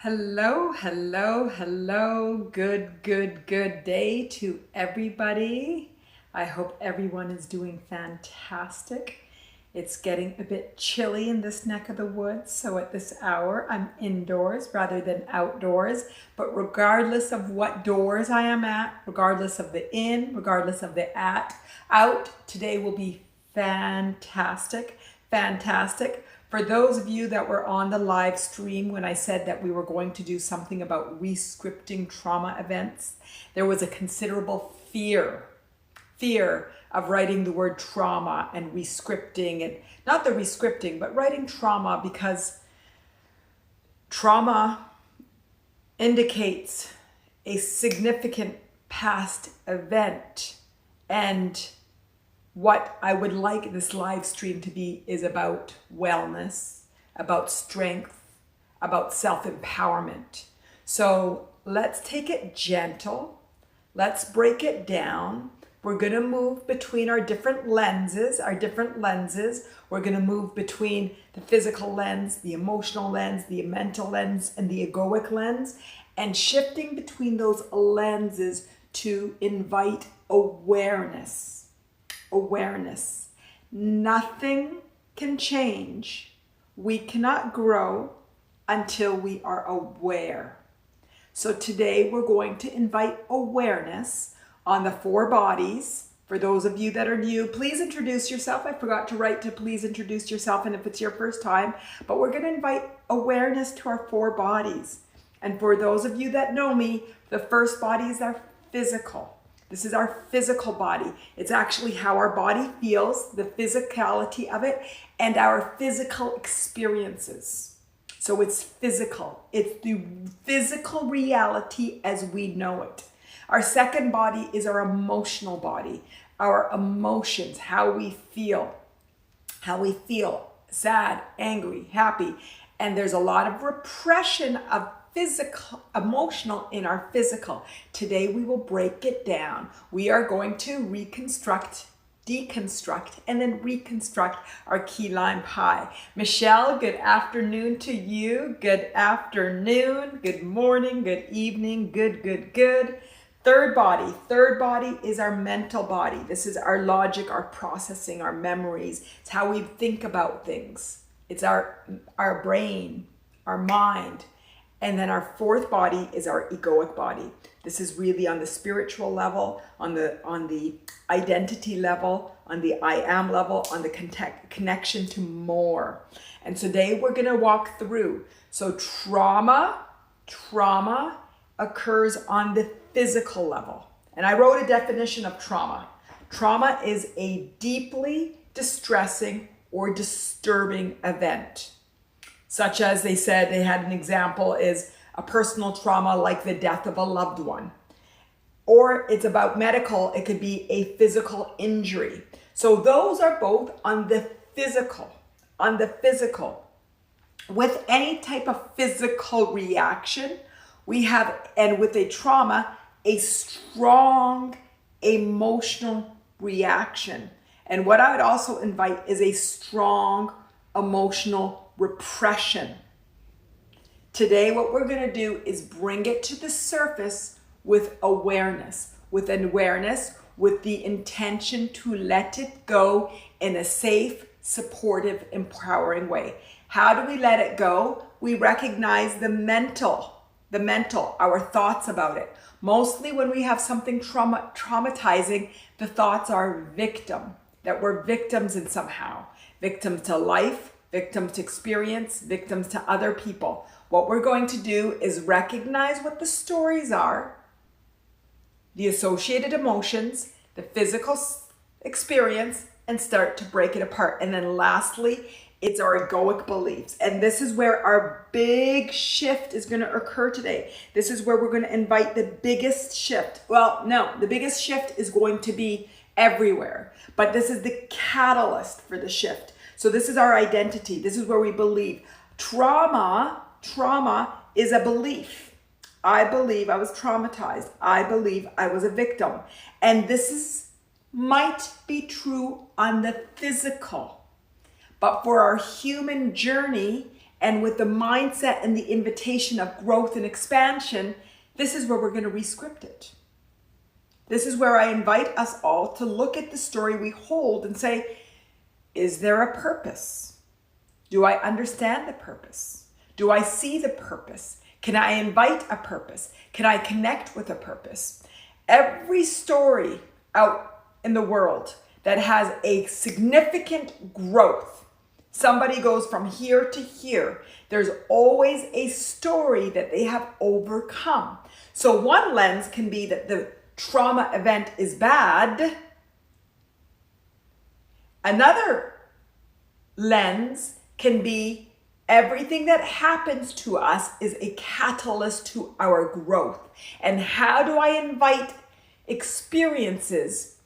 Hello, hello, hello. Good day to everybody. I hope everyone is doing fantastic. It's getting a bit chilly in this neck of the woods, so at this hour I'm indoors rather than outdoors. But regardless of what doors I am at, regardless of the in, regardless of the out, today will be fantastic. For those of you that were on the live stream when I said that we were going to do something about rescripting trauma events, there was a considerable fear of writing the word trauma and rescripting, and not the rescripting, but writing trauma, because trauma indicates a significant past event. And what I would like this live stream to be is about wellness, about strength, about self-empowerment. So let's take it gentle. Let's break it down. We're going to move between our different lenses. We're going to move between the physical lens, the emotional lens, the mental lens, and the egoic lens, and shifting between those lenses to invite awareness. Nothing can change. We cannot grow until we are aware. So today we're going to invite awareness on the 4 bodies. For those of you that are new, please introduce yourself. I forgot to write to please introduce yourself, and if it's your first time, but we're going to invite awareness to our 4 bodies. And for those of you that know me, the first body is our physical. This is our physical body. It's actually how our body feels, the physicality of it, and our physical experiences. So it's physical. It's the physical reality as we know it. Our second body is our emotional body, our emotions, how we feel, sad, angry, happy. And there's a lot of repression of emotional in our physical. Today we will break it down. We are going to reconstruct, deconstruct, and then reconstruct our key lime pie. Michelle, good afternoon to you. Good afternoon, good morning, good evening, good. Third body is our mental body. This is our logic, our processing, our memories. It's how we think about things. It's our brain, our mind. And then our 4th body is our egoic body. This is really on the spiritual level, on the identity level, on the I am level, on the connection to more. And today we're going to walk through. So trauma occurs on the physical level. And I wrote a definition of trauma. Trauma is a deeply distressing or disturbing event. Such as they said, they had an example is a personal trauma like the death of a loved one. Or it's about medical, it could be a physical injury. So those are both on the physical. With any type of physical reaction, we have, and with a trauma, a strong emotional reaction. And what I would also invite is a strong emotional repression. Today, what we're going to do is bring it to the surface with awareness, with the intention to let it go in a safe, supportive, empowering way. How do we let it go? We recognize the mental, our thoughts about it. Mostly when we have something traumatizing, the thoughts are that we're victims in somehow. Victims to life, victims to experience, victims to other people. What we're going to do is recognize what the stories are, the associated emotions, the physical experience, and start to break it apart. And then lastly, it's our egoic beliefs. And this is where our big shift is going to occur today. This is where we're going to invite the biggest shift. Well, no, the biggest shift is going to be everywhere. But this is the catalyst for the shift. So this is our identity. This is where we believe. Trauma is a belief. I believe I was traumatized. I believe I was a victim. And this might be true on the physical. But for our human journey and with the mindset and the invitation of growth and expansion, this is where we're going to rescript it. This is where I invite us all to look at the story we hold and say, is there a purpose? Do I understand the purpose? Do I see the purpose? Can I invite a purpose? Can I connect with a purpose? Every story out in the world that has a significant growth, somebody goes from here to here, there's always a story that they have overcome. So one lens can be that the trauma event is bad. Another lens can be everything that happens to us is a catalyst to our growth. And how do I invite experiences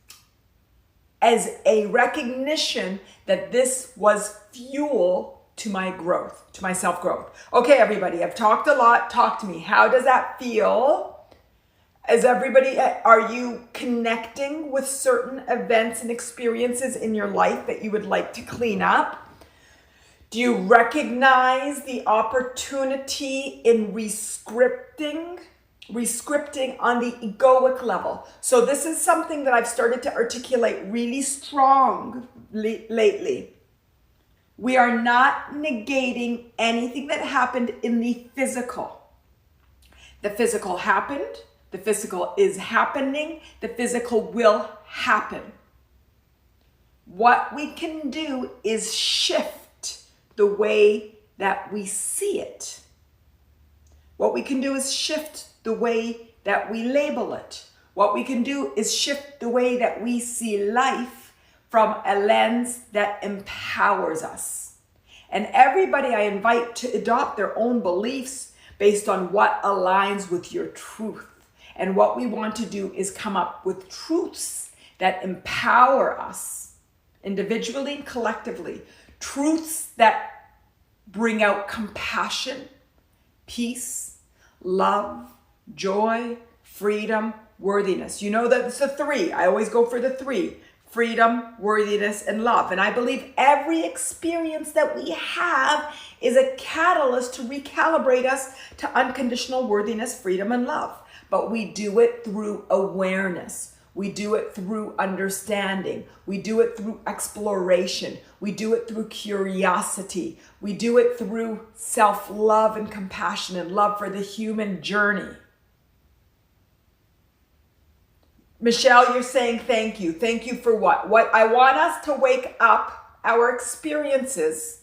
as a recognition that this was fuel to my growth, to my self-growth? Okay, everybody, I've talked a lot. Talk to me. How does that feel? Is everybody, are you connecting with certain events and experiences in your life that you would like to clean up? Do you recognize the opportunity in rescripting on the egoic level? So this is something that I've started to articulate really strong lately. We are not negating anything that happened in the physical. The physical happened. The physical is happening. The physical will happen. What we can do is shift the way that we see it. What we can do is shift the way that we label it. What we can do is shift the way that we see life from a lens that empowers us. And everybody I invite to adopt their own beliefs based on what aligns with your truth. And what we want to do is come up with truths that empower us individually and collectively. Truths that bring out compassion, peace, love, joy, freedom, worthiness. You know that it's the three. I always go for the three: freedom, worthiness, and love. And I believe every experience that we have is a catalyst to recalibrate us to unconditional worthiness, freedom, and love. But we do it through awareness. We do it through understanding. We do it through exploration. We do it through curiosity. We do it through self-love and compassion and love for the human journey. Michelle, you're saying thank you. Thank you for what? What I want us to wake up our experiences.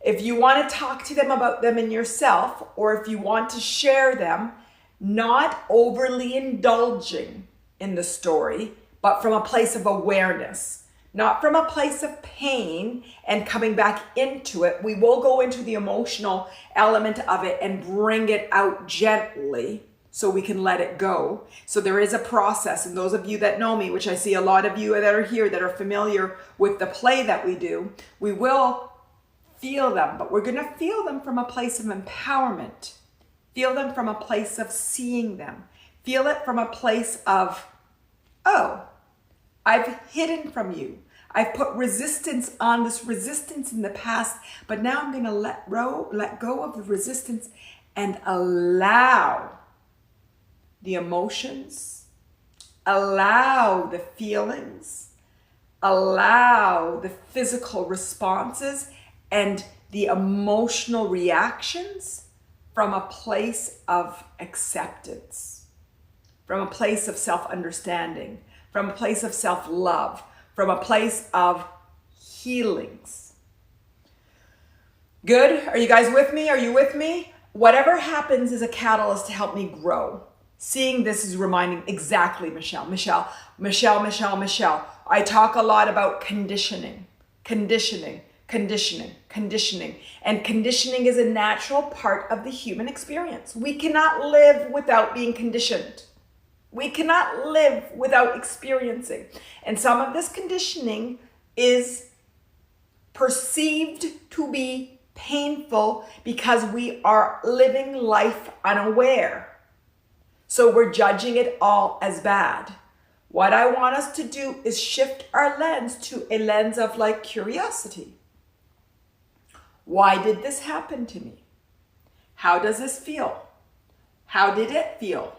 If you want to talk to them about them in yourself, or if you want to share them, not overly indulging in the story, but from a place of awareness, not from a place of pain and coming back into it. We will go into the emotional element of it and bring it out gently so we can let it go. So there is a process. And those of you that know me, which I see a lot of you that are here that are familiar with the play that we do, we will feel them, but we're going to feel them from a place of empowerment. Feel them from a place of seeing them. Feel it from a place of, oh, I've hidden from you. I've put resistance on this resistance in the past, but now I'm going to let go of the resistance and allow the emotions, allow the feelings, allow the physical responses and the emotional reactions from a place of acceptance, from a place of self-understanding, from a place of self-love, from a place of healings. Good? Are you guys with me? Are you with me? Whatever happens is a catalyst to help me grow. Seeing this is reminding exactly, Michelle. I talk a lot about conditioning. And conditioning is a natural part of the human experience. We cannot live without being conditioned. We cannot live without experiencing. And some of this conditioning is perceived to be painful because we are living life unaware. So we're judging it all as bad. What I want us to do is shift our lens to a lens of like curiosity. Why did this happen to me? How does this feel? How did it feel?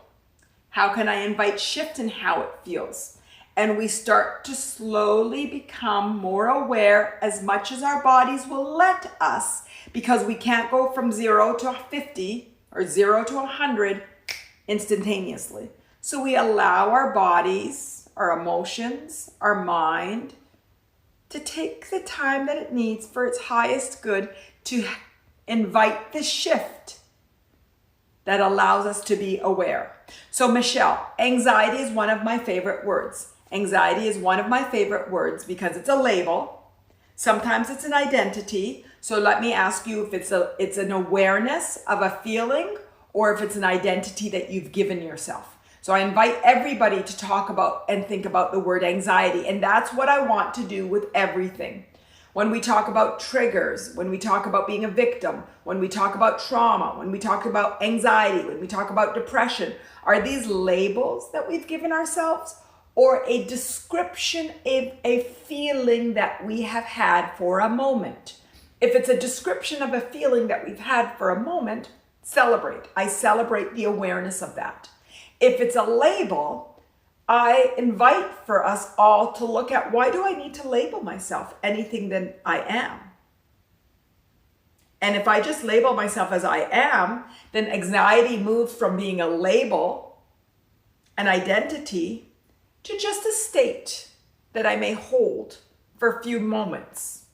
How can I invite shift in how it feels? And we start to slowly become more aware as much as our bodies will let us, because we can't go from 0 to 50 or 0 to 100 instantaneously. So we allow our bodies, our emotions, our mind to take the time that it needs for its highest good to invite the shift that allows us to be aware. So Michelle, anxiety is one of my favorite words. Anxiety is one of my favorite words because it's a label. Sometimes it's an identity. So let me ask you if it's an awareness of a feeling or if it's an identity that you've given yourself. So I invite everybody to talk about and think about the word anxiety. And that's what I want to do with everything. When we talk about triggers, when we talk about being a victim, when we talk about trauma, when we talk about anxiety, when we talk about depression, are these labels that we've given ourselves or a description of a feeling that we have had for a moment? If it's a description of a feeling that we've had for a moment, celebrate. I celebrate the awareness of that. If it's a label, I invite for us all to look at, why do I need to label myself anything that I am? And if I just label myself as I am, then anxiety moves from being a label, an identity, to just a state that I may hold for a few moments.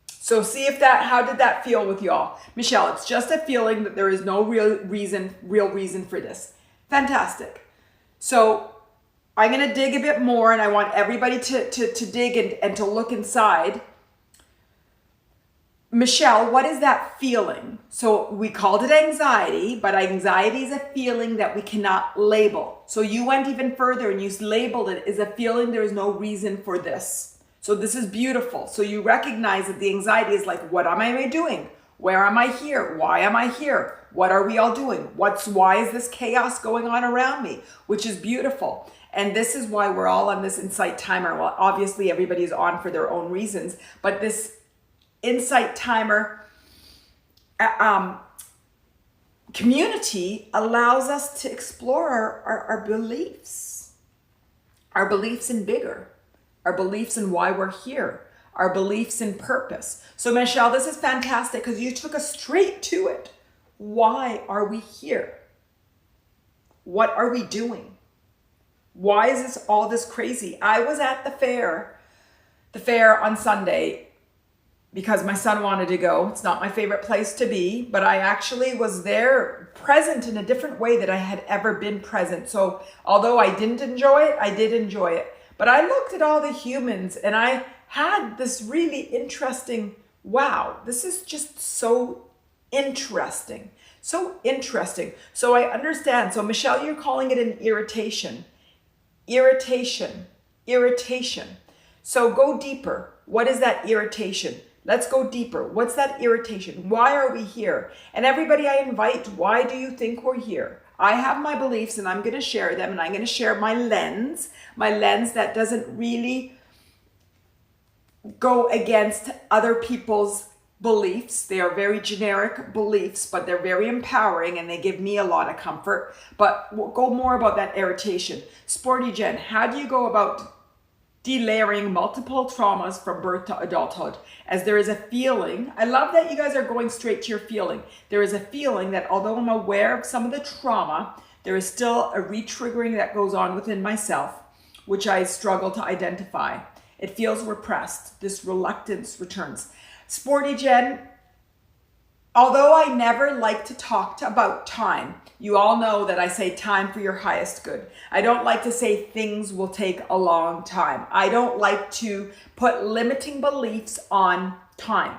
So see if how did that feel with y'all? Michelle, it's just a feeling that there is no real reason for this. Fantastic. So I'm going to dig a bit more, and I want everybody to dig and to look inside. Michelle, what is that feeling? So we called it anxiety, but anxiety is a feeling that we cannot label. So you went even further and you labeled it as a feeling there is no reason for this. So this is beautiful. So you recognize that the anxiety is like, what am I doing? Where am I here? Why am I here? What are we all doing? Why is this chaos going on around me? Which is beautiful. And this is why we're all on this Insight Timer. Well, obviously everybody's on for their own reasons, but this Insight Timer community allows us to explore our beliefs in bigger, our beliefs in why we're here, our beliefs in purpose. So Michelle, this is fantastic because you took us straight to it. Why are we here? What are we doing? Why is all this crazy? I was at the fair on Sunday because my son wanted to go. It's not my favorite place to be, but I actually was there present in a different way that I had ever been present. So although I didn't enjoy it, I did enjoy it. But I looked at all the humans and I had this really interesting, wow, this is just so interesting. So interesting. So I understand. So Michelle, you're calling it an irritation. Irritation. So go deeper. What is that irritation? Let's go deeper. What's that irritation? Why are we here? And everybody I invite, why do you think we're here? I have my beliefs and I'm going to share them, and I'm going to share my lens that doesn't really go against other people's beliefs. They are very generic beliefs, but they're very empowering and they give me a lot of comfort. But we'll go more about that irritation. Sporty Jen, how do you go about delayering multiple traumas from birth to adulthood? As there is a feeling, I love that you guys are going straight to your feeling. There is a feeling that although I'm aware of some of the trauma, there is still a re-triggering that goes on within myself, which I struggle to identify. It feels repressed. This reluctance returns. Sporty Jen, although I never like to talk about time, you all know that I say time for your highest good. I don't like to say things will take a long time. I don't like to put limiting beliefs on time.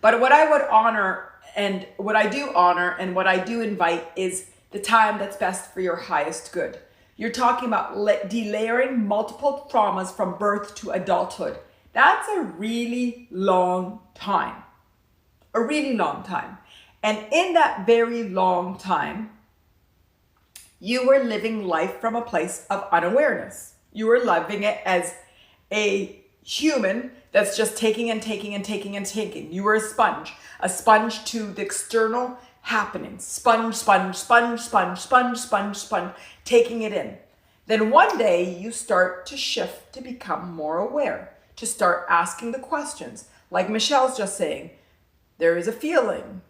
But what I would honor and what I do honor and what I do invite is the time that's best for your highest good. You're talking about delayering multiple traumas from birth to adulthood. That's a really long time. A really long time. And in that very long time, you were living life from a place of unawareness. You were living it as a human that's just taking and taking and taking and taking. You were a sponge to the external happenings. Sponge, sponge, sponge, sponge, sponge, sponge, sponge, taking it in. Then one day you start to shift to become more aware, to start asking the questions. Like Michelle's just saying, there is a feeling.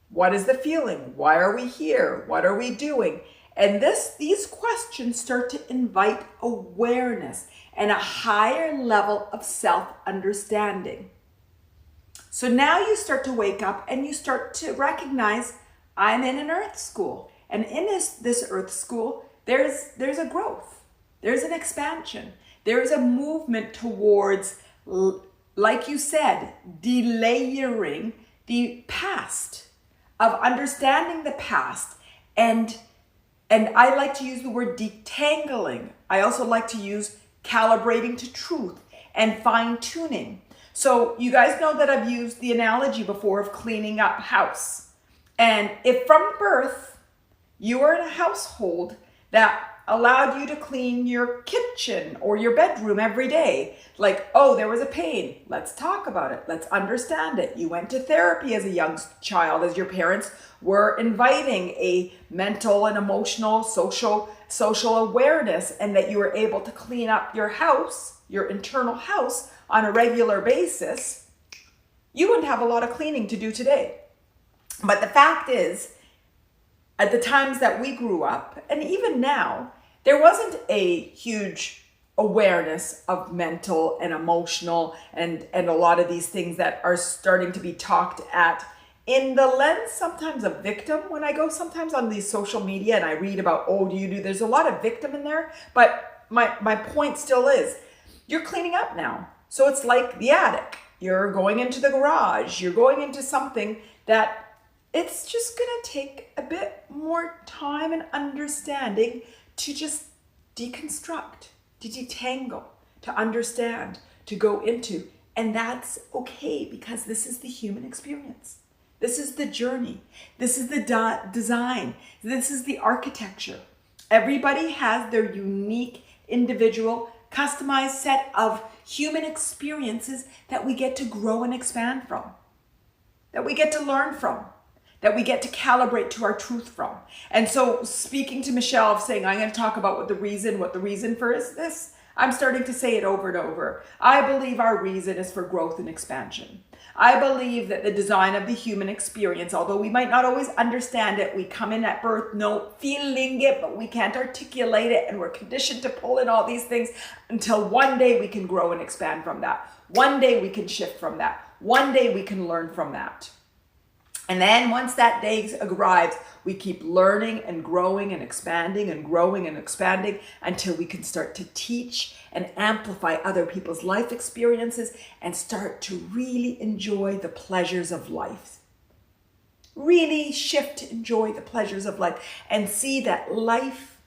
What is the feeling? Why are we here? What are we doing? And these questions start to invite awareness and a higher level of self-understanding. So now you start to wake up and you start to recognize, I'm in an earth school. And in this earth school, there's a growth. There's an expansion. There's a movement towards, like you said, delayering the past, of understanding the past. And I like to use the word detangling. I also like to use calibrating to truth and fine-tuning. So you guys know that I've used the analogy before of cleaning up house. And if from birth you were in a household that allowed you to clean your kitchen or your bedroom every day, like, oh, there was a pain, let's talk about it, let's understand it. You went to therapy as a young child, as your parents were inviting a mental and emotional, social awareness, and that you were able to clean up your house, your internal house, on a regular basis, you wouldn't have a lot of cleaning to do today. But the fact is, at the times that we grew up, and even now, there wasn't a huge awareness of mental and emotional and a lot of these things that are starting to be talked at in the lens sometimes of victim. When I go sometimes on these social media and I read about, oh, there's a lot of victim in there, but my point still is, you're cleaning up now. So it's like the attic. You're going into the garage. You're going into something that it's just going to take a bit more time and understanding to just deconstruct, to detangle, to understand, to go into. And that's okay, because this is the human experience. This is the journey. This is the design. This is the architecture. Everybody has their unique, individual, customized set of human experiences that we get to grow and expand from, that we get to learn from, that we get to calibrate to our truth from. And so speaking to Michelle of saying, I'm going to talk about what the reason for is this, I'm starting to say it over and over. I believe our reason is for growth and expansion. I believe that the design of the human experience, although we might not always understand it, we come in at birth, feeling it, but we can't articulate it, and we're conditioned to pull in all these things until one day we can grow and expand from that. One day we can shift from that. One day we can learn from that. And then once that day arrives, we keep learning and growing and expanding and growing and expanding until we can start to teach and amplify other people's life experiences and start to really enjoy the pleasures of life. Really shift to enjoy the pleasures of life and see that life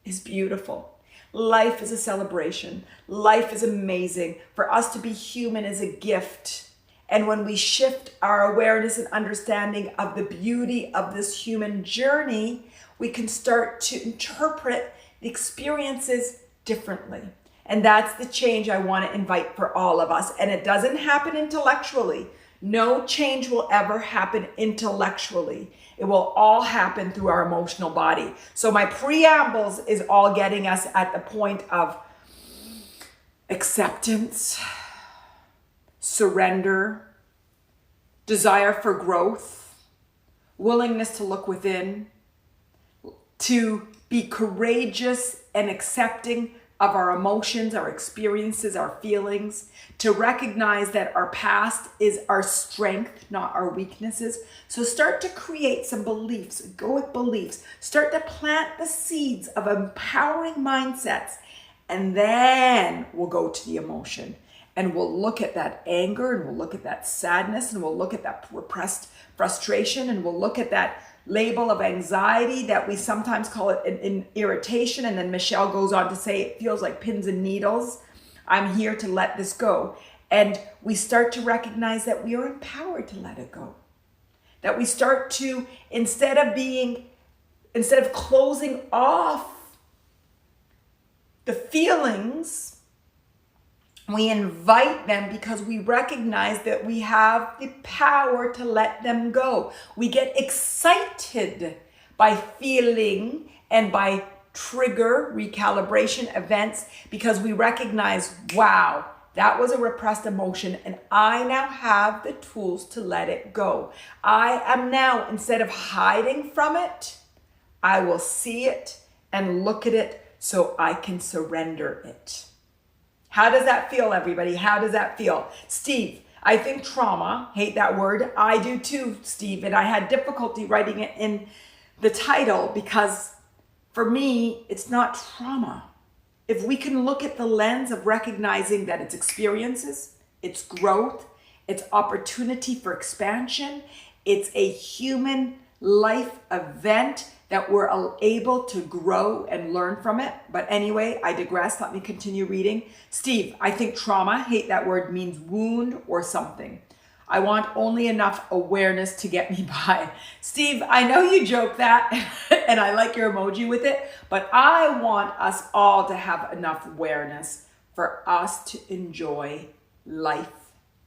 is beautiful. Life is a celebration. Life is amazing. For us to be human is a gift. And when we shift our awareness and understanding of the beauty of this human journey, we can start to interpret the experiences differently. And that's the change I want to invite for all of us. And it doesn't happen intellectually. No change will ever happen intellectually. It will all happen through our emotional body. So my preambles is all getting us at the point of acceptance, surrender, desire for growth, willingness to look within, to be courageous and accepting of our emotions, our experiences, our feelings, to recognize that our past is our strength, not our weaknesses. So start to create some beliefs, egoic beliefs, start to plant the seeds of empowering mindsets, and then we'll go to the emotion. And we'll look at that anger, and we'll look at that sadness, and we'll look at that repressed frustration, and we'll look at that label of anxiety that we sometimes call it an irritation. And then Michelle goes on to say, it feels like pins and needles. I'm here to let this go. And we start to recognize that we are empowered to let it go. That we start to, instead of closing off the feelings, We invite them because we recognize that we have the power to let them go. We get excited by feeling and by trigger recalibration events because we recognize, wow, that was a repressed emotion and I now have the tools to let it go. I am now, instead of hiding from it, I will see it and look at it so I can surrender it. How does that feel, everybody? How does that feel? Steve, I think trauma, hate that word. I do too, Steve, and I had difficulty writing it in the title because for me, it's not trauma. If we can look at the lens of recognizing that it's experiences, it's growth, it's opportunity for expansion, it's a human life event that we're able to grow and learn from it. But anyway, I digress. Let me continue reading. Steve, I think trauma, hate that word, means wound or something. I want only enough awareness to get me by. Steve, I know you joke that, and I like your emoji with it, but I want us all to have enough awareness for us to enjoy life.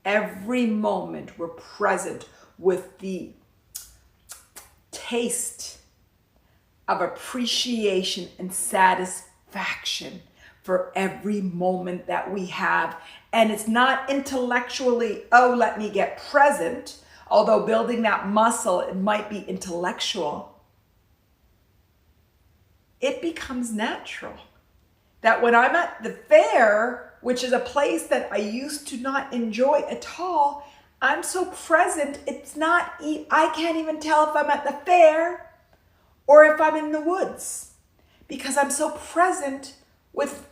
Every moment we're present with the taste of appreciation and satisfaction for every moment that we have. And it's not intellectually, oh, let me get present, although building that muscle, it might be intellectual. It becomes natural. That when I'm at the fair, which is a place that I used to not enjoy at all, I'm so present, it's not, I can't even tell if I'm at the fair or if I'm in the woods, because I'm so present with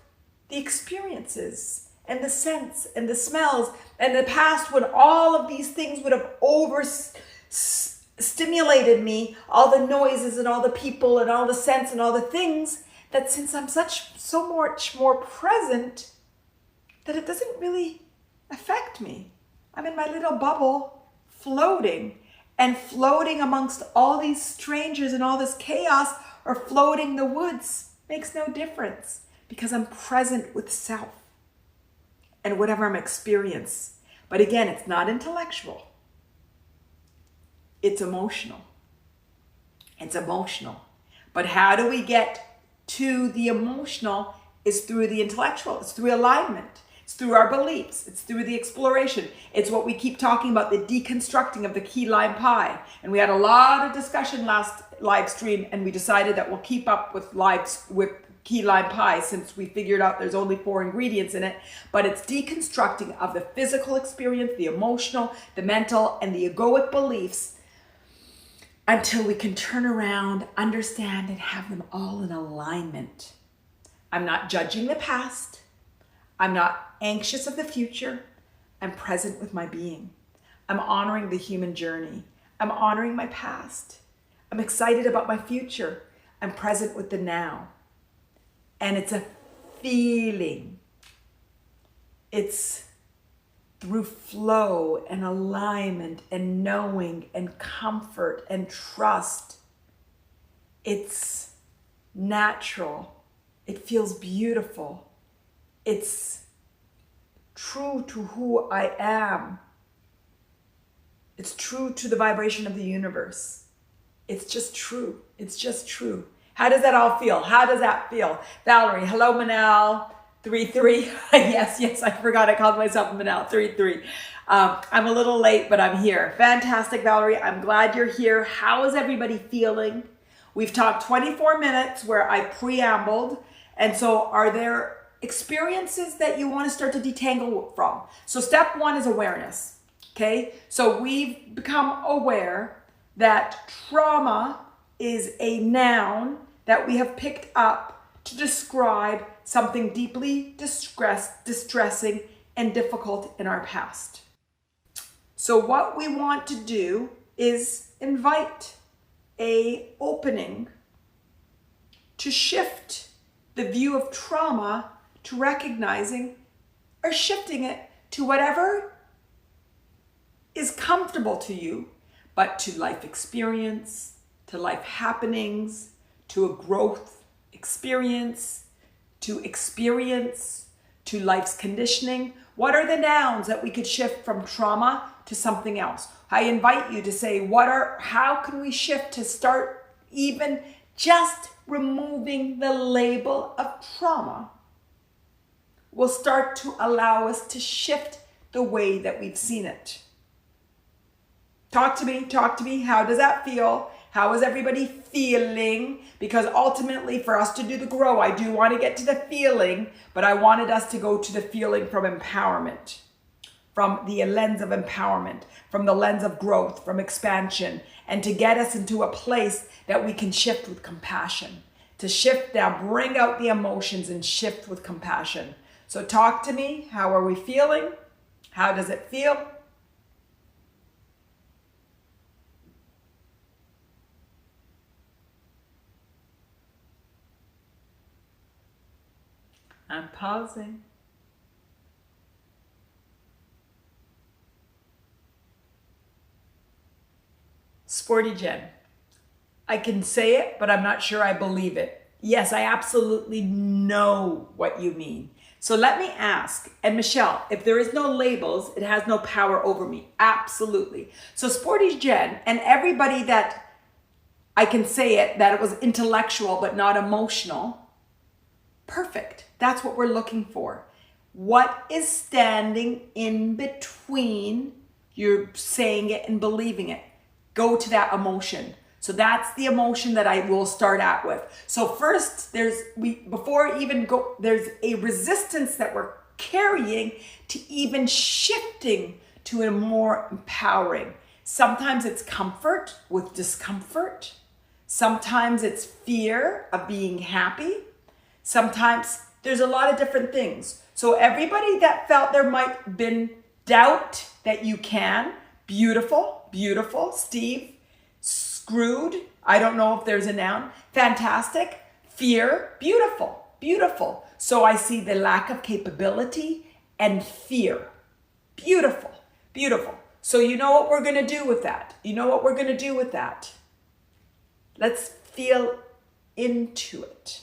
the experiences and the scents and the smells. And the past, when all of these things would have stimulated me, all the noises and all the people and all the scents and all the things, that since I'm so much more present, that it doesn't really affect me. I'm in my little bubble floating. And floating amongst all these strangers and all this chaos, or floating the woods, makes no difference because I'm present with self and whatever I'm experiencing. But again, it's not intellectual. It's emotional. It's emotional. But how do we get to the emotional? Is through the intellectual. It's through alignment. It's through our beliefs. It's through the exploration. It's what we keep talking about, the deconstructing of the key lime pie. And we had a lot of discussion last live stream, and we decided that we'll keep up with key lime pie since we figured out there's only 4 ingredients in it. But it's deconstructing of the physical experience, the emotional, the mental, and the egoic beliefs until we can turn around, understand, and have them all in alignment. I'm not judging the past. I'm not anxious of the future. I'm present with my being. I'm honoring the human journey. I'm honoring my past. I'm excited about my future. I'm present with the now. And it's a feeling. It's through flow and alignment and knowing and comfort and trust. It's natural. It feels beautiful. It's true to who I am. It's true to the vibration of the universe. It's just true. It's just true. How does that all feel? How does that feel? Valerie, hello, Manal, 3-3. Yes, I forgot I called myself Manal, 3-3. I'm a little late, but I'm here. Fantastic, Valerie. I'm glad you're here. How is everybody feeling? We've talked 24 minutes where I preambled. And so are there experiences that you want to start to detangle from? So step 1 is awareness. Okay. So we've become aware that trauma is a noun that we have picked up to describe something deeply distressing and difficult in our past. So what we want to do is invite an opening to shift the view of trauma to recognizing or shifting it to whatever is comfortable to you, but to life experience, to life happenings, to a growth experience, to to life's conditioning? What are the nouns that we could shift from trauma to something else? I invite you to say, how can we shift to start even just removing the label of trauma? Will start to allow us to shift the way that we've seen it. Talk to me. How does that feel? How is everybody feeling? Because ultimately for us to do the grow, I do want to get to the feeling, but I wanted us to go to the feeling from empowerment, from the lens of empowerment, from the lens of growth, from expansion, and to get us into a place that we can shift with compassion. To shift now, bring out the emotions and shift with compassion. So talk to me. How are we feeling? How does it feel? I'm pausing. Sporty Jen. I can say it, but I'm not sure I believe it. Yes, I absolutely know what you mean. So let me ask, and Michelle, if there is no labels, it has no power over me. Absolutely. So Sporty Jen and everybody that I can say it, that it was intellectual but not emotional, perfect. That's what we're looking for. What is standing in between you're saying it and believing it? Go to that emotion. So that's the emotion that I will start out with. So first, there's a resistance that we're carrying to even shifting to a more empowering. Sometimes it's comfort with discomfort. Sometimes it's fear of being happy. Sometimes there's a lot of different things. So everybody that felt there might have been doubt that you can, beautiful, beautiful. Steve, screwed, I don't know if there's a noun. Fantastic. Fear, beautiful, beautiful. So I see the lack of capability and fear. Beautiful, beautiful. So you know what we're going to do with that? Let's feel into it.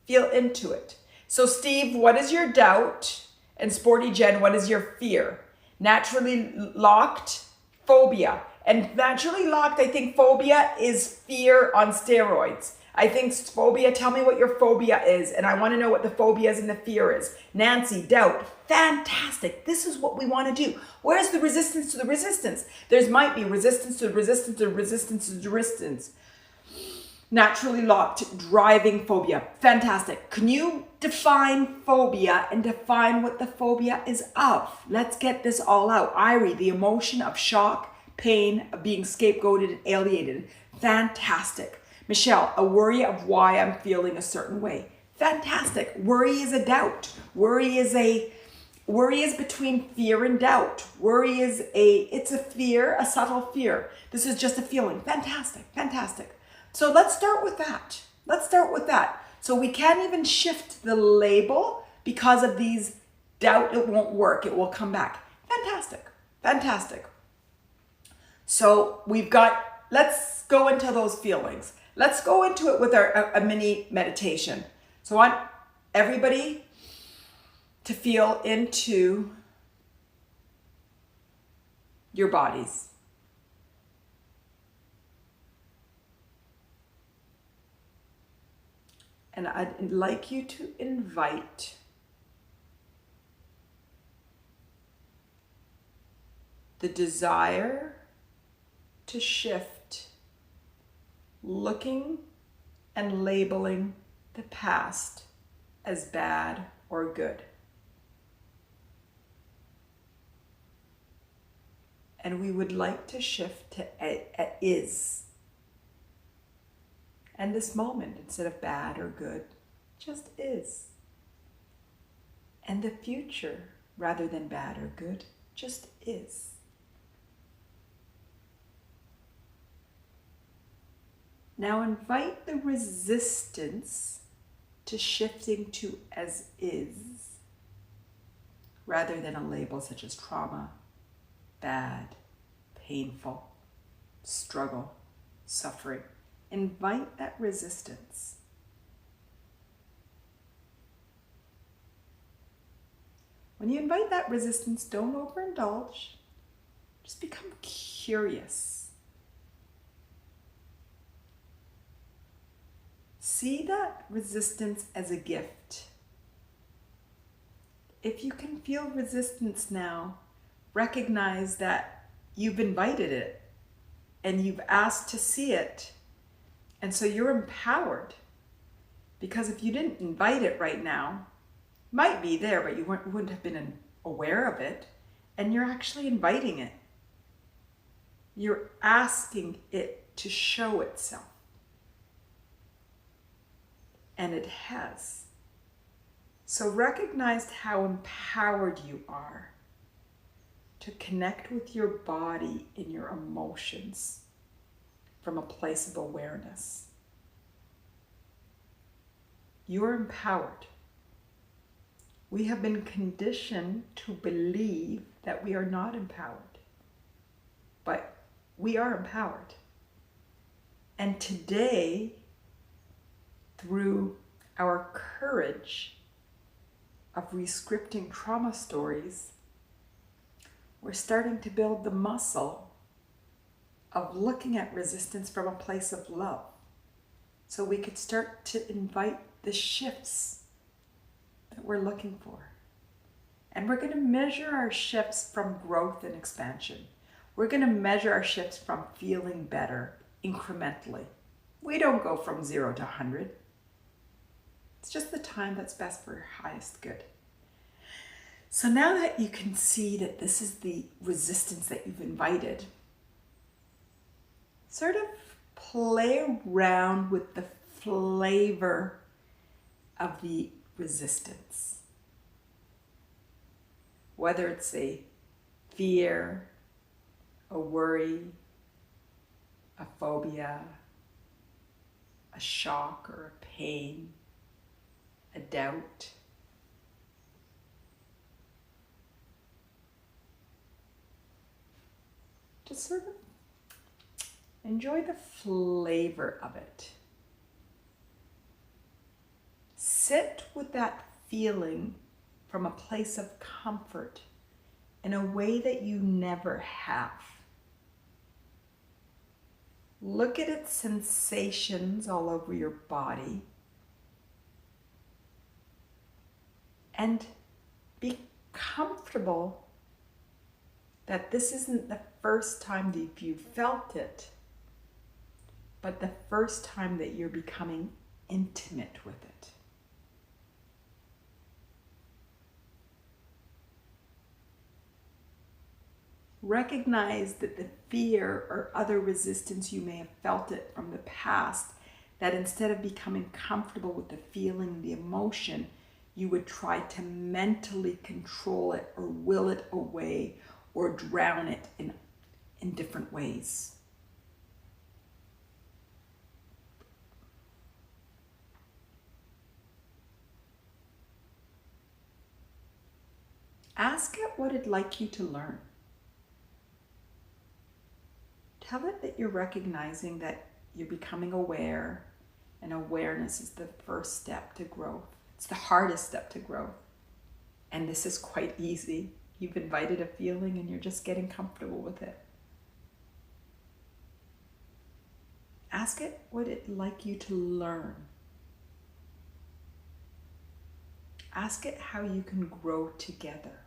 Feel into it. So Steve, what is your doubt? And Sporty Jen, what is your fear? Naturally locked, phobia. And naturally locked, I think phobia is fear on steroids. I think phobia, tell me what your phobia is. And I want to know what the phobia is and the fear is. Nancy, doubt, fantastic. This is what we want to do. Where's the resistance to the resistance? There might be resistance to resistance to resistance to resistance. Naturally locked, driving phobia. Fantastic. Can you define phobia and define what the phobia is of? Let's get this all out. Irie, the emotion of shock, pain, of being scapegoated and alienated. Fantastic. Michelle, a worry of why I'm feeling a certain way. Fantastic. Worry is a doubt. Worry is between fear and doubt. Worry is it's a fear, a subtle fear. This is just a feeling. Fantastic, fantastic. So let's start with that. So we can't even shift the label because of these doubt it won't work, it will come back. Fantastic, fantastic. So let's go into those feelings. Let's go into it with a mini meditation. So I want everybody to feel into your bodies. And I'd like you to invite the desire to shift, looking and labeling the past as bad or good. And we would like to shift to is. And this moment, instead of bad or good, just is. And the future, rather than bad or good, just is. Now invite the resistance to shifting to as is, rather than a label such as trauma, bad, painful, struggle, suffering. Invite that resistance. When you invite that resistance, don't overindulge. Just become curious. See that resistance as a gift. If you can feel resistance now, recognize that you've invited it and you've asked to see it. And so you're empowered. Because if you didn't invite it right now, it might be there, but you wouldn't have been aware of it. And you're actually inviting it. You're asking it to show itself. And it has. So recognize how empowered you are to connect with your body and your emotions from a place of awareness. You're empowered. We have been conditioned to believe that we are not empowered, but we are empowered. And today, through our courage of rescripting trauma stories, we're starting to build the muscle of looking at resistance from a place of love. So we could start to invite the shifts that we're looking for. And we're going to measure our shifts from growth and expansion. We're going to measure our shifts from feeling better incrementally. We don't go from 0 to 100. It's just the time that's best for your highest good. So now that you can see that this is the resistance that you've invited, sort of play around with the flavor of the resistance. Whether it's a fear, a worry, a phobia, a shock or a pain, a doubt. Just sort of enjoy the flavor of it. Sit with that feeling from a place of comfort in a way that you never have. Look at its sensations all over your body and be comfortable that this isn't the first time that you've felt it, but the first time that you're becoming intimate with it. Recognize that the fear or other resistance you may have felt it from the past, that instead of becoming comfortable with the feeling, the emotion, you would try to mentally control it or will it away or drown it in different ways. Ask it what it'd like you to learn. Tell it that you're recognizing that you're becoming aware, and awareness is the first step to growth. It's the hardest step to growth. And this is quite easy. You've invited a feeling and you're just getting comfortable with it. Ask it what it'd like you to learn. Ask it how you can grow together.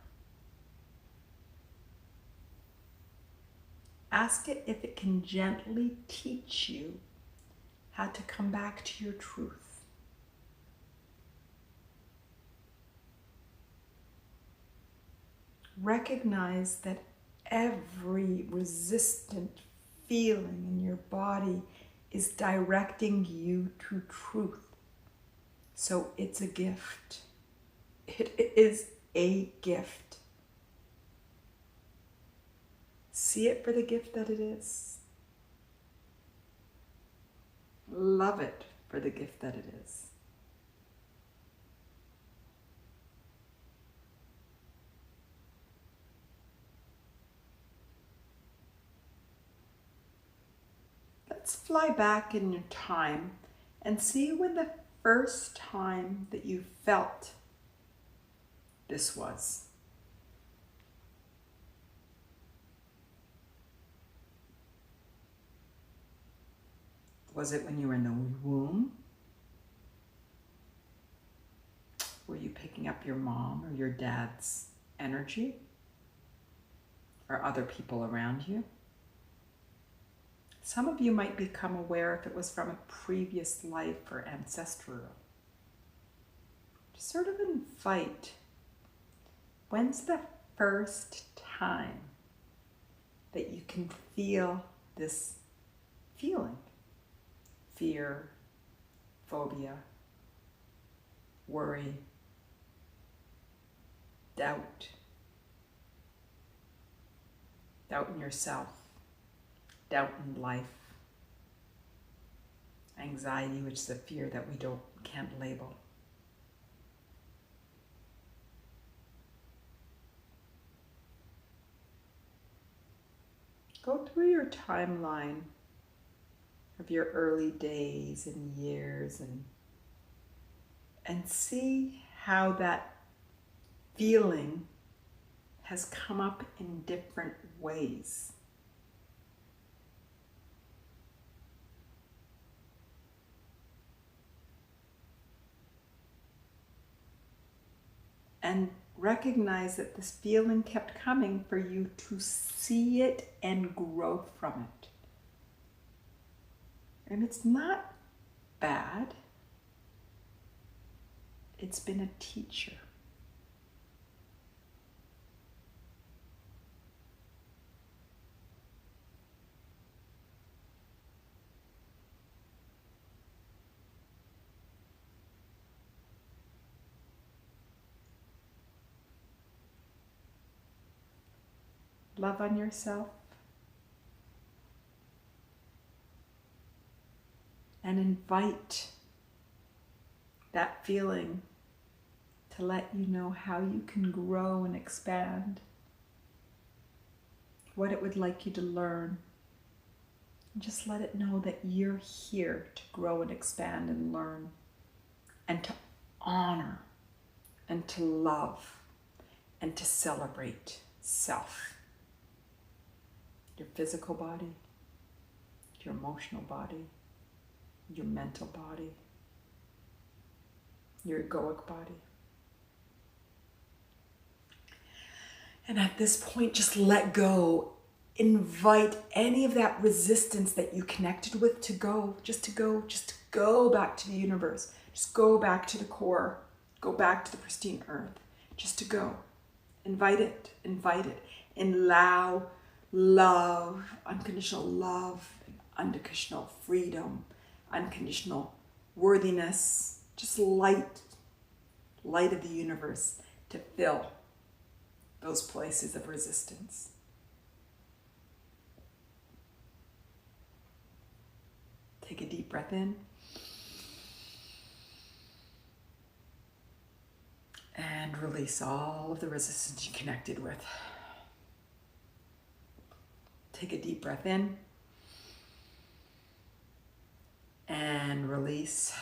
Ask it if it can gently teach you how to come back to your truth. Recognize that every resistant feeling in your body is directing you to truth. So it's a gift. It is a gift. See it for the gift that it is. Love it for the gift that it is. Let's fly back in your time and see when the first time that you felt this was. Was it when you were in the womb? Were you picking up your mom or your dad's energy? Or other people around you? Some of you might become aware if it was from a previous life or ancestral. Just sort of invite, when's the first time that you can feel this feeling? Fear, phobia, worry, doubt. Doubt in yourself, doubt in life, anxiety, which is a fear that we can't label. Go through your timeline of your early days and years and see how that feeling has come up in different ways. And recognize that this feeling kept coming for you to see it and grow from it. And it's not bad. It's been a teacher. Love on yourself. And invite that feeling to let you know how you can grow and expand, what it would like you to learn. And just let it know that you're here to grow and expand and learn, and to honor, and to love, and to celebrate self. Your physical body, your emotional body, your mental body, your egoic body. And at this point, just let go. Invite any of that resistance that you connected with to go, just to go back to the universe. Just go back to the core. Go back to the pristine earth. Just to go. Invite it. And allow love, unconditional freedom, unconditional worthiness, just light of the universe to fill those places of resistance. Take a deep breath in. And release all of the resistance you connected with. Take a deep breath in and release.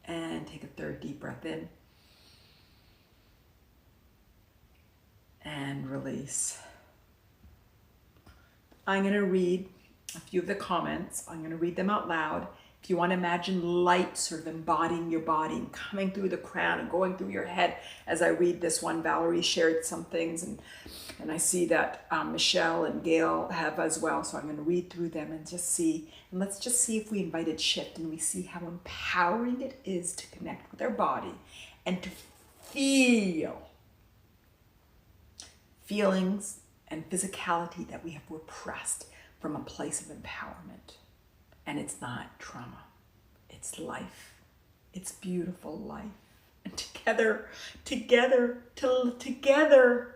And take a third deep breath in and release. I'm going to read a few of the comments. I'm going to read them out loud. If you want to imagine light sort of embodying your body and coming through the crown and going through your head as I read this one. Valerie shared some things and I see that Michelle and Gail have as well. So I'm going to read through them and just see. And let's just see if we invited shift and we see how empowering it is to connect with our body and to feel feelings and physicality that we have repressed from a place of empowerment. And it's not trauma, it's life. It's beautiful life. And together,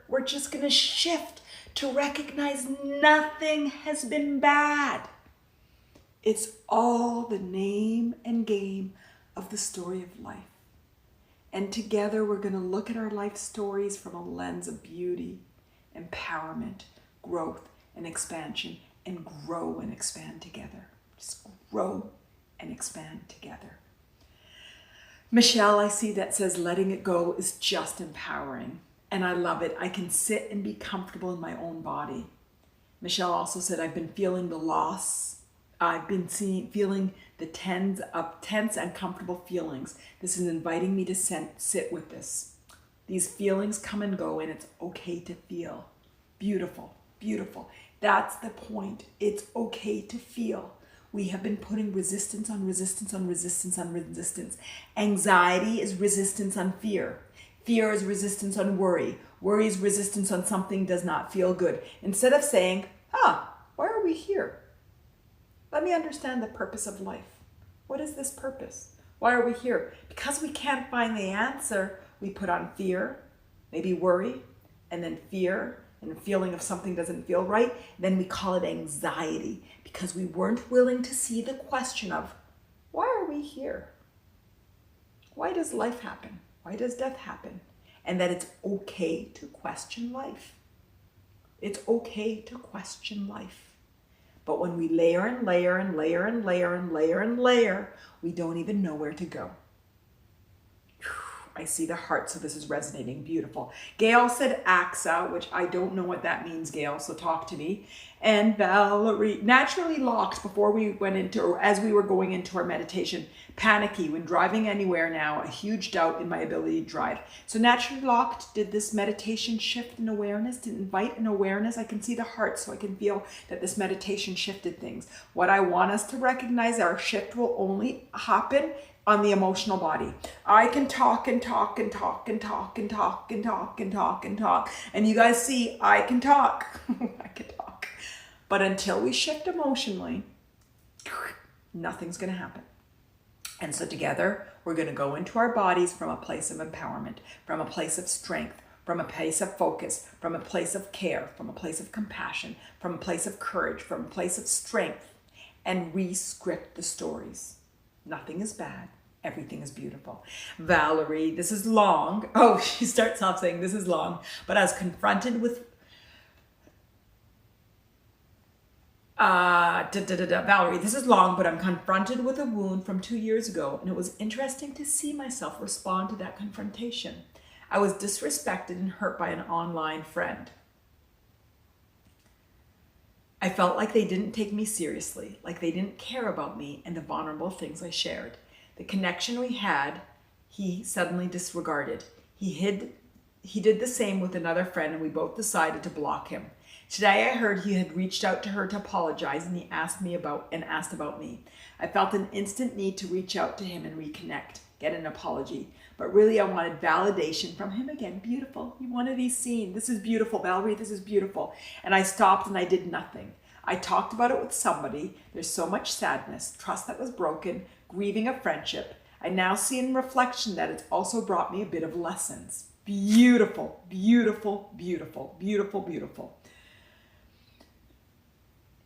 we're just gonna shift to recognize nothing has been bad. It's all the name and game of the story of life. And together we're gonna look at our life stories from a lens of beauty, empowerment, growth, and expansion, and grow and expand together. Just grow and expand together. Michelle, I see that says letting it go is just empowering. And I love it. I can sit and be comfortable in my own body. Michelle also said, I've been feeling the loss. I've been feeling the tense and comfortable feelings. This is inviting me to sit with this. These feelings come and go, and it's okay to feel. Beautiful, beautiful. That's the point. It's okay to feel. We have been putting resistance on resistance on resistance on resistance. Anxiety is resistance on fear. Fear is resistance on worry. Worry is resistance on something does not feel good. Instead of saying, why are we here? Let me understand the purpose of life. What is this purpose? Why are we here? Because we can't find the answer, we put on fear, maybe worry, and then fear, and a feeling of something doesn't feel right. Then we call it anxiety because we weren't willing to see the question of, why are we here? Why does life happen? Why does death happen? And that it's okay to question life. It's okay to question life. But when we layer and layer and layer and layer and layer and layer, we don't even know where to go. I see the heart, so this is resonating. Beautiful. Gail said AXA, which I don't know what that means, Gail, so talk to me. And Valerie, naturally locked before we went into, or as we were going into our meditation, panicky when driving anywhere now, a huge doubt in my ability to drive. So naturally locked, did this meditation shift in awareness? Did it invite an awareness? I can see the heart, so I can feel that this meditation shifted things. What I want us to recognize, our shift will only happen on the emotional body. I can talk and talk and talk and talk and talk and talk and talk and talk. And you guys see, I can talk. I can talk. But until we shift emotionally, nothing's going to happen. And so together, we're going to go into our bodies from a place of empowerment, from a place of strength, from a place of focus, from a place of care, from a place of compassion, from a place of courage, from a place of strength, and re-script the stories. Nothing is bad. Everything is beautiful. Valerie, this is long. Oh, she starts off saying this is long, but I was confronted with Valerie, this is long, but I'm confronted with a wound from 2 years ago, and it was interesting to see myself respond to that confrontation. I was disrespected and hurt by an online friend. I felt like they didn't take me seriously, like they didn't care about me and the vulnerable things I shared. The connection we had, he suddenly disregarded. He did the same with another friend, and we both decided to block him. Today I heard he had reached out to her to apologize, and he asked about me. I felt an instant need to reach out to him and reconnect, get an apology. But really I wanted validation from him again. Beautiful. You wanted to be seen. This is beautiful, Valerie. This is beautiful. And I stopped and I did nothing. I talked about it with somebody. There's so much sadness, trust that was broken, grieving a friendship. I now see in reflection that it's also brought me a bit of lessons. Beautiful, beautiful, beautiful, beautiful, beautiful.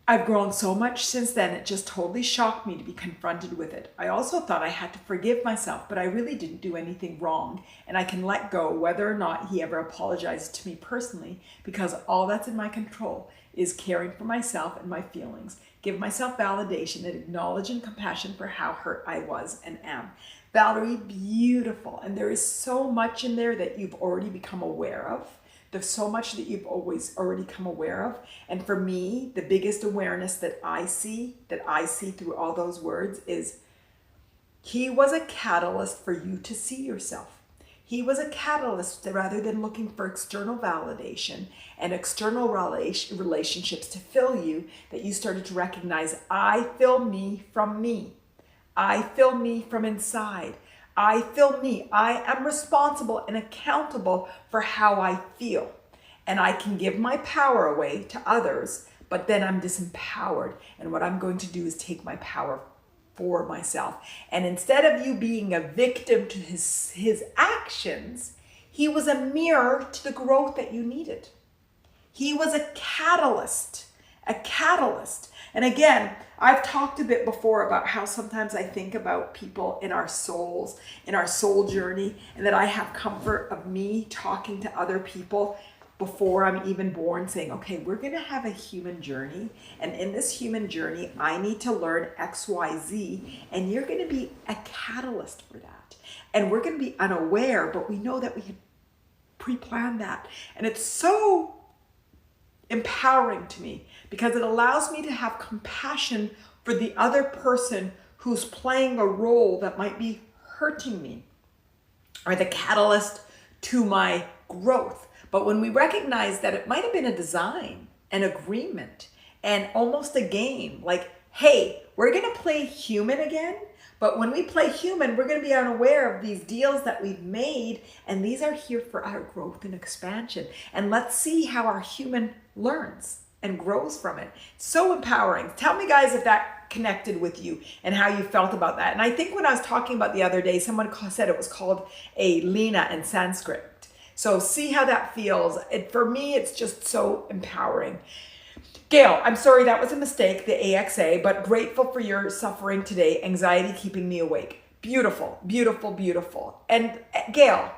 I've grown so much since then, it just totally shocked me to be confronted with it. I also thought I had to forgive myself, but I really didn't do anything wrong, and I can let go whether or not he ever apologized to me personally, because all that's in my control is caring for myself and my feelings, give myself validation and acknowledge and compassion for how hurt I was and am. Valerie, beautiful. And there is so much in there that you've already become aware of. There's so much that you've already come aware of. And for me, the biggest awareness that I see through all those words is he was a catalyst for you to see yourself. He was a catalyst rather than looking for external validation and external relationships to fill you, that you started to recognize, I fill me from me. I fill me from inside. I fill me. I am responsible and accountable for how I feel. And I can give my power away to others, but then I'm disempowered. And what I'm going to do is take my power for myself. And instead of you being a victim to his actions, he was a mirror to the growth that you needed. He was a catalyst. And again, I've talked a bit before about how sometimes I think about people in our souls, in our soul journey, and that I have comfort of me talking to other people before I'm even born, saying, okay, we're going to have a human journey. And in this human journey, I need to learn X, Y, Z, and you're going to be a catalyst for that. And we're going to be unaware, but we know that we had pre-planned that. And it's so empowering to me because it allows me to have compassion for the other person who's playing a role that might be hurting me or the catalyst to my growth. But when we recognize that it might have been a design, an agreement, and almost a game, like, hey, we're going to play human again. But when we play human, we're going to be unaware of these deals that we've made. And these are here for our growth and expansion. And let's see how our human learns and grows from it. So empowering. Tell me, guys, if that connected with you and how you felt about that. And I think when I was talking about the other day, someone said it was called a Lina in Sanskrit. So see how that feels. For me, it's just so empowering. Gail, I'm sorry, that was a mistake, the AXA, but grateful for your suffering today, anxiety keeping me awake. Beautiful, beautiful, beautiful. And Gail,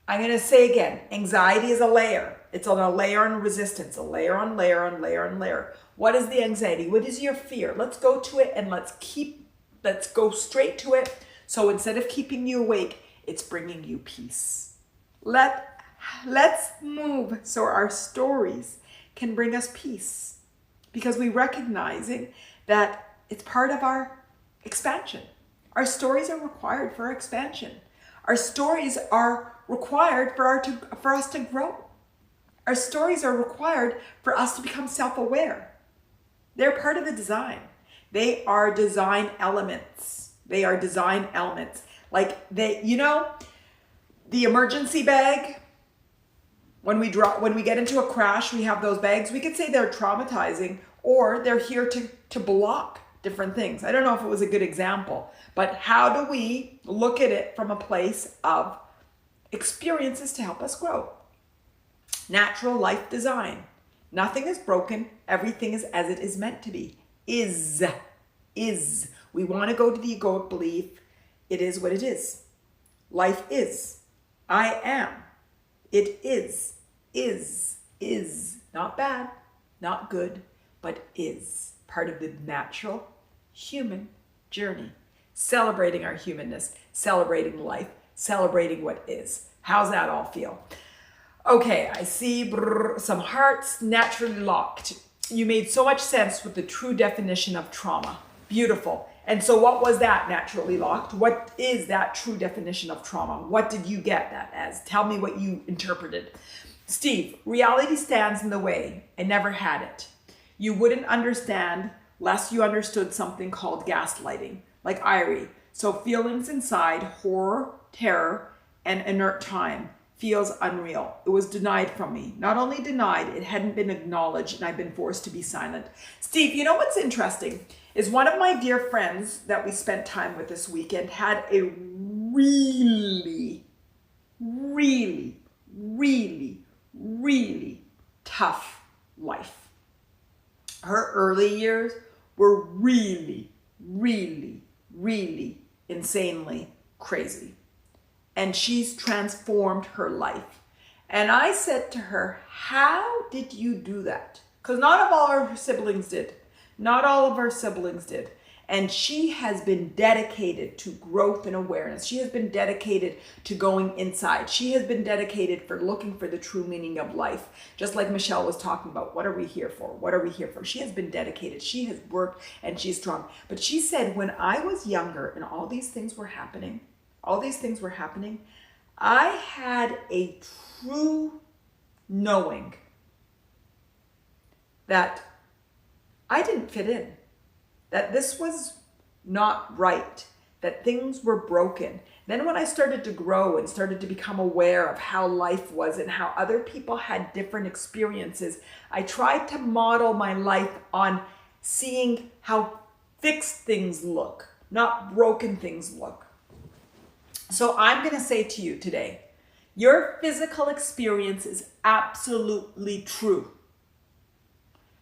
I'm going to say again, anxiety is a layer. It's on a layer on resistance, a layer on layer on layer on layer. What is the anxiety? What is your fear? Let's go to it and let's go straight to it. So instead of keeping you awake, it's bringing you peace. Let's move so our stories can bring us peace. Because we recognizing that it's part of our expansion. Our stories are required for our expansion. Our stories are required for us to grow. Our stories are required for us to become self-aware. They're part of the design. They are design elements. They are design elements. Like the emergency bag. When we get into a crash, we have those bags. We could say they're traumatizing or they're here to block different things. I don't know if it was a good example, but how do we look at it from a place of experiences to help us grow? Natural life design. Nothing is broken. Everything is as it is meant to be. Is. We want to go to the egoic belief. It is what it is. Life is. I am. It is. Not bad, not good, but is part of the natural human journey. Celebrating our humanness, celebrating life, celebrating what is. How's that all feel? Okay, I see some hearts naturally locked. You made so much sense with the true definition of trauma. Beautiful. And so what was that naturally locked? What is that true definition of trauma? What did you get that as? Tell me what you interpreted. Steve, reality stands in the way. I never had it. You wouldn't understand lest you understood something called gaslighting, like Irie. So feelings inside, horror, terror, and inert time feels unreal. It was denied from me. Not only denied, it hadn't been acknowledged and I've been forced to be silent. Steve, you know what's interesting is one of my dear friends that we spent time with this weekend had a really tough life. Her early years were really insanely crazy. And she's transformed her life. And I said to her, how did you do that? Because not all of her siblings did. Not all of her siblings did. And she has been dedicated to growth and awareness. She has been dedicated to going inside. She has been dedicated for looking for the true meaning of life. Just like Michelle was talking about, what are we here for? What are we here for? She has been dedicated. She has worked and she's strong. But she said, when I was younger and all these things were happening, I had a true knowing that I didn't fit in, that this was not right, that things were broken. Then when I started to grow and started to become aware of how life was and how other people had different experiences, I tried to model my life on seeing how fixed things look, not broken things look. So I'm going to say to you today, your physical experience is absolutely true.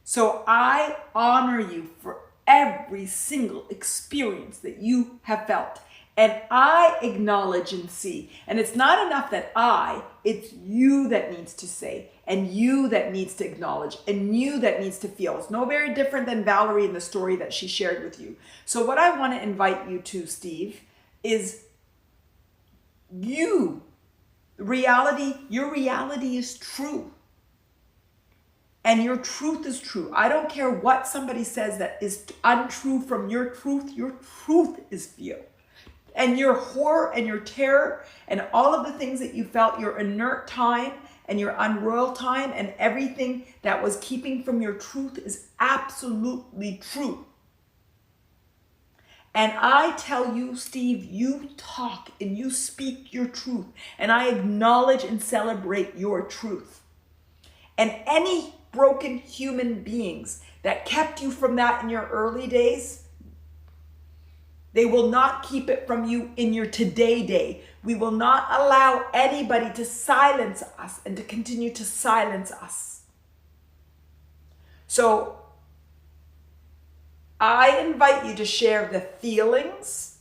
So I honor you for every single experience that you have felt. And I acknowledge and see. And it's not enough that it's you that needs to say, and you that needs to acknowledge, and you that needs to feel. It's no very different than Valerie in the story that she shared with you. So what I want to invite you to, Steve, is your reality is true. And your truth is true. I don't care what somebody says that is untrue from your truth is fear. And your horror and your terror and all of the things that you felt, your inert time and your unroyal time and everything that was keeping from your truth is absolutely true. And I tell you, Steve, you talk and you speak your truth. And I acknowledge and celebrate your truth. And any broken human beings that kept you from that in your early days, they will not keep it from you in your today day. We will not allow anybody to silence us and to continue to silence us. So I invite you to share the feelings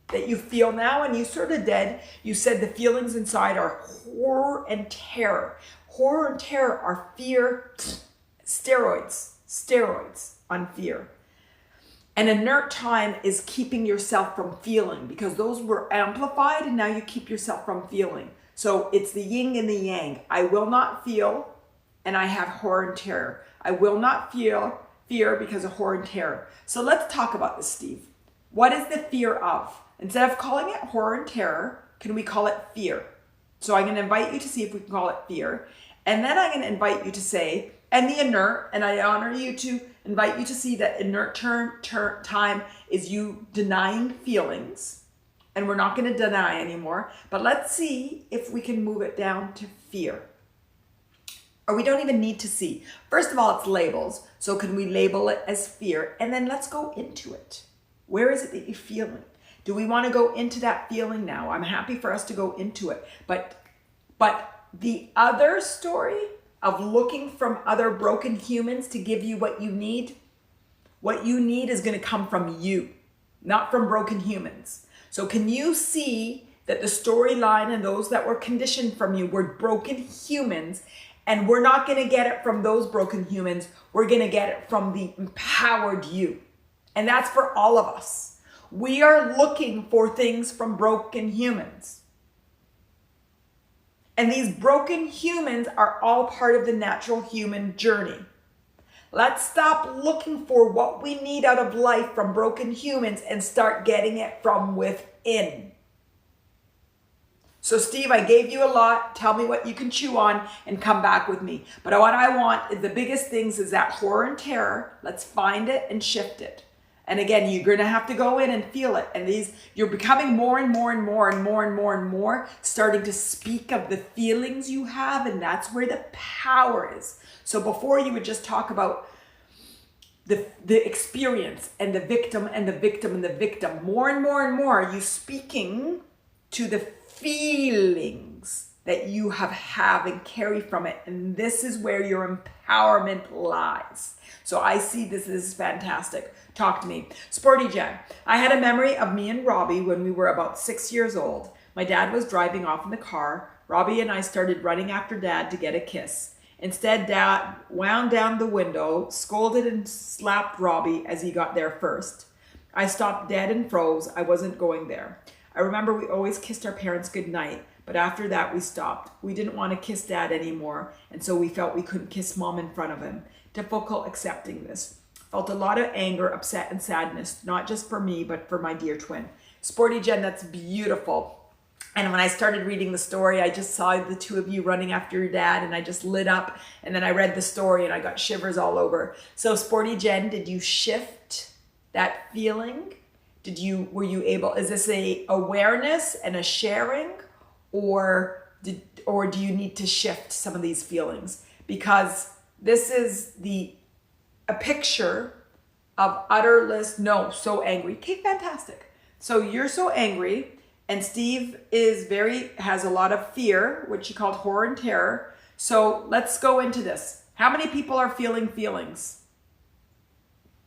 that you feel now, and you sort of did. You said the feelings inside are horror and terror. Horror and terror are fear, steroids on fear. And inert time is keeping yourself from feeling, because those were amplified and now you keep yourself from feeling. So it's the yin and the yang. I will not feel, and I have horror and terror. I will not feel fear because of horror and terror. So let's talk about this, Steve. What is the fear of? Instead of calling it horror and terror, can we call it fear? So I'm going to invite you to see if we can call it fear. And then I'm going to invite you to say, and the inert, and I honor you to invite you to see that inert time is you denying feelings. And we're not going to deny anymore. But let's see if we can move it down to fear. Or we don't even need to see. First of all, it's labels. So can we label it as fear? And then let's go into it. Where is it that you're feeling? Do we want to go into that feeling now? I'm happy for us to go into it. But the other story of looking from other broken humans to give you what you need is going to come from you, not from broken humans. So can you see that the storyline and those that were conditioned from you were broken humans, and we're not going to get it from those broken humans. We're going to get it from the empowered you. And that's for all of us. We are looking for things from broken humans. And these broken humans are all part of the natural human journey. Let's stop looking for what we need out of life from broken humans and start getting it from within. So Steve, I gave you a lot. Tell me what you can chew on and come back with me. But what I want is the biggest things is that horror and terror. Let's find it and shift it. And again, you're going to have to go in and feel it. And you're becoming more and more and more and more and more and more starting to speak of the feelings you have. And that's where the power is. So before you would just talk about the experience and the victim and the victim and the victim. More and more and more, you speaking to the feelings that you have and carry from it. And this is where your empowerment lies. So I see this is fantastic. Talk to me. Sporty Jen. I had a memory of me and Robbie when we were about 6 years old. My dad was driving off in the car. Robbie and I started running after Dad to get a kiss. Instead, Dad wound down the window, scolded and slapped Robbie as he got there first. I stopped dead and froze. I wasn't going there. I remember we always kissed our parents goodnight, but after that we stopped. We didn't want to kiss Dad anymore, and so we felt we couldn't kiss Mom in front of him. Difficult accepting this. Felt a lot of anger, upset, and sadness, not just for me, but for my dear twin. Sporty Jen, that's beautiful. And when I started reading the story, I just saw the two of you running after your dad, and I just lit up. And then I read the story and I got shivers all over. So Sporty Jen, did you shift that feeling? Were you able, is this a awareness and a sharing, or do you need to shift some of these feelings? Because this is a picture of utterless, so angry. Okay, fantastic. So you're so angry. And Steve has a lot of fear, which he called horror and terror. So let's go into this. How many people are feeling feelings?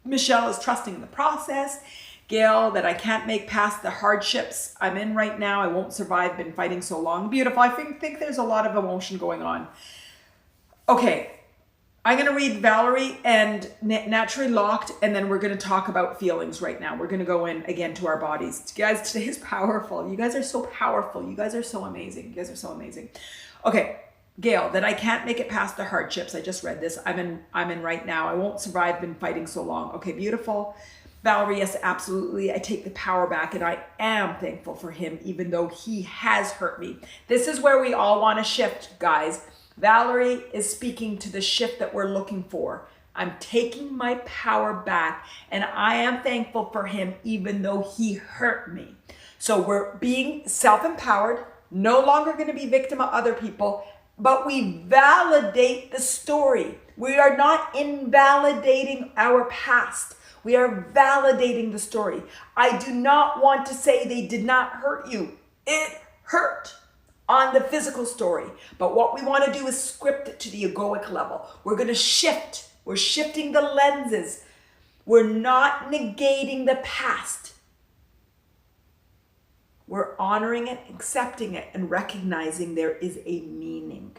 Michelle is trusting in the process. Gail, that I can't make past the hardships I'm in right now. I won't survive, been fighting so long. Beautiful. I think there's a lot of emotion going on. Okay. I'm going to read Valerie and Naturally Locked, and then we're going to talk about feelings right now. We're going to go in again to our bodies. You guys, today is powerful. You guys are so powerful. You guys are so amazing. You guys are so amazing. Okay. Gail, that I can't make it past the hardships. I just read this. I'm in right now. I won't survive. Been fighting so long. Okay, beautiful. Valerie, yes, absolutely. I take the power back, and I am thankful for him, even though he has hurt me. This is where we all want to shift, guys. Valerie is speaking to the shift that we're looking for. I'm taking my power back, and I am thankful for him, even though he hurt me. So we're being self-empowered, no longer going to be victim of other people, but we validate the story. We are not invalidating our past. We are validating the story. I do not want to say they did not hurt you. It hurt on the physical story. But what we want to do is script it to the egoic level. We're going to shift. We're shifting the lenses. We're not negating the past. We're honoring it, accepting it, and recognizing there is a meaning.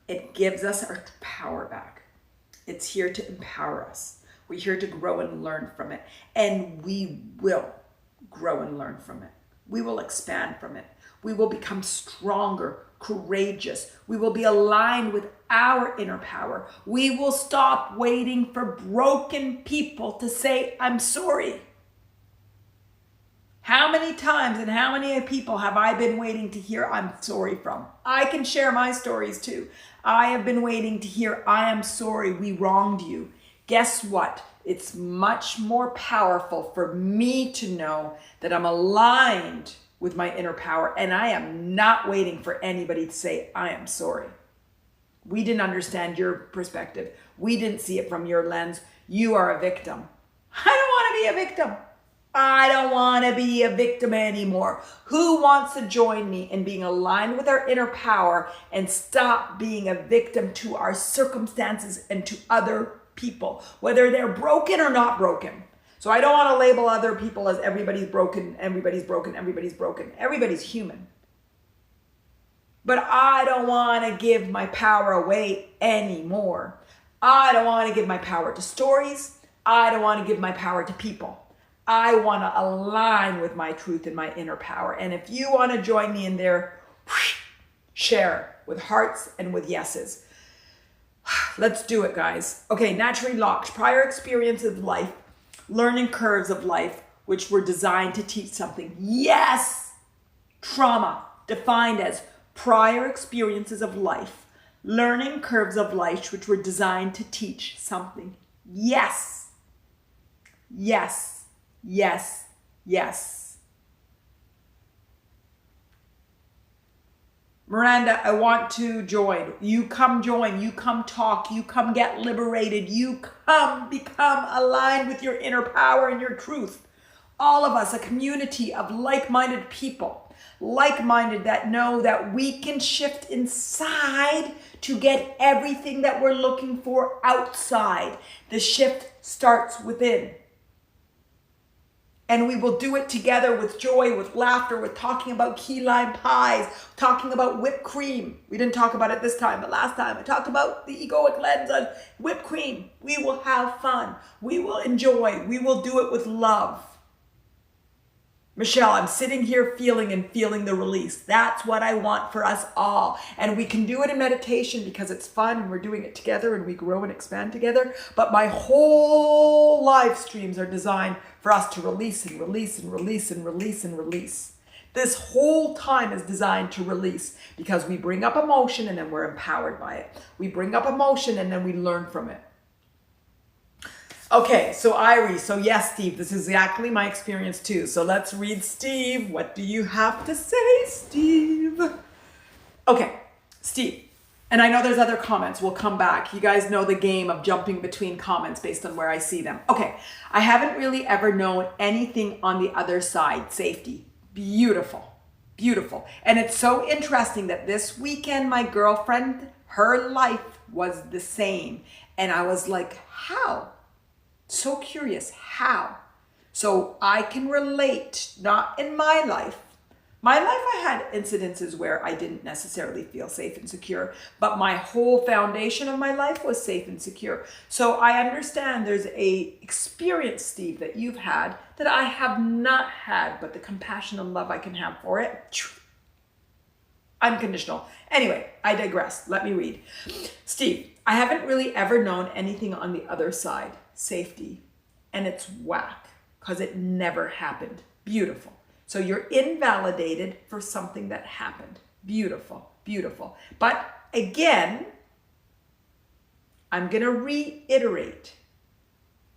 It gives us our power back. It's here to empower us. We're here to grow and learn from it. And we will grow and learn from it. We will expand from it. We will become stronger, courageous. We will be aligned with our inner power. We will stop waiting for broken people to say, I'm sorry. How many times and how many people have I been waiting to hear I'm sorry from? I can share my stories too. I have been waiting to hear I am sorry, we wronged you. Guess what? It's much more powerful for me to know that I'm aligned with my inner power, and I am not waiting for anybody to say I am sorry. We didn't understand your perspective. We didn't see it from your lens. You are a victim. I don't want to be a victim. I don't want to be a victim anymore. Who wants to join me in being aligned with our inner power and stop being a victim to our circumstances and to other people, whether they're broken or not broken? So I don't want to label other people as everybody's broken, everybody's broken, everybody's broken. Everybody's human. But I don't want to give my power away anymore. I don't want to give my power to stories. I don't want to give my power to people. I want to align with my truth and my inner power. And if you want to join me in there, share with hearts and with yeses. Let's do it, guys. Okay, naturally locked. Prior experiences of life, learning curves of life, which were designed to teach something. Yes! Trauma, defined as prior experiences of life, learning curves of life, which were designed to teach something. Yes! Yes. Yes, yes. Miranda, I want to join. You come join, you come talk, you come get liberated, you come become aligned with your inner power and your truth. All of us, a community of like-minded people, like-minded that know that we can shift inside to get everything that we're looking for outside. The shift starts within. And we will do it together with joy, with laughter, with talking about key lime pies, talking about whipped cream. We didn't talk about it this time, but last time I talked about the egoic lens on whipped cream. We will have fun. We will enjoy. We will do it with love. Michelle, I'm sitting here feeling the release. That's what I want for us all. And we can do it in meditation because it's fun and we're doing it together and we grow and expand together. But my whole live streams are designed for us to release and release and release and release and release. This whole time is designed to release because we bring up emotion and then we're empowered by it. We bring up emotion and then we learn from it. Okay, so Irie, so yes, Steve, this is exactly my experience too. So let's read Steve. What do you have to say, Steve? Okay, Steve, and I know there's other comments. We'll come back. You guys know the game of jumping between comments based on where I see them. Okay, I haven't really ever known anything on the other side. Safety. Beautiful, beautiful. And it's so interesting that this weekend, my girlfriend, her life was the same. And I was like, how? So curious, how? So I can relate, not in my life. My life, I had incidences where I didn't necessarily feel safe and secure, but my whole foundation of my life was safe and secure. So I understand there's a experience, Steve, that you've had that I have not had, but the compassion and love I can have for it. Unconditional. Anyway, I digress. Let me read. Steve, I haven't really ever known anything on the other side. Safety. And it's whack because it never happened. Beautiful. So you're invalidated for something that happened. Beautiful, beautiful. But again, I'm going to reiterate.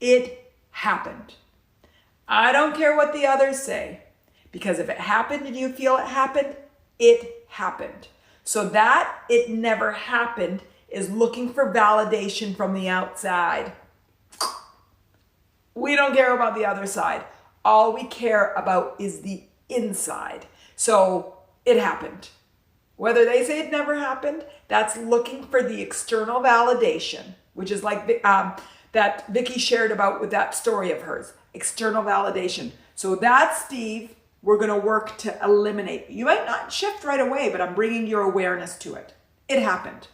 It happened. I don't care what the others say, because if it happened and you feel it happened, it happened. So that it never happened is looking for validation from the outside. We don't care about the other side. All we care about is the inside. So it happened. Whether they say it never happened, that's looking for the external validation, which is like that Vicky shared about with that story of hers, external validation. So that, Steve, we're going to work to eliminate. You might not shift right away, but I'm bringing your awareness to it. It happened.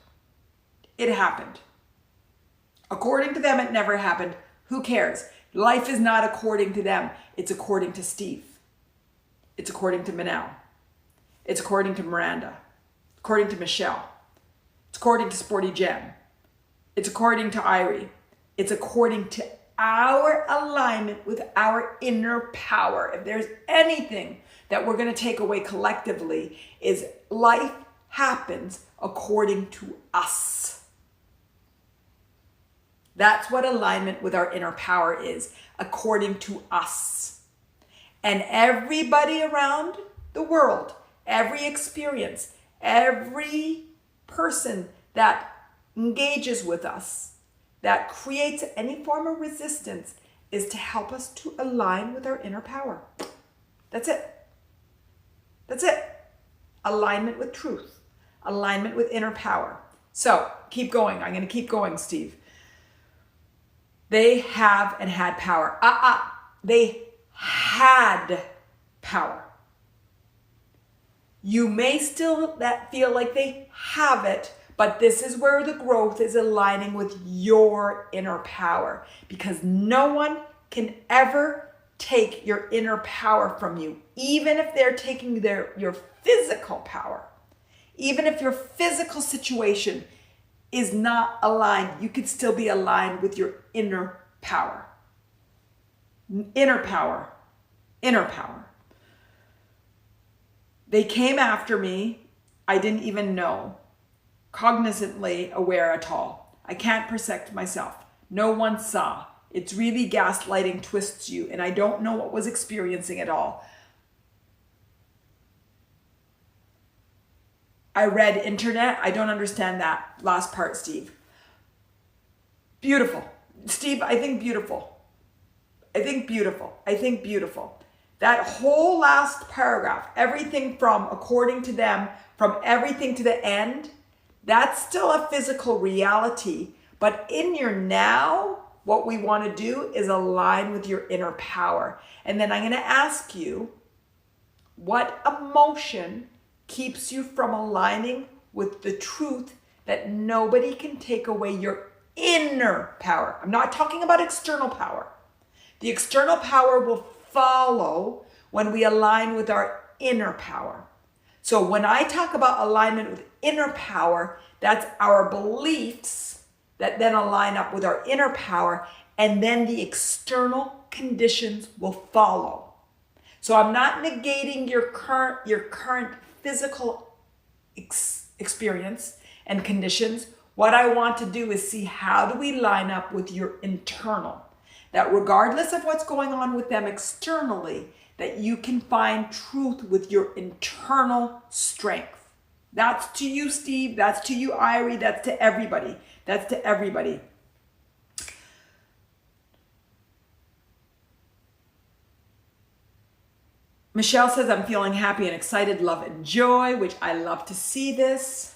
It happened. According to them, it never happened. Who cares? Life is not according to them. It's according to Steve. It's according to Manal. It's according to Miranda. According to Michelle. It's according to Sporty Jem. It's according to Irie. It's according to our alignment with our inner power. If there's anything that we're going to take away collectively, is life happens according to us. That's what alignment with our inner power is, according to us. And everybody around the world, every experience, every person that engages with us, that creates any form of resistance, is to help us to align with our inner power. That's it. That's it. Alignment with truth. Alignment with inner power. So keep going. I'm going to keep going, Steve. They have and had power. They had power. You may still feel like they have it, but this is where the growth is aligning with your inner power, because no one can ever take your inner power from you, even if they're taking your physical power. Even if your physical situation is not aligned, you could still be aligned with your inner power. Inner power. Inner power. They came after me. I didn't even know. Cognizantly aware at all. I can't protect myself. No one saw. It's really gaslighting twists you, and I don't know what was experiencing at all. I read internet. I don't understand that last part, Steve. Beautiful. Steve, I think beautiful. I think beautiful. I think beautiful. That whole last paragraph, everything from according to them, from everything to the end, that's still a physical reality. But in your now, what we want to do is align with your inner power. And then I'm going to ask you, what emotion keeps you from aligning with the truth that nobody can take away your inner power? I'm not talking about external power. The external power will follow when we align with our inner power. So when I talk about alignment with inner power, that's our beliefs that then align up with our inner power, and then the external conditions will follow. So I'm not negating your current physical experience and conditions. What I want to do is see, how do we line up with your internal? That regardless of what's going on with them externally, that you can find truth with your internal strength. That's to you, Steve. That's to you, Irie. That's to everybody. That's to everybody. Michelle says, I'm feeling happy and excited, love and joy, which I love to see this.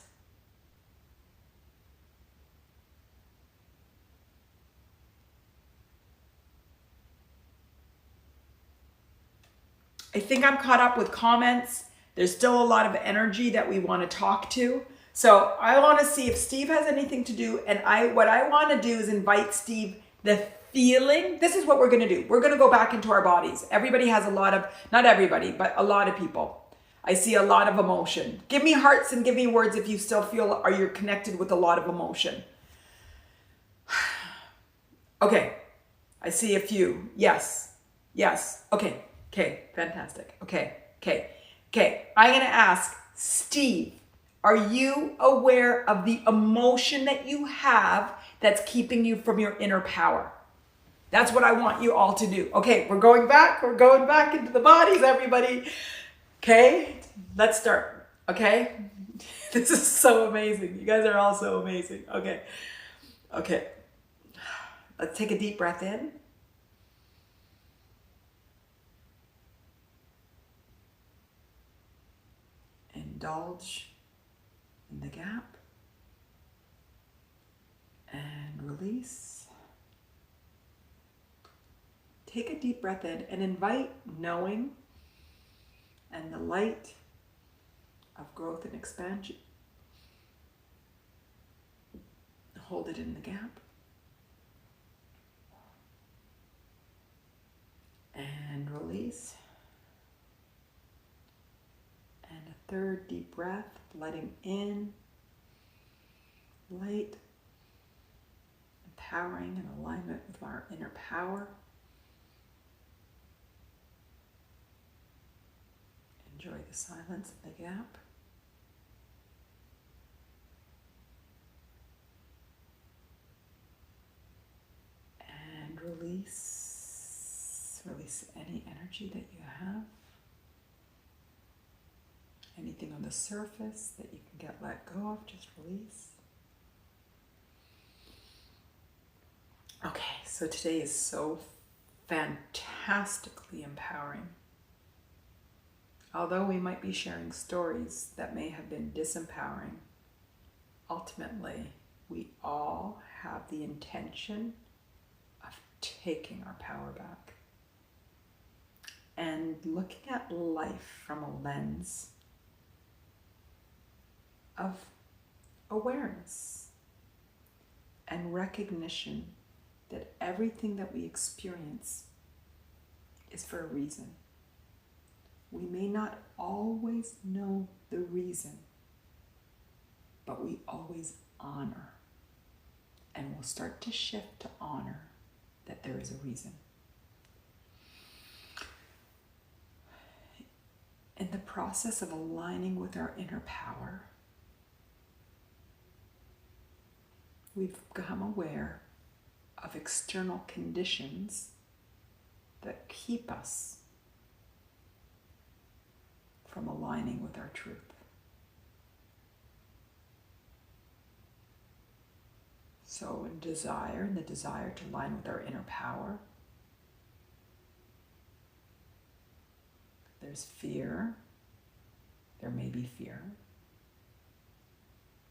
I think I'm caught up with comments. There's still a lot of energy that we want to talk to. So I want to see if Steve has anything to do. And what I want to do is invite Steve, the feeling. This is what we're going to do. We're going to go back into our bodies. Everybody has a lot of, not everybody, but a lot of people I see a lot of emotion. Give me hearts and give me words if you still feel or you're connected with a lot of emotion. Okay, I see a few. Yes, yes. Okay, okay, fantastic. Okay, okay, okay. I'm going to ask Steve, are you aware of the emotion that you have that's keeping you from your inner power? That's what I want you all to do. Okay, we're going back into the bodies, everybody. Okay, let's start. Okay, this is so amazing. You guys are all so amazing. Okay, okay. Let's take a deep breath in. Indulge in the gap. And release. Take a deep breath in and invite knowing and the light of growth and expansion. Hold it in the gap. And release. And a third deep breath, letting in light, empowering and alignment with our inner power. Enjoy the silence in the gap. And release any energy that you have. Anything on the surface that you can get let go of, just release. Okay, so today is so fantastically empowering. Although we might be sharing stories that may have been disempowering, ultimately, we all have the intention of taking our power back and looking at life from a lens of awareness and recognition that everything that we experience is for a reason. We may not always know the reason, but we always honor. And we'll start to shift to honor that there is a reason. In the process of aligning with our inner power, we've become aware of external conditions that keep us from aligning with our truth. So in the desire to align with our inner power, there's fear. There may be fear.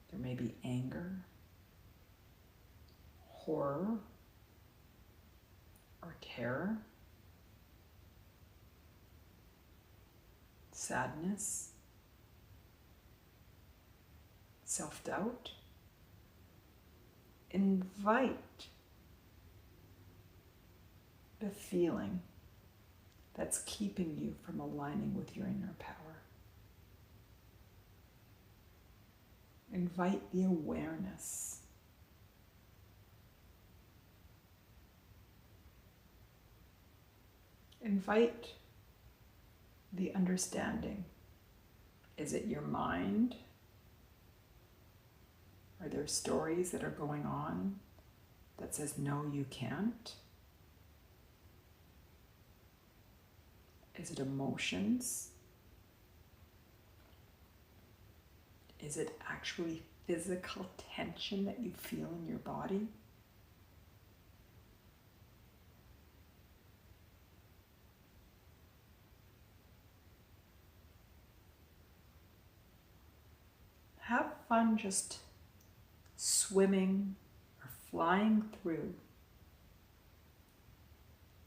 There may be anger, horror, or terror, sadness, self-doubt. Invite the feeling that's keeping you from aligning with your inner power. Invite the awareness. Invite the understanding. Is it your mind? Are there stories that are going on that says, no, you can't? Is it emotions? Is it actually physical tension that you feel in your body? Have fun just swimming or flying through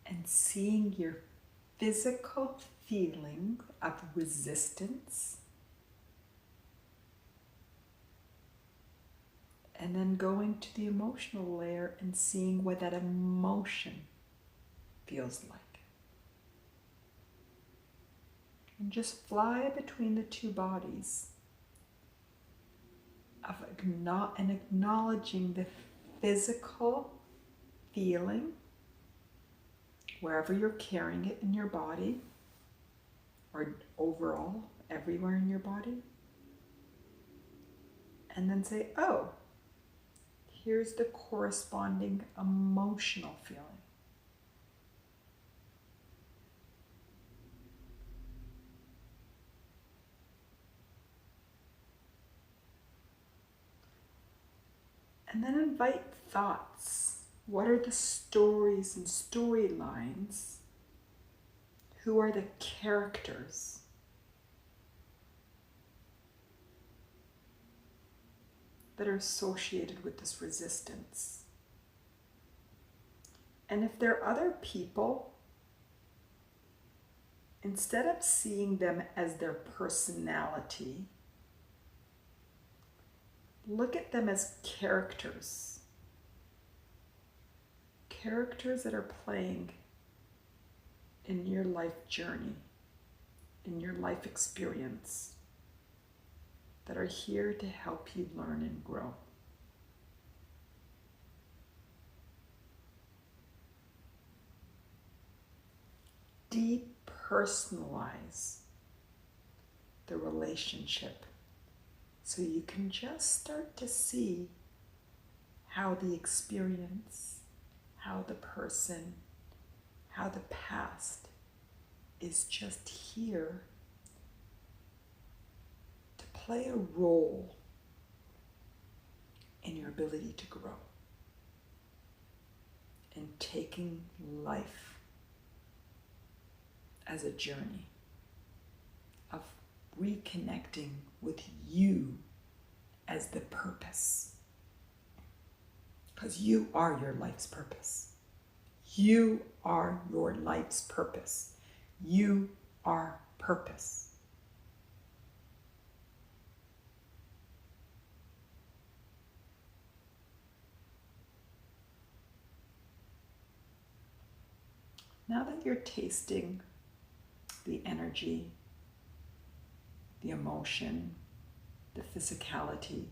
and seeing your physical feeling of resistance, and then going to the emotional layer and seeing what that emotion feels like. and just fly between the two bodies of acknowledging the physical feeling wherever you're carrying it in your body or overall everywhere in your body. And then say, oh, here's the corresponding emotional feeling. And then invite thoughts. What are the stories and storylines? Who are the characters? That are associated with this resistance? And if there are other people, instead of seeing them as their personality, look at them as characters. Characters that are playing in your life journey, in your life experience, that are here to help you learn and grow. Depersonalize the relationship so you can just start to see how the experience, how the person, how the past is just here to play a role in your ability to grow, in taking life as a journey of reconnecting with you as the purpose. Because you are your life's purpose. You are your life's purpose. You are purpose. Now that you're tasting the energy, the emotion, the physicality,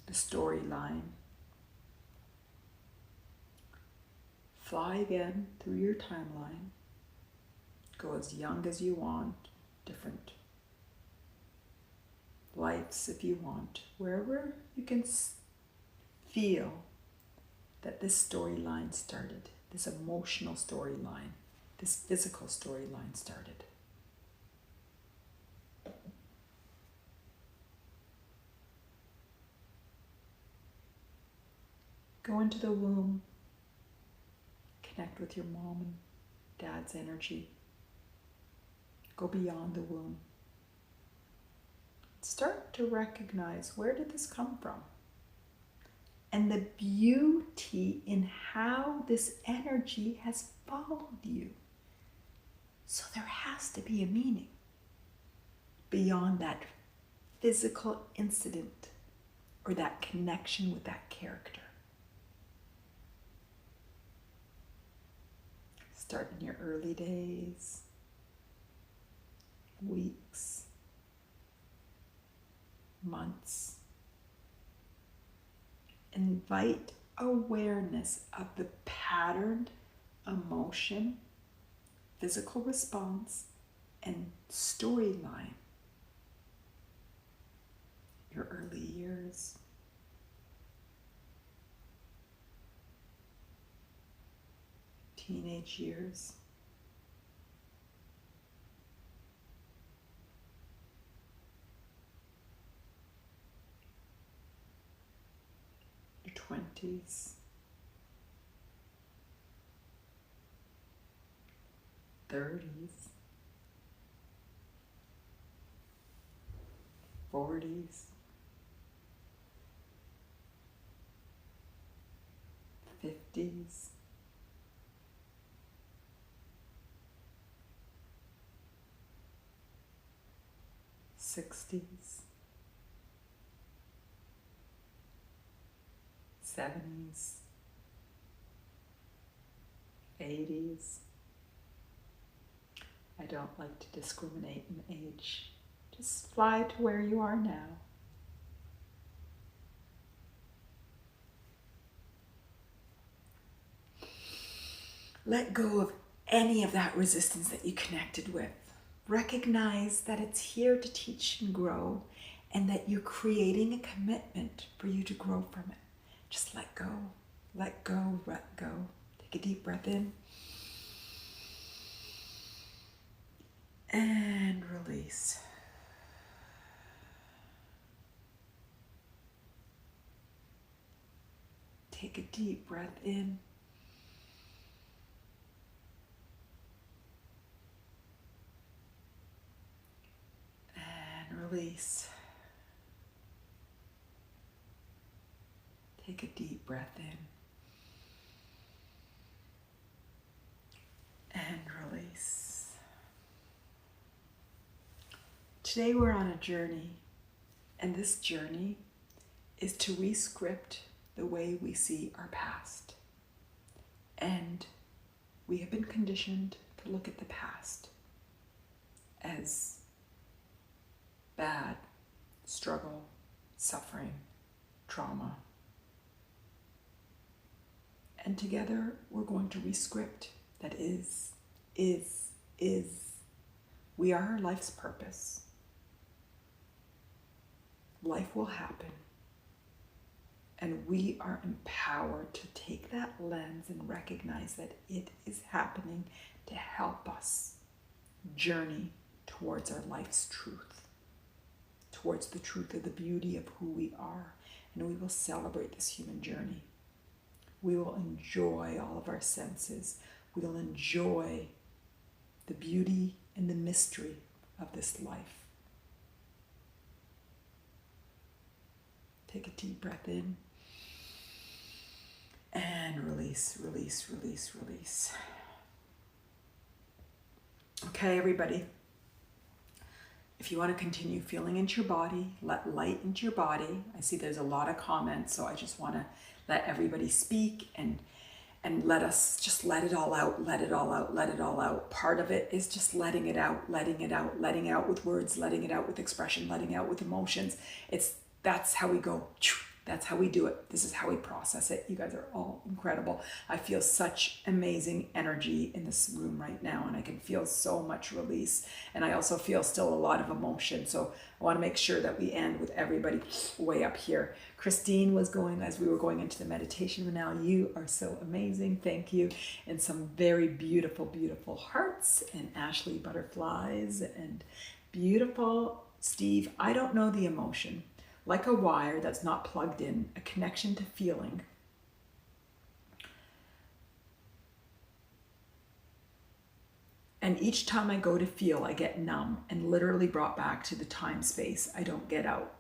the storyline, fly again through your timeline. Go as young as you want, different lives if you want, wherever you can feel that this storyline started, this emotional storyline, this physical storyline started. Go into the womb, connect with your mom and dad's energy. Go beyond the womb. Start to recognize, where did this come from? And the beauty in how this energy has followed you. So there has to be a meaning beyond that physical incident or that connection with that character. Start in your early days, weeks, months. Invite awareness of the patterned emotion, physical response, and storyline. Your early years. Teenage years. Your 20s. 30s. 40s. 50s. 60s, 70s, 80s. I don't like to discriminate in age. Just fly to where you are now. Let go of any of that resistance that you connected with. Recognize that it's here to teach and grow, and that you're creating a commitment for you to grow from it. Just let go, let go, let go. Take a deep breath in. And release. Take a deep breath in. And release. Take a deep breath in. And release. Today we're on a journey, and this journey is to rescript the way we see our past. And we have been conditioned to look at the past as bad, struggle, suffering, trauma. And together we're going to rescript that is. We are our life's purpose. Life will happen. And we are empowered to take that lens and recognize that it is happening to help us journey towards our life's truth, towards the truth of the beauty of who we are. And we will celebrate this human journey. We will enjoy all of our senses. We will enjoy the beauty and the mystery of this life. Take a deep breath in. And release, release, release, release. Okay, everybody. If you want to continue feeling into your body, let light into your body. I see there's a lot of comments, so I just want to let everybody speak and let us just let it all out, let it all out, let it all out. Part of it is just letting it out, letting out with words, letting it out with expression, letting out with emotions. That's how we go. That's how we do it. This is how we process it. You guys are all incredible. I feel such amazing energy in this room right now, and I can feel so much release. And I also feel still a lot of emotion. So I want to make sure that we end with everybody way up here. Christine was going as we were going into the meditation. Manal, you are so amazing. Thank you. And some very beautiful, beautiful hearts, and Ashley butterflies, and beautiful Steve. I don't know the emotion. Like a wire that's not plugged in, a connection to feeling. And each time I go to feel, I get numb and literally brought back to the time space I don't get out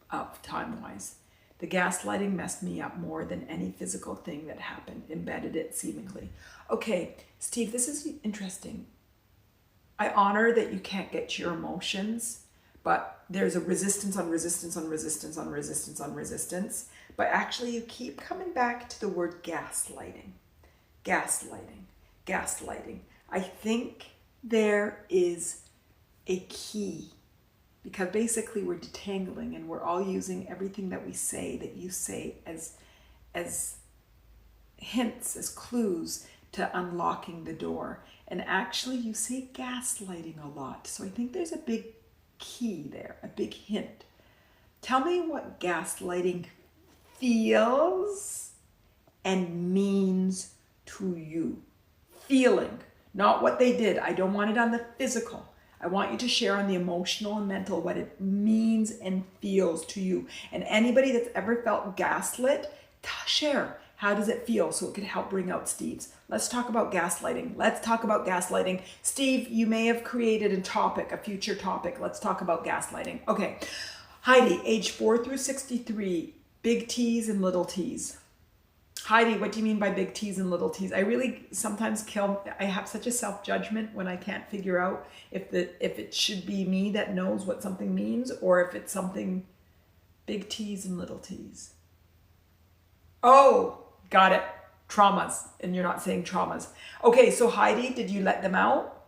of time-wise. The gaslighting messed me up more than any physical thing that happened, embedded it seemingly. Okay, Steve, this is interesting. I honor that you can't get to your emotions, but there's a resistance on resistance on resistance on resistance on resistance. But actually you keep coming back to the word gaslighting. Gaslighting. Gaslighting. I think there is a key, because basically we're detangling and we're all using everything that we say, that you say, as hints, as clues to unlocking the door. And actually you say gaslighting a lot. So I think there's a big key there, a big hint. Tell me what gaslighting feels and means to you. Feeling, not what they did. I don't want it on the physical. I want you to share on the emotional and mental what it means and feels to you. And anybody that's ever felt gaslit, share. How does it feel? So it could help bring out Steve's. Let's talk about gaslighting. Let's talk about gaslighting. Steve, you may have created a topic, a future topic. Let's talk about gaslighting. Okay. Heidi, age 4 through 63, big T's and little T's. Heidi, what do you mean by big T's and little T's? I really sometimes I have such a self-judgment when I can't figure out if it should be me that knows what something means, or if it's something big T's and little T's. Oh, got it. Traumas. And you're not saying traumas. Okay, so Heidi, did you let them out?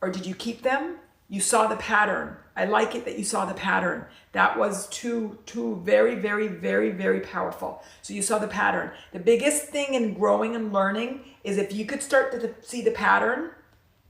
or did you keep them? You saw the pattern. I like it that you saw the pattern. That was two very, very, very, very powerful. So you saw the pattern. The biggest thing in growing and learning is if you could start to see the pattern,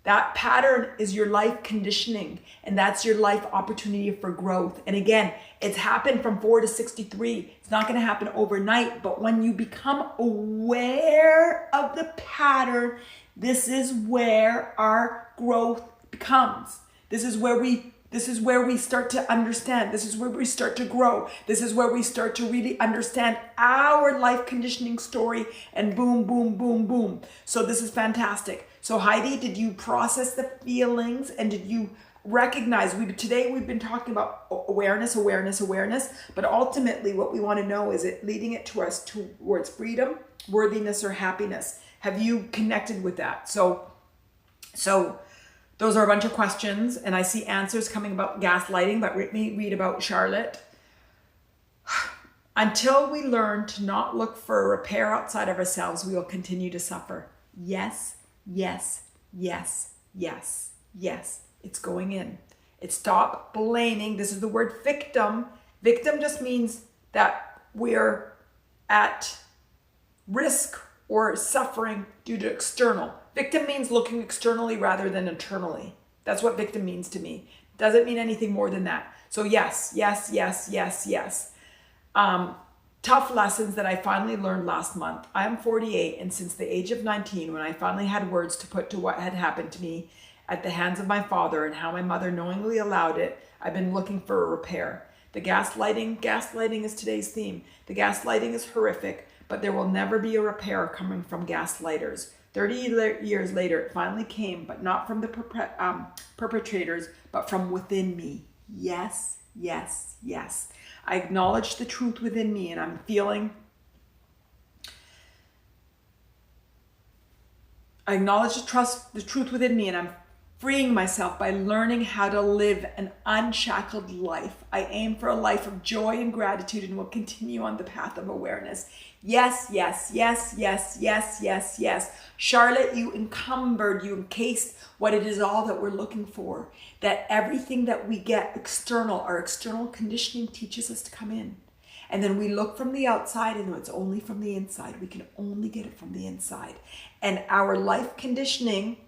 that pattern is your life conditioning, and that's your life opportunity for growth. And again, it's happened from 4 to 63. It's not going to happen overnight, but when you become aware of the pattern, this is where our growth becomes. This is where we start to understand. This is where we start to grow. This is where we start to really understand our life conditioning story, and boom, boom, boom, boom. So this is fantastic. So Heidi, did you process the feelings, and did you recognize, today we've been talking about awareness, but ultimately what we want to know is it leading it to us towards freedom, worthiness, or happiness? Have you connected with that? So those are a bunch of questions, and I see answers coming about gaslighting, but let me read about Charlotte. Until we learn to not look for a repair outside of ourselves, we will continue to suffer. Yes, yes, yes, yes, yes. It's going in. It's stop blaming. This is the word victim. Victim just means that we're at risk or suffering due to external. Victim means looking externally rather than internally. That's what victim means to me. Doesn't mean anything more than that. So yes, yes, yes, yes, yes. Tough lessons that I finally learned last month. I am 48, and since the age of 19, when I finally had words to put to what had happened to me at the hands of my father and how my mother knowingly allowed it, I've been looking for a repair. The gaslighting is today's theme. The gaslighting is horrific, but there will never be a repair coming from gaslighters. 30 years later, it finally came, but not from the perpetrators, but from within me. Yes, yes, yes. I acknowledge the truth within me, and I'm feeling. I acknowledge the truth within me, and I'm freeing myself by learning how to live an unshackled life. I aim for a life of joy and gratitude, and will continue on the path of awareness. Yes, yes, yes, yes, yes, yes, yes. Charlotte, you encased what it is all that we're looking for. That everything that we get external, our external conditioning teaches us to come in. And then we look from the outside, and it's only from the inside. We can only get it from the inside. And our life conditioning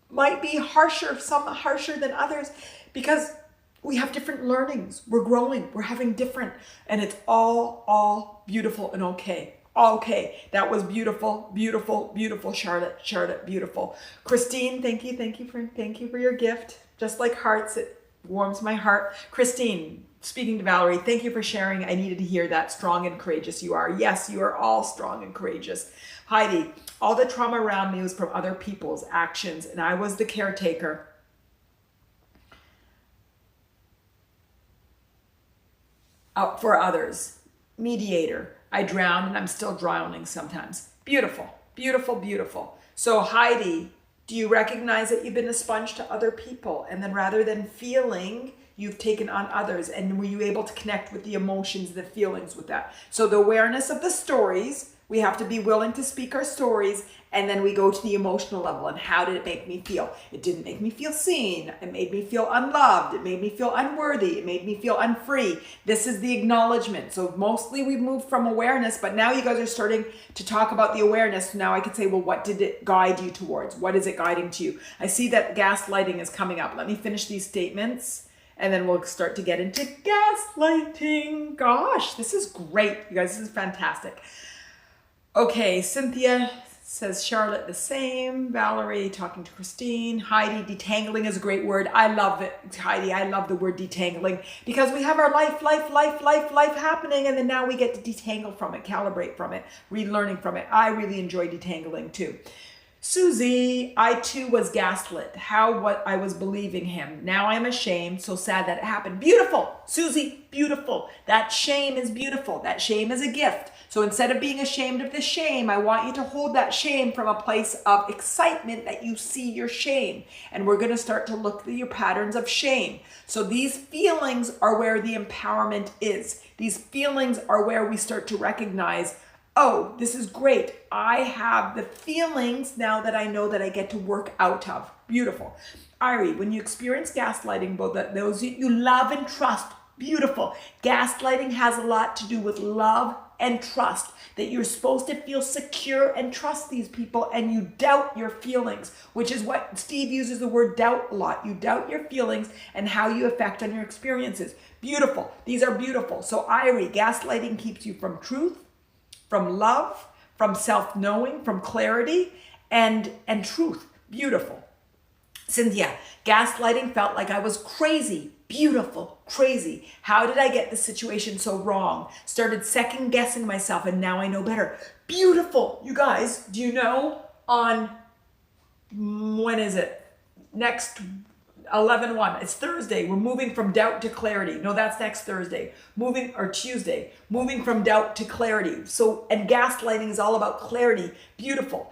might be harsher, some harsher than others, because we have different learnings. We're growing, we're having different, and it's all beautiful and okay. Okay, that was beautiful, beautiful, beautiful, Charlotte, beautiful. Christine, thank you for your gift. Just like hearts, it warms my heart. Christine, speaking to Valerie, thank you for sharing. I needed to hear that. Strong and courageous you are. Yes, you are all strong and courageous. Heidi, all the trauma around me was from other people's actions, and I was the caretaker. For others. Mediator. I drowned, and I'm still drowning sometimes. Beautiful, beautiful, beautiful. So Heidi, do you recognize that you've been a sponge to other people? And then rather than feeling, you've taken on others. And were you able to connect with the emotions, the feelings with that? So the awareness of the stories, we have to be willing to speak our stories, and then we go to the emotional level. And how did it make me feel? It didn't make me feel seen. It made me feel unloved. It made me feel unworthy. It made me feel unfree. This is the acknowledgement. So mostly we've moved from awareness, but now you guys are starting to talk about the awareness. Now I could say, well, what did it guide you towards? What is it guiding to you? I see that gaslighting is coming up. Let me finish these statements, and then we'll start to get into gaslighting. Gosh, this is great. You guys, this is fantastic. Okay, Cynthia says Charlotte the same. Valerie talking to Christine. Heidi, detangling is a great word. I love it, Heidi. I love the word detangling, because we have our life happening, and then now we get to detangle from it, calibrate from it, relearning from it. I really enjoy detangling too. Susie, I too was gaslit. What I was believing him. Now I'm ashamed. So sad that it happened. Beautiful, Susie, beautiful. That shame is beautiful. That shame is a gift. So instead of being ashamed of the shame, I want you to hold that shame from a place of excitement that you see your shame. And we're going to start to look at your patterns of shame. So these feelings are where the empowerment is. These feelings are where we start to recognize oh, this is great. I have the feelings now that I know that I get to work out of. Beautiful. Irie, when you experience gaslighting, both those you love and trust, beautiful. Gaslighting has a lot to do with love and trust, that you're supposed to feel secure and trust these people, and you doubt your feelings, which is what Steve uses the word doubt a lot. You doubt your feelings and how you affect on your experiences. Beautiful. These are beautiful. So Irie, gaslighting keeps you from truth, from love, from self-knowing, from clarity, and truth. Beautiful. Cynthia, gaslighting felt like I was crazy. Beautiful, crazy. How did I get the situation so wrong? Started second guessing myself, and now I know better. Beautiful. You guys, do you know on, when is it? Next 11/1. It's Thursday. We're moving from doubt to clarity. No, that's next Thursday. Tuesday. Moving from doubt to clarity. So, and gaslighting is all about clarity. Beautiful.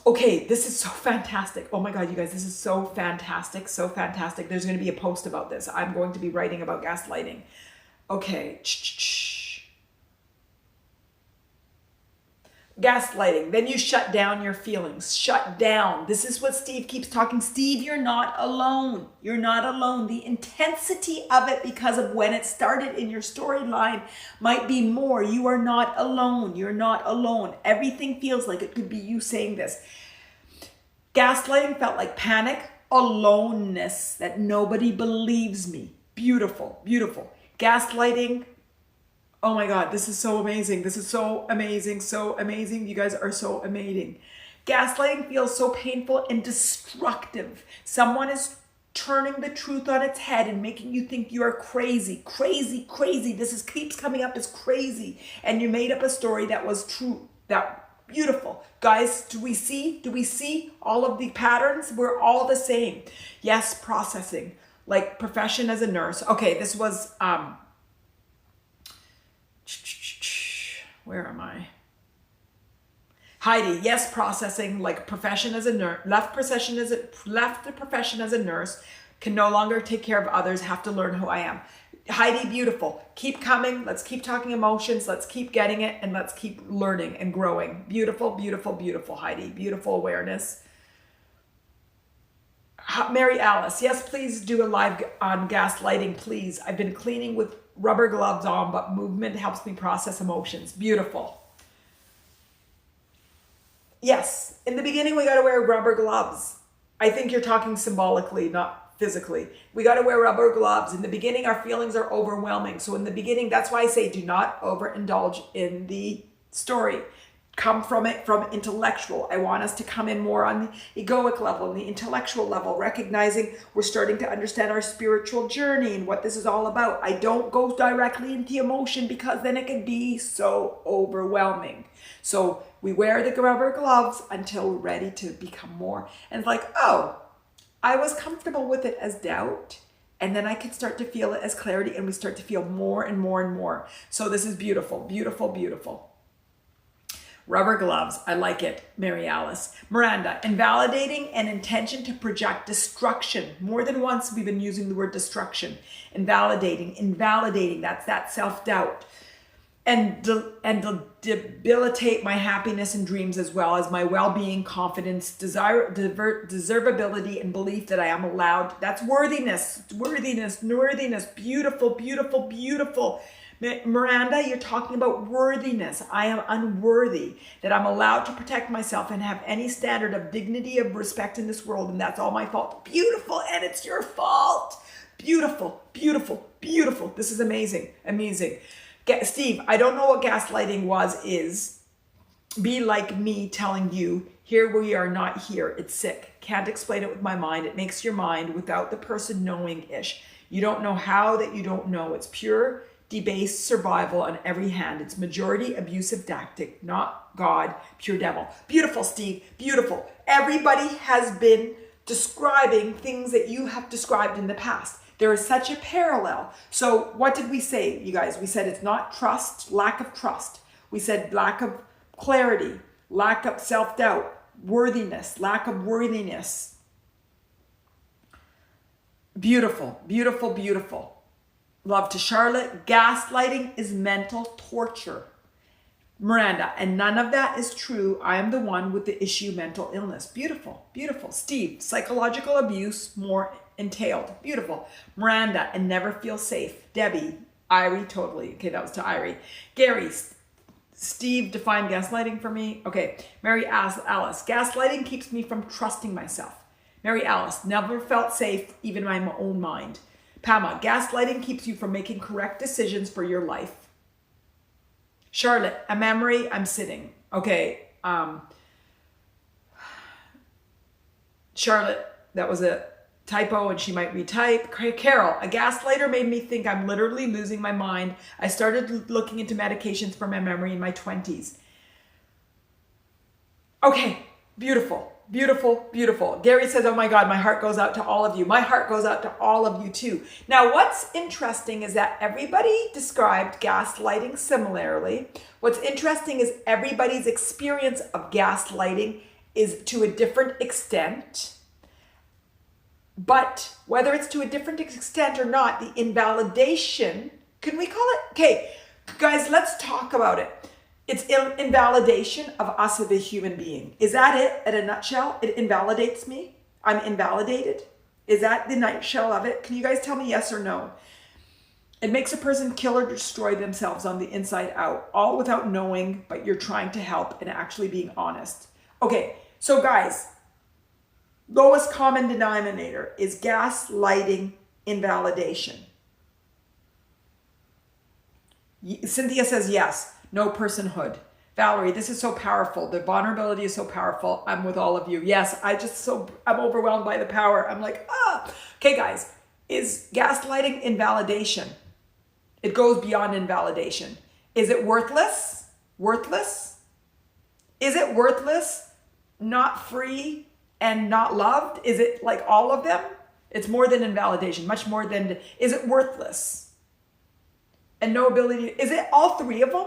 Okay, this is so fantastic. Oh my God, you guys, this is so fantastic, so fantastic. There's going to be a post about this. I'm going to be writing about gaslighting. Okay. Gaslighting. Then you shut down your feelings. Shut down. This is what Steve keeps talking. Steve, you're not alone. You're not alone. The intensity of it, because of when it started in your storyline, might be more. You are not alone. You're not alone. Everything feels like it could be you saying this. Gaslighting felt like panic, aloneness, that nobody believes me. Beautiful, beautiful. Gaslighting. Oh my God, this is so amazing. This is so amazing, so amazing. You guys are so amazing. Gaslighting feels so painful and destructive. Someone is turning the truth on its head and making you think you are crazy, crazy, crazy. Keeps coming up as crazy. And you made up a story that was true. Beautiful. Guys, do we see all of the patterns? We're all the same. Yes, processing. Like profession as a nurse. Okay, this was... where am I? Heidi, yes, processing, like profession as a nurse, left the profession as a nurse, can no longer take care of others, have to learn who I am. Heidi, beautiful. Keep coming. Let's keep talking emotions. Let's keep getting it, and let's keep learning and growing. Beautiful, beautiful, beautiful, Heidi. Beautiful awareness. Mary Alice, yes, please do a live on gaslighting, please. I've been cleaning with rubber gloves on, but movement helps me process emotions. Beautiful. Yes, in the beginning, we got to wear rubber gloves. I think you're talking symbolically, not physically. We got to wear rubber gloves. In the beginning, our feelings are overwhelming. So in the beginning, that's why I say do not overindulge in the story. Come from it from intellectual. I want us to come in more on the egoic level and the intellectual level, recognizing we're starting to understand our spiritual journey and what this is all about. I don't go directly into emotion, because then it can be so overwhelming. So we wear the rubber gloves until we're ready to become more. And it's like, oh, I was comfortable with it as doubt. And then I could start to feel it as clarity, and we start to feel more and more and more. So this is beautiful, beautiful, beautiful. Rubber gloves. I like it. Mary Alice. Miranda, invalidating an intention to project destruction. More than once we've been using the word destruction. Invalidating. That's that self-doubt. And debilitate my happiness and dreams, as well as my well-being, confidence, deservability, and belief that I am allowed. That's worthiness. Beautiful, beautiful, beautiful. Miranda, you're talking about worthiness. I am unworthy, that I'm allowed to protect myself and have any standard of dignity, of respect in this world, and that's all my fault. Beautiful, and it's your fault. Beautiful, beautiful, beautiful. This is amazing, amazing. Steve, I don't know what gaslighting is. Be like me telling you, here we are, not here. It's sick. Can't explain it with my mind. It makes your mind without the person knowing-ish. You don't know how that you don't know. It's pure debased survival on every hand. It's majority abusive tactic, not God, pure devil. Beautiful, Steve, beautiful. Everybody has been describing things that you have described in the past. There is such a parallel. So what did we say, you guys? We said it's not trust, lack of trust. We said lack of clarity, lack of self-doubt, worthiness, lack of worthiness. Beautiful, beautiful, beautiful. Love to Charlotte. Gaslighting is mental torture. Miranda, and none of that is true. I am the one with the issue mental illness. Beautiful, beautiful. Steve, psychological abuse more entailed. Beautiful. Miranda, and never feel safe. Debbie, Irie, totally. Okay, that was to Irie. Gary, Steve, define gaslighting for me. Okay, Mary Alice, gaslighting keeps me from trusting myself. Mary Alice, never felt safe, even in my own mind. Pama, gaslighting keeps you from making correct decisions for your life. Charlotte, a memory, I'm sitting. Okay, Charlotte, that was a typo and she might retype. Carol, a gaslighter made me think I'm literally losing my mind. I started looking into medications for my memory in my 20s. Okay, beautiful, beautiful, beautiful. Gary says, oh my God, my heart goes out to all of you. My heart goes out to all of you too. Now, what's interesting is that everybody described gaslighting similarly. What's interesting is everybody's experience of gaslighting is to a different extent. But whether it's to a different extent or not, the invalidation, can we call it? Okay, guys, let's talk about it. It's invalidation of us as a human being. Is that it in a nutshell? It invalidates me. I'm invalidated. Is that the nutshell of it? Can you guys tell me yes or no? It makes a person kill or destroy themselves on the inside out, all without knowing, but you're trying to help and actually being honest. Okay, so guys, lowest common denominator is gaslighting invalidation. Cynthia says yes. No personhood. Valerie, this is so powerful. The vulnerability is so powerful. I'm with all of you. Yes, I'm overwhelmed by the power. I'm like, ah. Okay, guys, is gaslighting invalidation? It goes beyond invalidation. Is it worthless? Worthless? Is it worthless? Not free and not loved? Is it like all of them? It's more than invalidation, much more than, is it worthless? And no ability, is it all three of them?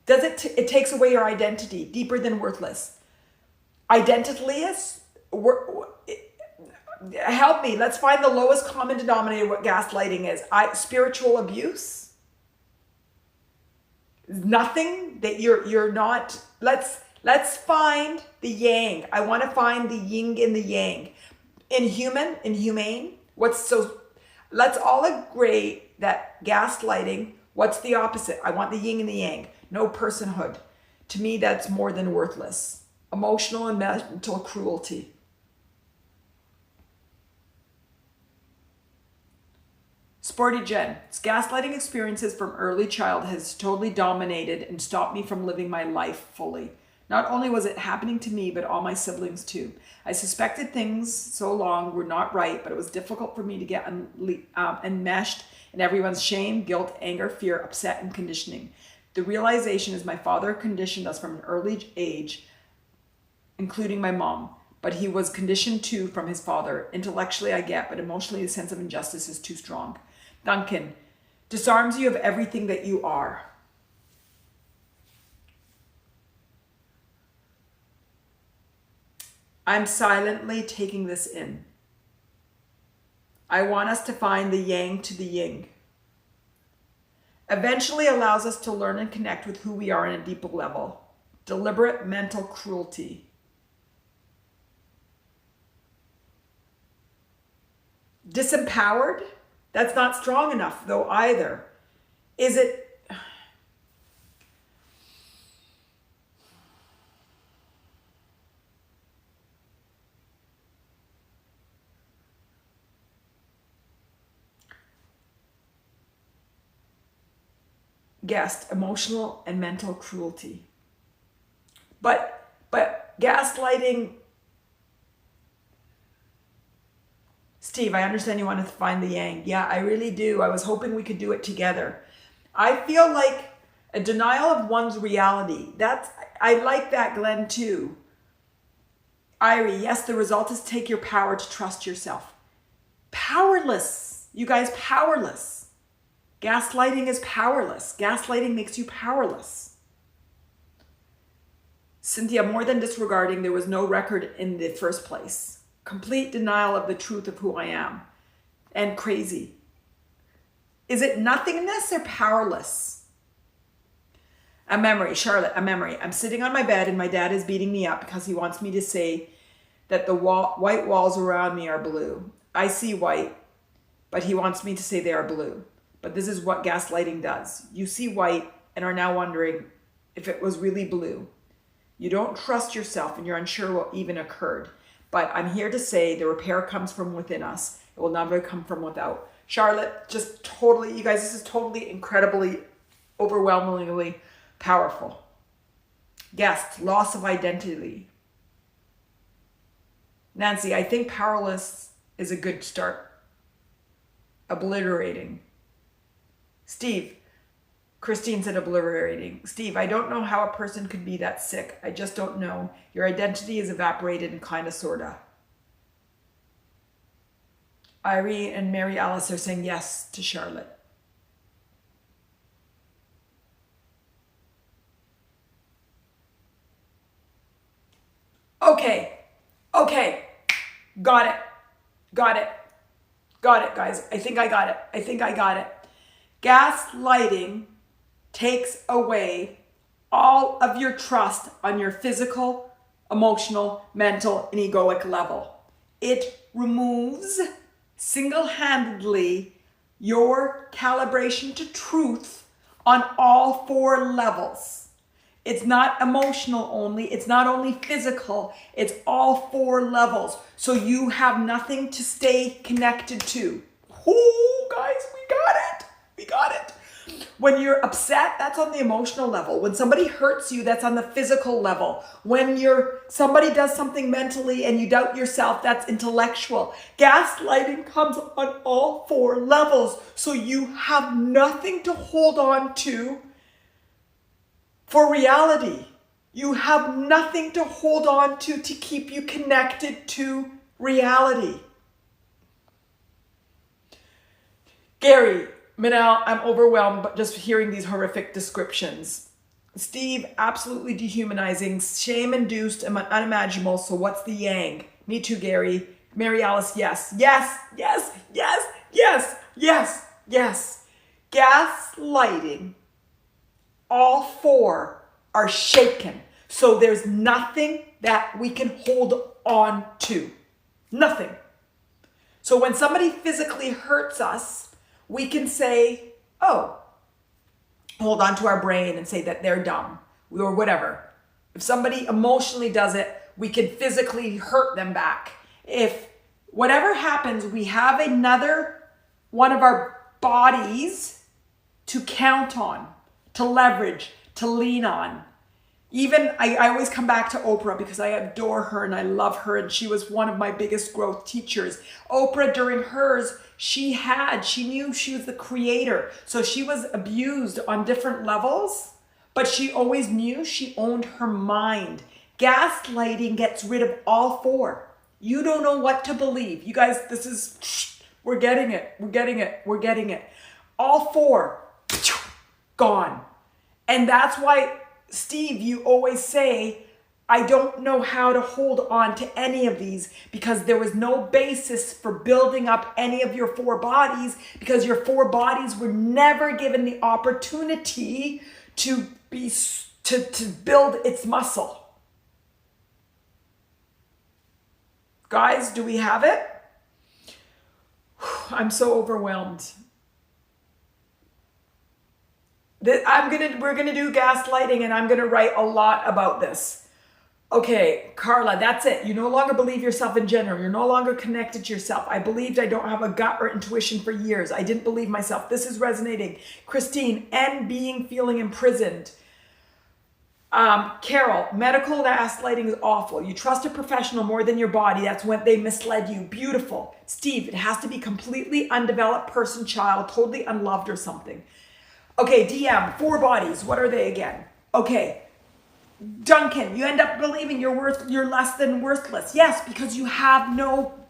Does it takes away your identity, deeper than worthless. Identityless, help me, let's find the lowest common denominator what gaslighting is. Spiritual abuse? Nothing that you're not, let's find the yang. I want to find the yin and the yang. Inhumane, let's all agree that gaslighting, what's the opposite? I want the yin and the yang. No personhood. To me, that's more than worthless. Emotional and mental cruelty. Sporty Jen, gaslighting experiences from early childhood has totally dominated and stopped me from living my life fully. Not only was it happening to me, but all my siblings too. I suspected things so long were not right, but it was difficult for me to get enmeshed in everyone's shame, guilt, anger, fear, upset, and conditioning. The realization is my father conditioned us from an early age, including my mom, but he was conditioned too from his father. Intellectually, I get, but emotionally, the sense of injustice is too strong. Duncan, disarms you of everything that you are. I'm silently taking this in. I want us to find the yang to the yin. Eventually allows us to learn and connect with who we are on a deeper level. Deliberate mental cruelty. Disempowered? That's not strong enough though either. Is it? Guessed, emotional and mental cruelty. But gaslighting, Steve, I understand you want to find the yang. Yeah, I really do. I was hoping we could do it together. I feel like a denial of one's reality. I like that, Glenn, too. Irie, yes, the result is take your power to trust yourself. Powerless. You guys, powerless. Gaslighting is powerless. Gaslighting makes you powerless. Cynthia, more than disregarding, there was no record in the first place. Complete denial of the truth of who I am. And crazy. Is it nothingness or powerless? A memory, Charlotte, a memory. I'm sitting on my bed and my dad is beating me up because he wants me to say that the white walls around me are blue. I see white, but he wants me to say they are blue. But this is what gaslighting does. You see white and are now wondering if it was really blue. You don't trust yourself and you're unsure what even occurred. But I'm here to say the repair comes from within us. It will never come from without. Charlotte, just totally, you guys, this is totally incredibly, overwhelmingly powerful. Guest, loss of identity. Nancy, I think powerless is a good start. Obliterating. Steve, Christine said obliterating. Steve, I don't know how a person could be that sick. I just don't know. Your identity is evaporated and kind of, sorta. Irene and Mary Alice are saying yes to Charlotte. Okay. Got it, guys. I think I got it. Gaslighting takes away all of your trust on your physical, emotional, mental, and egoic level. It removes single-handedly your calibration to truth on all 4 levels. It's not emotional only, it's not only physical, it's all 4 levels. So you have nothing to stay connected to. Oh, guys, we got it. When you're upset, that's on the emotional level. When somebody hurts you, that's on the physical level. When somebody does something mentally and you doubt yourself, that's intellectual. Gaslighting comes on all 4 levels. So you have nothing to hold on to for reality. You have nothing to hold on to keep you connected to reality. Gary, Manal, I'm overwhelmed but just hearing these horrific descriptions. Steve, absolutely dehumanizing, shame-induced and unimaginable, so what's the yang? Me too, Gary. Mary Alice, yes. Gaslighting. All 4 are shaken. So there's nothing that we can hold on to. Nothing. So when somebody physically hurts us, we can say, oh, hold on to our brain and say that they're dumb or whatever. If somebody emotionally does it, we can physically hurt them back. If whatever happens, we have another one of our bodies to count on, to leverage, to lean on. Even, I always come back to Oprah because I adore her and I love her and she was one of my biggest growth teachers. Oprah, during hers, she knew she was the creator. So she was abused on different levels, but she always knew she owned her mind. Gaslighting gets rid of all 4. You don't know what to believe. You guys, we're getting it. All 4, gone. And that's why, Steve, you always say, I don't know how to hold on to any of these because there was no basis for building up any of your 4 bodies because your 4 bodies were never given the opportunity to build its muscle. Guys, do we have it? I'm so overwhelmed. We're gonna do gaslighting and I'm gonna write a lot about this. Okay, Carla, that's it. You no longer believe yourself in general. You're no longer connected to yourself. I believed I don't have a gut or intuition for years. I didn't believe myself. This is resonating. Christine, feeling imprisoned. Carol, medical gaslighting is awful. You trust a professional more than your body. That's when they misled you. Beautiful. Steve, it has to be completely undeveloped person, child, totally unloved or something. Okay, DM, 4 bodies. What are they again? Okay. Duncan, you end up believing you're less than worthless. Yes, because you haven't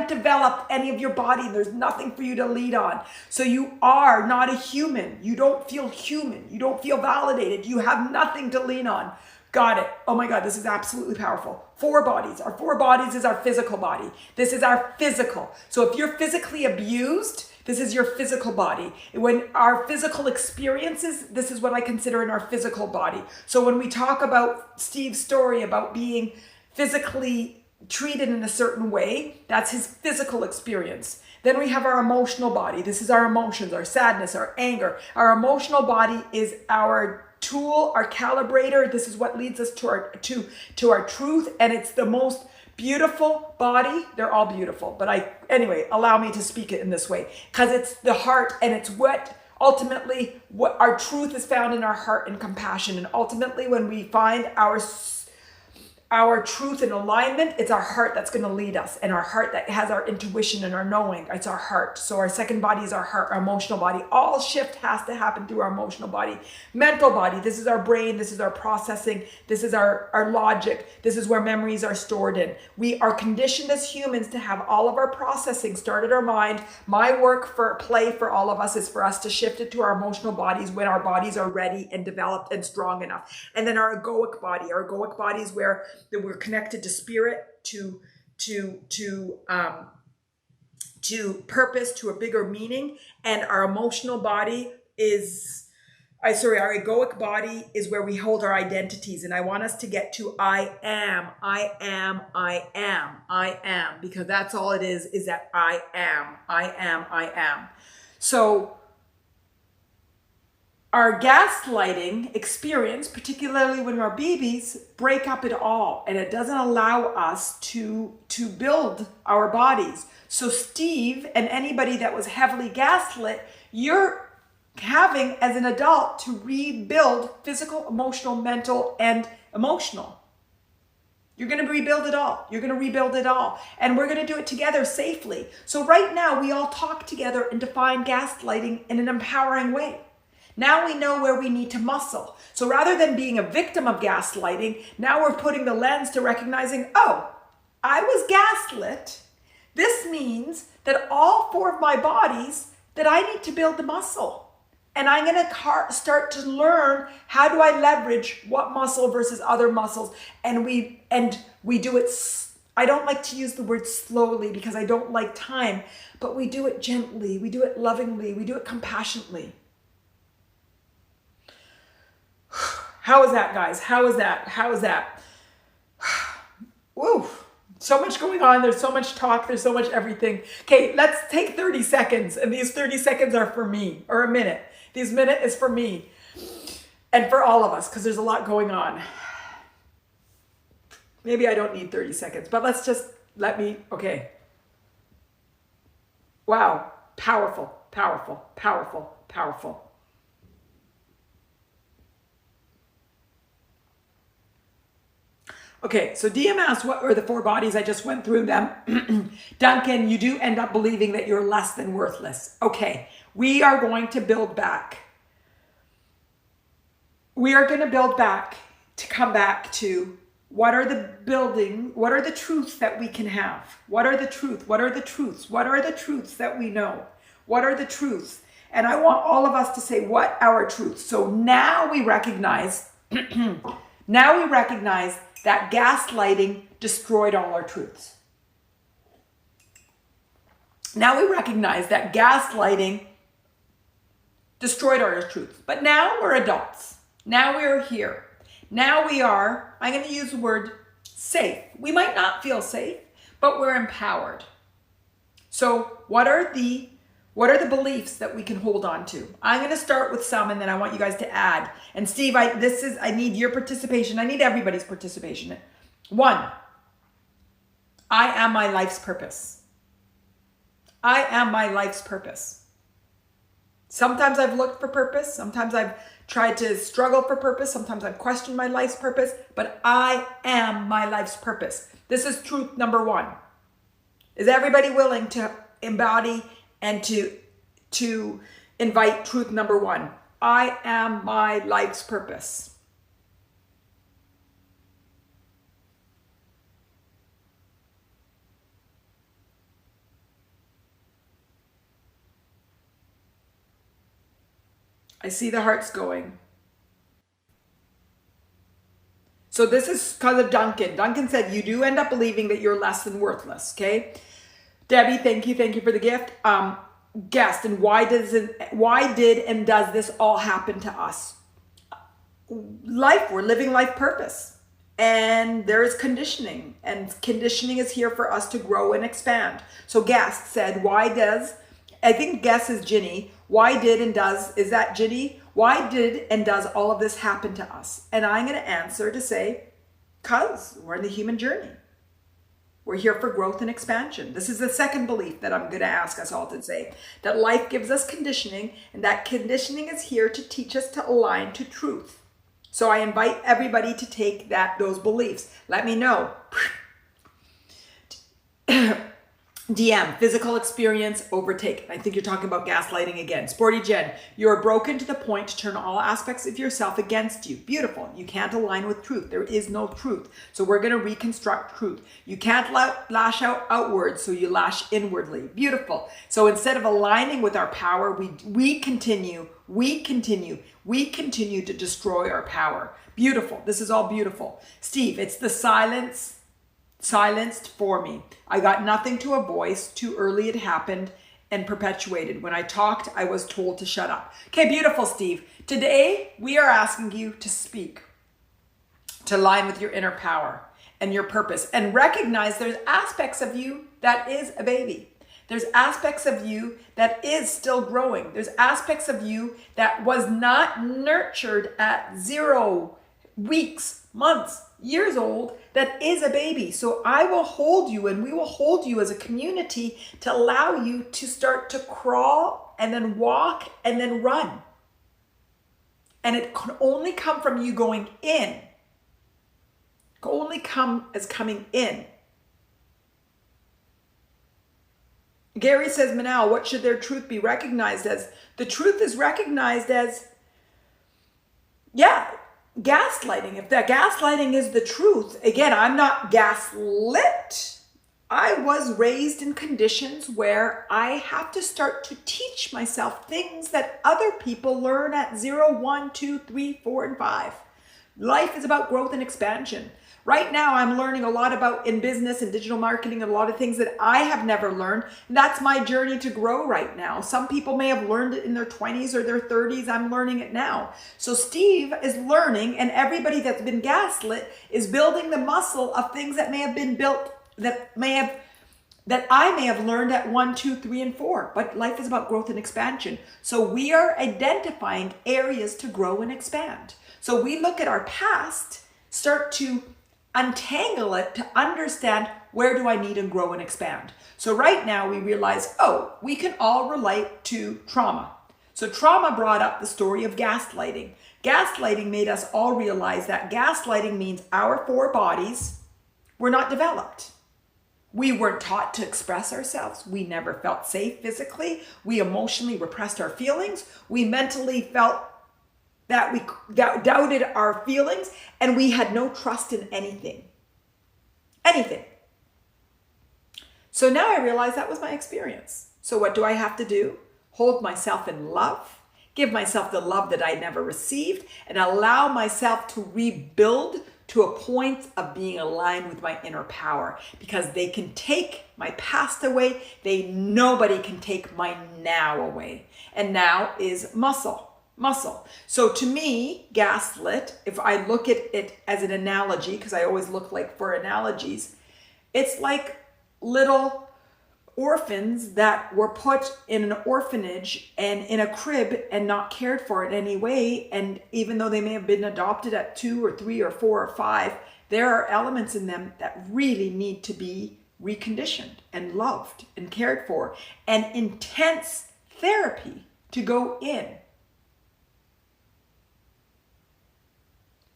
developed any of your body. There's nothing for you to lead on. So you are not a human. You don't feel human. You don't feel validated. You have nothing to lean on. Got it. Oh my God, this is absolutely powerful. 4 bodies. Our 4 bodies is our physical body. This is our physical. So if you're physically abused, This is your physical body. When our physical experiences, this is what I consider in our physical body. So when we talk about Steve's story about being physically treated in a certain way, that's his physical experience. Then we have our emotional body. This is our emotions, our sadness, our anger. Our emotional body is our tool, our calibrator. This is what leads us to our truth, and it's the most beautiful body. They're all beautiful, but anyway, allow me to speak it in this way, because it's the heart, and it's what ultimately, what our truth is found in our heart and compassion. And ultimately, when we find our truth in alignment, it's our heart that's going to lead us, and our heart that has our intuition and our knowing. It's our heart. So our second body is our heart, our emotional body. All shift has to happen through our emotional body. Mental body, this is our brain, this is our processing, this is our logic, this is where memories are stored in. We are conditioned as humans to have all of our processing start at our mind. My work for play for all of us is for us to shift it to our emotional bodies when our bodies are ready and developed and strong enough. And then our egoic body is where that we're connected to spirit, to purpose, to a bigger meaning. And our emotional body is, our egoic body is where we hold our identities. And I want us to get to I am, because that's all it is that I am. So our gaslighting experience, particularly when we're babies, break up it all, and it doesn't allow us to build our bodies. So Steve and anybody that was heavily gaslit, you're having as an adult to rebuild physical, emotional, mental, and emotional. You're going to rebuild it all. You're going to rebuild it all. And we're going to do it together safely. So right now, we all talk together and define gaslighting in an empowering way. Now we know where we need to muscle. So rather than being a victim of gaslighting, now we're putting the lens to recognizing, oh, I was gaslit. This means that all four of my bodies, that I need to build the muscle. And I'm going to start to learn, how do I leverage what muscle versus other muscles? And we do it, I don't like to use the word slowly because I don't like time, but we do it gently, we do it lovingly, we do it compassionately. How is that, guys? How is that? Woo. So much going on. There's so much talk. There's so much everything. Okay, let's take 30 seconds. And these 30 seconds are for me, or a minute. This minute is for me and for all of us, because there's a lot going on. Maybe I don't need 30 seconds, but let's just okay. Wow. Powerful, powerful, powerful, powerful. Okay, so DM asked, what were the four bodies? I just went through them. Duncan, you do end up believing that you're less than worthless. Okay, we are going to build back. We are going to build back to come back to what are the truths that we can have? What are the truths? What are the truths? What are the truths that we know? What are the truths? And I want all of us to say, what are our truths? So now we recognize, that gaslighting destroyed all our truths. Now we recognize that gaslighting destroyed our truths. But now we're adults. Now we're here. Now we are, I'm going to use the word safe. We might not feel safe, but we're empowered. So what are the beliefs that we can hold on to? I'm going to start with some, and then I want you guys to add. And Steve, I need your participation. I need everybody's participation. 1, I am my life's purpose. I am my life's purpose. Sometimes I've looked for purpose. Sometimes I've tried to struggle for purpose. Sometimes I've questioned my life's purpose, but I am my life's purpose. This is truth number 1. Is everybody willing to embody and to invite truth number 1? I am my life's purpose. I see the hearts going. So this is because of Duncan. Duncan said, you do end up believing that you're less than worthless, okay? Debbie, thank you for the gift. guest, and why did and does this all happen to us? Life, we're living life purpose. And there is conditioning, and conditioning is here for us to grow and expand. So guest said, I think guess is Ginny. Why did and does, is that Ginny? Why did and does all of this happen to us? And I'm going to answer to say, because we're in the human journey. We're here for growth and expansion. This is the second belief that I'm going to ask us all to say, that life gives us conditioning, and that conditioning is here to teach us to align to truth. So I invite everybody to take those beliefs. Let me know. DM, physical experience overtaken. I think you're talking about gaslighting again. Sporty Jen, you're broken to the point to turn all aspects of yourself against you. Beautiful. You can't align with truth. There is no truth. So we're going to reconstruct truth. You can't lash out outwards, so you lash inwardly. Beautiful. So instead of aligning with our power, we continue to destroy our power. Beautiful. This is all beautiful. Steve, it's the silenced for me. I got nothing to a voice. Too early it happened and perpetuated. When I talked, I was told to shut up. Okay, beautiful, Steve. Today, we are asking you to speak, to align with your inner power and your purpose, and recognize there's aspects of you that is a baby. There's aspects of you that is still growing. There's aspects of you that was not nurtured at 0 weeks, months, years old, that is a baby. So I will hold you, and we will hold you as a community to allow you to start to crawl and then walk and then run. And it can only come from you going in. It can only come as coming in. Gary says, Manal, what should their truth be recognized as? The truth is recognized as, gaslighting. If that gaslighting is the truth, again, I'm not gaslit. I was raised in conditions where I have to start to teach myself things that other people learn at 0, 1, 2, 3, 4, and 5. Life is about growth and expansion. Right now, I'm learning a lot about in business and digital marketing, and a lot of things that I have never learned. And that's my journey to grow right now. Some people may have learned it in their 20s or their 30s. I'm learning it now. So Steve is learning, and everybody that's been gaslit is building the muscle of things that may have been built, that I may have learned at 1, 2, 3, and 4. But life is about growth and expansion. So we are identifying areas to grow and expand. So we look at our past, start to untangle it to understand, where do I need to grow and expand? So right now we realize, we can all relate to trauma. So trauma brought up the story of gaslighting. Gaslighting made us all realize that gaslighting means our 4 bodies were not developed. We weren't taught to express ourselves. We never felt safe physically. We emotionally repressed our feelings. We mentally felt that we doubted our feelings, and we had no trust in anything. So now I realize that was my experience. So what do I have to do? Hold myself in love, give myself the love that I never received, and allow myself to rebuild to a point of being aligned with my inner power, because they can take my past away. Nobody can take my now away. And now is muscle. So to me, gaslit, if I look at it as an analogy, because I always look for analogies, it's like little orphans that were put in an orphanage and in a crib and not cared for in any way. And even though they may have been adopted at 2 or 3 or 4 or 5, there are elements in them that really need to be reconditioned and loved and cared for, and intense therapy to go in.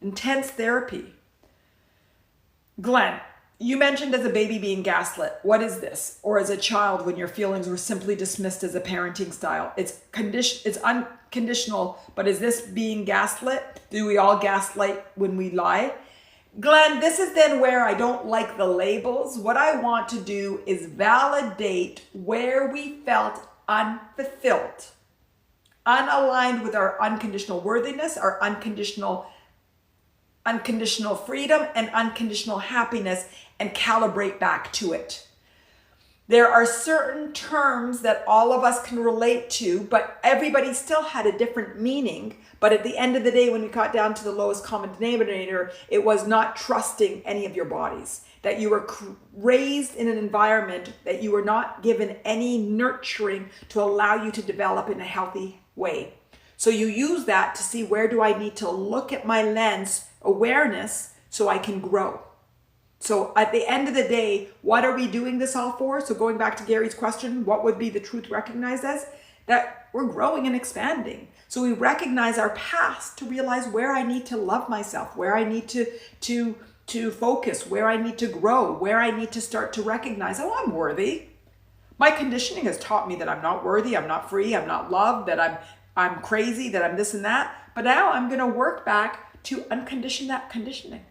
Intense therapy. Glenn, you mentioned as a baby being gaslit. What is this? Or as a child when your feelings were simply dismissed as a parenting style. It's unconditional, but is this being gaslit? Do we all gaslight when we lie? Glenn, this is then where I don't like the labels. What I want to do is validate where we felt unfulfilled, unaligned with our unconditional worthiness, our unconditional freedom and unconditional happiness, and calibrate back to it. There are certain terms that all of us can relate to, but everybody still had a different meaning. But at the end of the day, when we got down to the lowest common denominator, it was not trusting any of your bodies. That you were raised in an environment that you were not given any nurturing to allow you to develop in a healthy way. So you use that to see, where do I need to look at my lens awareness so I can grow? So at the end of the day, what are we doing this all for? So going back to Gary's question, what would be the truth recognized as? That we're growing and expanding. So we recognize our past to realize where I need to love myself, where I need to focus, where I need to grow, where I need to start to recognize, oh, I'm worthy. My conditioning has taught me that I'm not worthy, I'm not free, I'm not loved, that I'm crazy, that I'm this and that. But now I'm going to work back to uncondition that conditioning.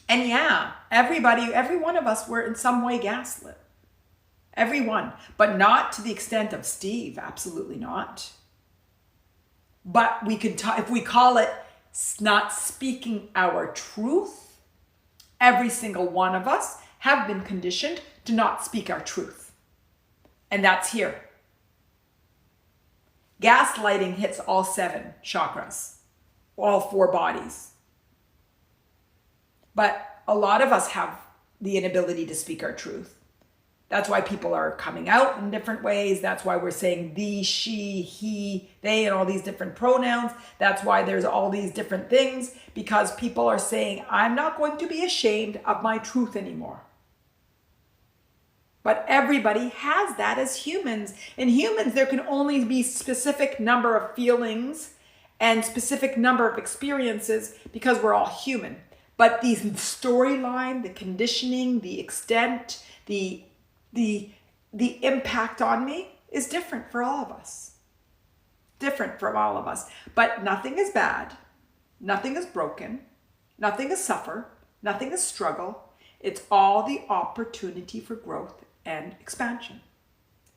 And yeah, every one of us were in some way gaslit. Everyone, but not to the extent of Steve, absolutely not. But we could, if we call it not speaking our truth, every single one of us have been conditioned to not speak our truth. And that's here. Gaslighting hits all 7 chakras, all 4 bodies. But a lot of us have the inability to speak our truth. That's why people are coming out in different ways. That's why we're saying thee, she, he, they, and all these different pronouns. That's why there's all these different things, because people are saying, I'm not going to be ashamed of my truth anymore. But everybody has that as humans. In humans, there can only be specific number of feelings and specific number of experiences because we're all human. But the storyline, the conditioning, the extent, the impact on me is different for all of us. Different from all of us. But nothing is bad. Nothing is broken. Nothing is suffer. Nothing is struggle. It's all the opportunity for growth and expansion.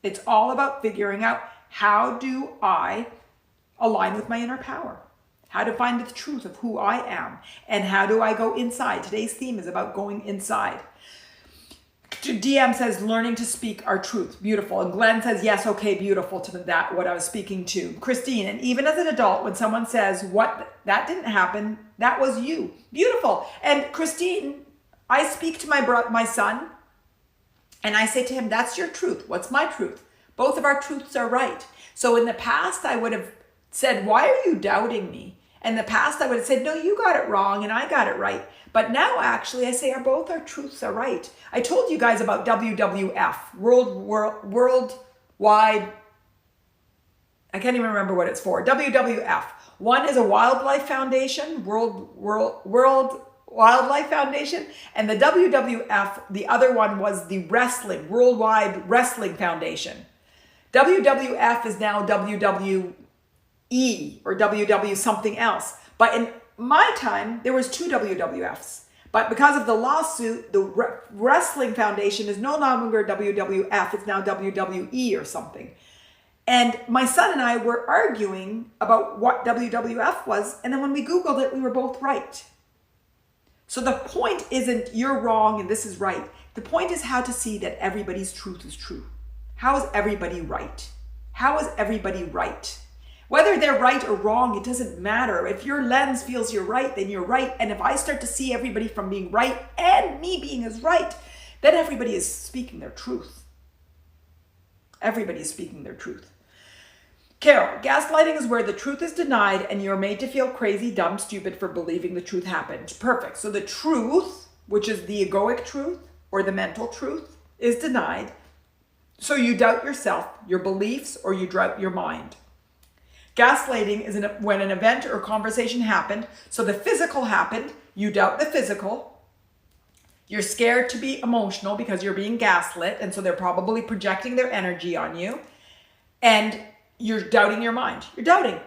It's all about figuring out, how do I align with my inner power? How to find the truth of who I am, and how do I go inside? Today's theme is about going inside. DM says, learning to speak our truth. Beautiful. And Glenn says, yes, okay, beautiful, to that, what I was speaking to. Christine, and even as an adult, when someone says, what, that didn't happen, that was you. Beautiful. And Christine, I speak to my son, and I say to him, that's your truth. What's my truth? Both of our truths are right. So in the past, I would have said, why are you doubting me? In the past, I would have said, no, you got it wrong and I got it right. But now, actually, I say, both our truths are right. I told you guys about WWF, Worldwide, I can't even remember what it's for. WWF. One is a wildlife foundation, World Wildlife Foundation, and the WWF, the other one was the Worldwide Wrestling Foundation. WWF is now WWE or WW something else. But in my time, there was 2 WWFs. But because of the lawsuit, the Wrestling Foundation is no longer WWF. It's now WWE or something. And my son and I were arguing about what WWF was. And then when we Googled it, we were both right. So the point isn't you're wrong and this is right. The point is how to see that everybody's truth is true. How is everybody right? How is everybody right? Whether they're right or wrong, it doesn't matter. If your lens feels you're right, then you're right. And if I start to see everybody from being right and me being as right, then everybody is speaking their truth. Everybody is speaking their truth. Carol, gaslighting is where the truth is denied and you're made to feel crazy, dumb, stupid for believing the truth happened. Perfect. So the truth, which is the egoic truth or the mental truth, is denied. So you doubt yourself, your beliefs, or you doubt your mind. Gaslighting is when an event or conversation happened. So the physical happened, you doubt the physical. You're scared to be emotional because you're being gaslit. And so they're probably projecting their energy on you. And you're doubting your mind. You're doubting.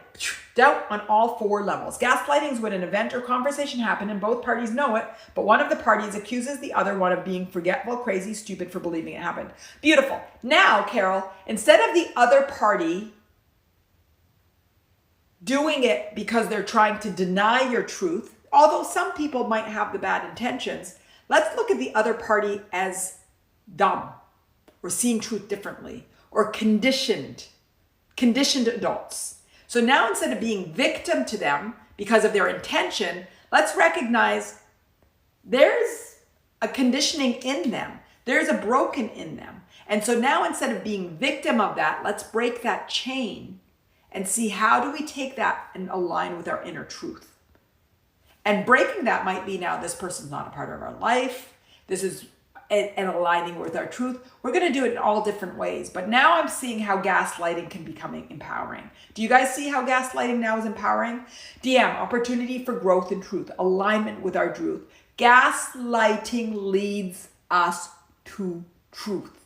Doubt on all 4 levels. Gaslighting is when an event or conversation happened and both parties know it, but one of the parties accuses the other one of being forgetful, crazy, stupid for believing it happened. Beautiful. Now, Carol, instead of the other party doing it because they're trying to deny your truth, although some people might have the bad intentions, let's look at the other party as dumb or seeing truth differently or conditioned adults. So now instead of being victim to them because of their intention, let's recognize there's a conditioning in them. There's a broken in them. And so now instead of being victim of that, let's break that chain and see how do we take that and align with our inner truth. And breaking that might be now this person's not a part of our life. This is and aligning with our truth. We're going to do it in all different ways. But now I'm seeing how gaslighting can become empowering. Do you guys see how gaslighting now is empowering? DM, opportunity for growth and truth, alignment with our truth. Gaslighting leads us to truth.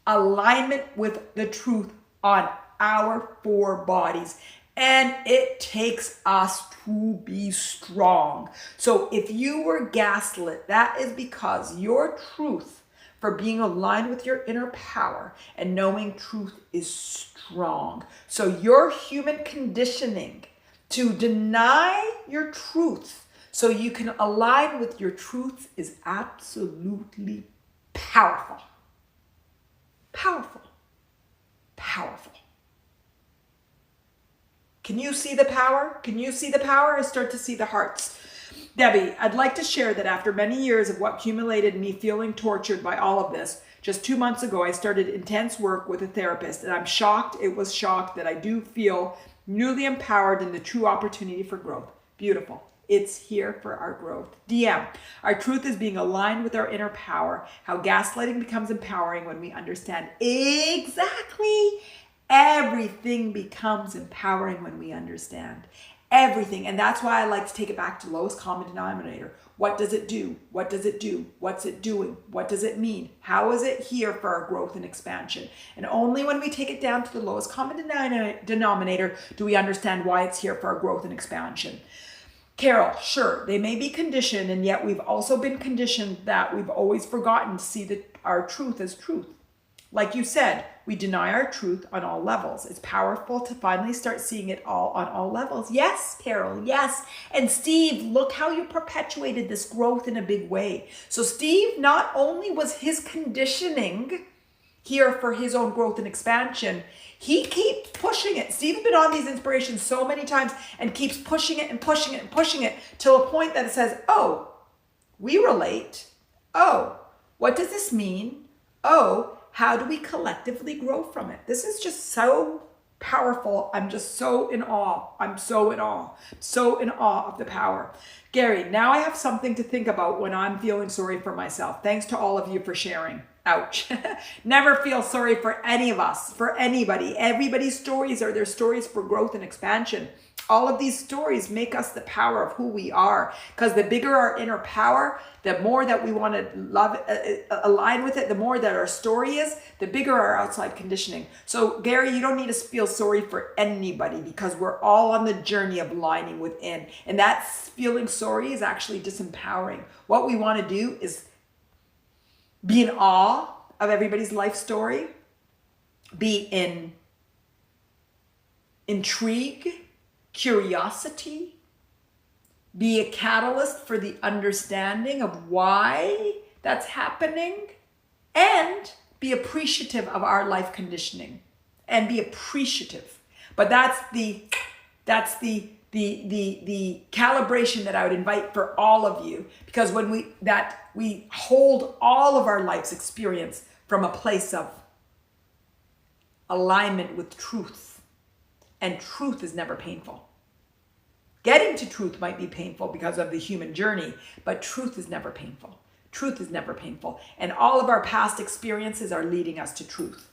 Alignment with the truth on our four bodies. And it takes us to be strong. So if you were gaslit, that is because your truth for being aligned with your inner power and knowing truth is strong. So your human conditioning to deny your truth so you can align with your truth is absolutely powerful. Powerful. Powerful. Can you see the power? Can you see the power? I start to see the hearts. Debbie, I'd like to share that after many years of what accumulated me feeling tortured by all of this, just 2 months ago, I started intense work with a therapist, and I'm shocked, it was shocked that I do feel newly empowered in the true opportunity for growth. Beautiful. It's here for our growth. DM, our truth is being aligned with our inner power, how gaslighting becomes empowering when we understand exactly. Everything becomes empowering when we understand. Everything. And that's why I like to take it back to lowest common denominator. What does it do? What does it do? What's it doing? What does it mean? How is it here for our growth and expansion? And only when we take it down to the lowest common denominator do we understand why it's here for our growth and expansion. Carol, sure, they may be conditioned, and yet we've also been conditioned that we've always forgotten to see our truth as truth. Like you said, we deny our truth on all levels. It's powerful to finally start seeing it all on all levels. Yes, Carol, yes. And Steve, look how you perpetuated this growth in a big way. So Steve, not only was his conditioning here for his own growth and expansion, he keeps pushing it. Steve's been on these inspirations so many times and keeps pushing it and pushing it and pushing it till a point that it says, oh, we relate. Oh, what does this mean? Oh, how do we collectively grow from it? This is just so powerful. I'm just so in awe. I'm so in awe. So in awe of the power. Gary, now I have something to think about when I'm feeling sorry for myself. Thanks to all of you for sharing. Ouch. Never feel sorry for any of us, for anybody. Everybody's stories are their stories for growth and expansion. All of these stories make us the power of who we are, because the bigger our inner power, the more that we want to love, align with it, the more that our story is, the bigger our outside conditioning. So Gary, you don't need to feel sorry for anybody, because we're all on the journey of aligning within. And that feeling sorry is actually disempowering. What we want to do is be in awe of everybody's life story, be in intrigue, curiosity, be a catalyst for the understanding of why that's happening, and be appreciative of our life conditioning and be appreciative. But that's the calibration that I would invite for all of you, because when we hold all of our life's experience from a place of alignment with truth. And truth is never painful. Getting to truth might be painful because of the human journey, but truth is never painful. Truth is never painful. And all of our past experiences are leading us to truth.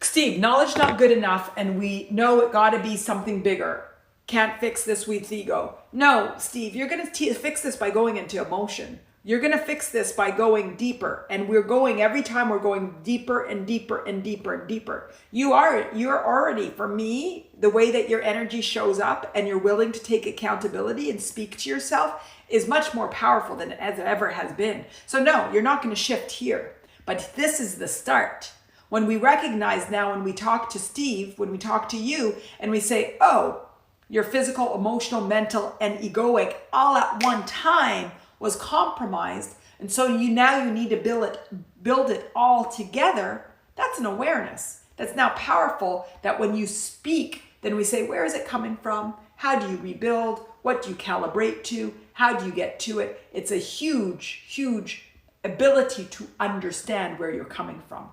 Steve, knowledge not good enough, and we know it got to be something bigger. Can't fix this with ego. No, Steve, you're going to fix this by going into emotion. You're going to fix this by going deeper. And every time we're going deeper and deeper and deeper and deeper. You're already, for me, the way that your energy shows up and you're willing to take accountability and speak to yourself is much more powerful than it ever has been. So no, you're not going to shift here. But this is the start. When we recognize now, when we talk to Steve, when we talk to you, and we say, oh, your physical, emotional, mental, and egoic all at one time was compromised, And so now you need to build it all together. That's an awareness. That's now powerful, that when you speak, then we say, where is it coming from? How do you rebuild? What do you calibrate to? How do you get to it? It's a huge, huge ability to understand where you're coming from.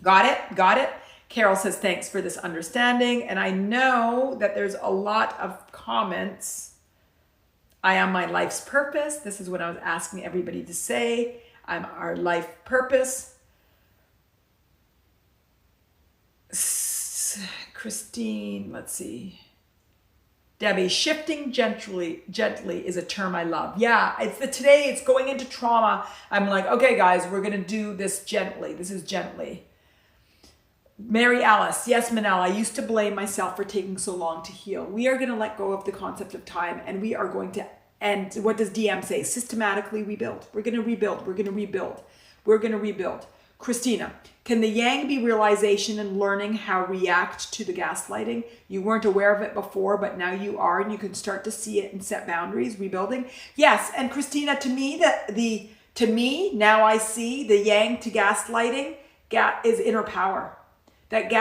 Got it? Got it? Carol says, thanks for this understanding. And I know that there's a lot of comments. I am my life's purpose. This is what I was asking everybody to say. I'm our life purpose. Christine, let's see. Debbie, shifting gently is a term I love. Yeah, today it's going into trauma. I'm like, okay, guys, we're going to do this gently. This is gently. Mary Alice, yes, Manal, I used to blame myself for taking so long to heal. We are going to let go of the concept of time, and we are going to, and what does DM say? Systematically rebuild. We're going to rebuild. We're going to rebuild. We're going to rebuild. Christina, can the yang be realization and learning how to react to the gaslighting? You weren't aware of it before, but now you are, and you can start to see it and set boundaries, rebuilding. Yes, and Christina, to me, now I see the yang to gaslighting is inner power. That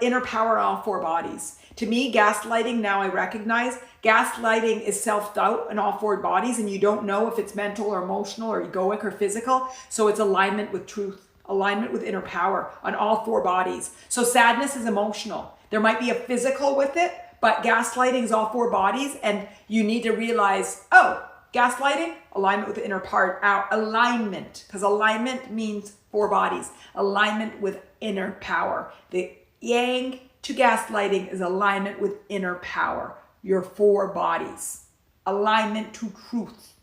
inner power in all four bodies. To me, gaslighting, now I recognize, gaslighting is self-doubt in all four bodies, and you don't know if it's mental or emotional or egoic or physical. So it's alignment with truth, alignment with inner power on all four bodies. So sadness is emotional. There might be a physical with it, but gaslighting is all four bodies, and you need to realize, oh, gaslighting, alignment with the inner part, alignment, because alignment means four bodies, alignment with inner power. The yang to gaslighting is alignment with inner power, your four bodies. Alignment to truth.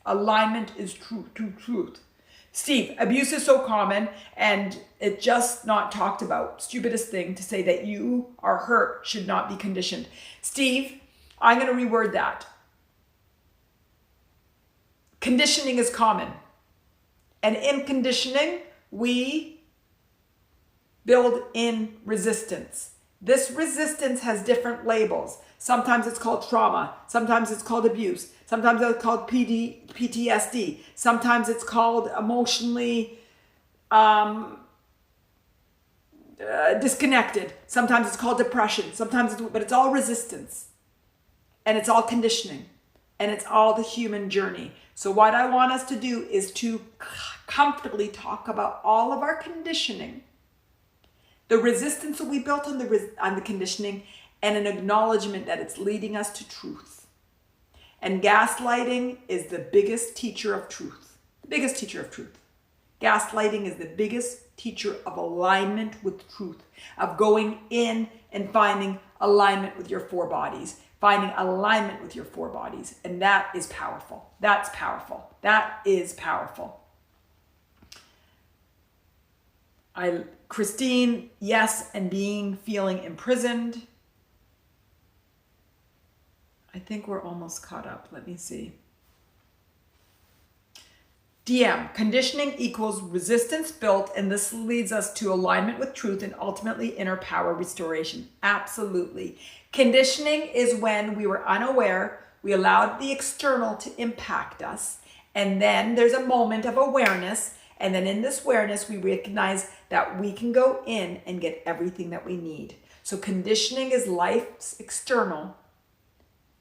Alignment is truth to truth. Steve, abuse is so common and it's just not talked about. Stupidest thing to say that you are hurt should not be conditioned. Steve, I'm going to reword that. Conditioning is common. And in conditioning, we build in resistance. This resistance has different labels. Sometimes it's called trauma. Sometimes it's called abuse. Sometimes it's called PTSD. Sometimes it's called emotionally disconnected. Sometimes it's called depression. But it's all resistance. And it's all conditioning. And it's all the human journey. So what I want us to do is to comfortably talk about all of our conditioning, the resistance that we built on the conditioning, and an acknowledgement that it's leading us to truth. And gaslighting is the biggest teacher of truth. The biggest teacher of truth. Gaslighting is the biggest teacher of alignment with truth, of going in and finding alignment with your four bodies, finding alignment with your four bodies. And that is powerful. That's powerful. That is powerful. Christine, yes, and feeling imprisoned. I think we're almost caught up. Let me see. DM, conditioning equals resistance built, and this leads us to alignment with truth and ultimately inner power restoration. Absolutely. Conditioning is when we were unaware, we allowed the external to impact us, and then there's a moment of awareness, and then in this awareness, we recognize that we can go in and get everything that we need. So conditioning is life's external.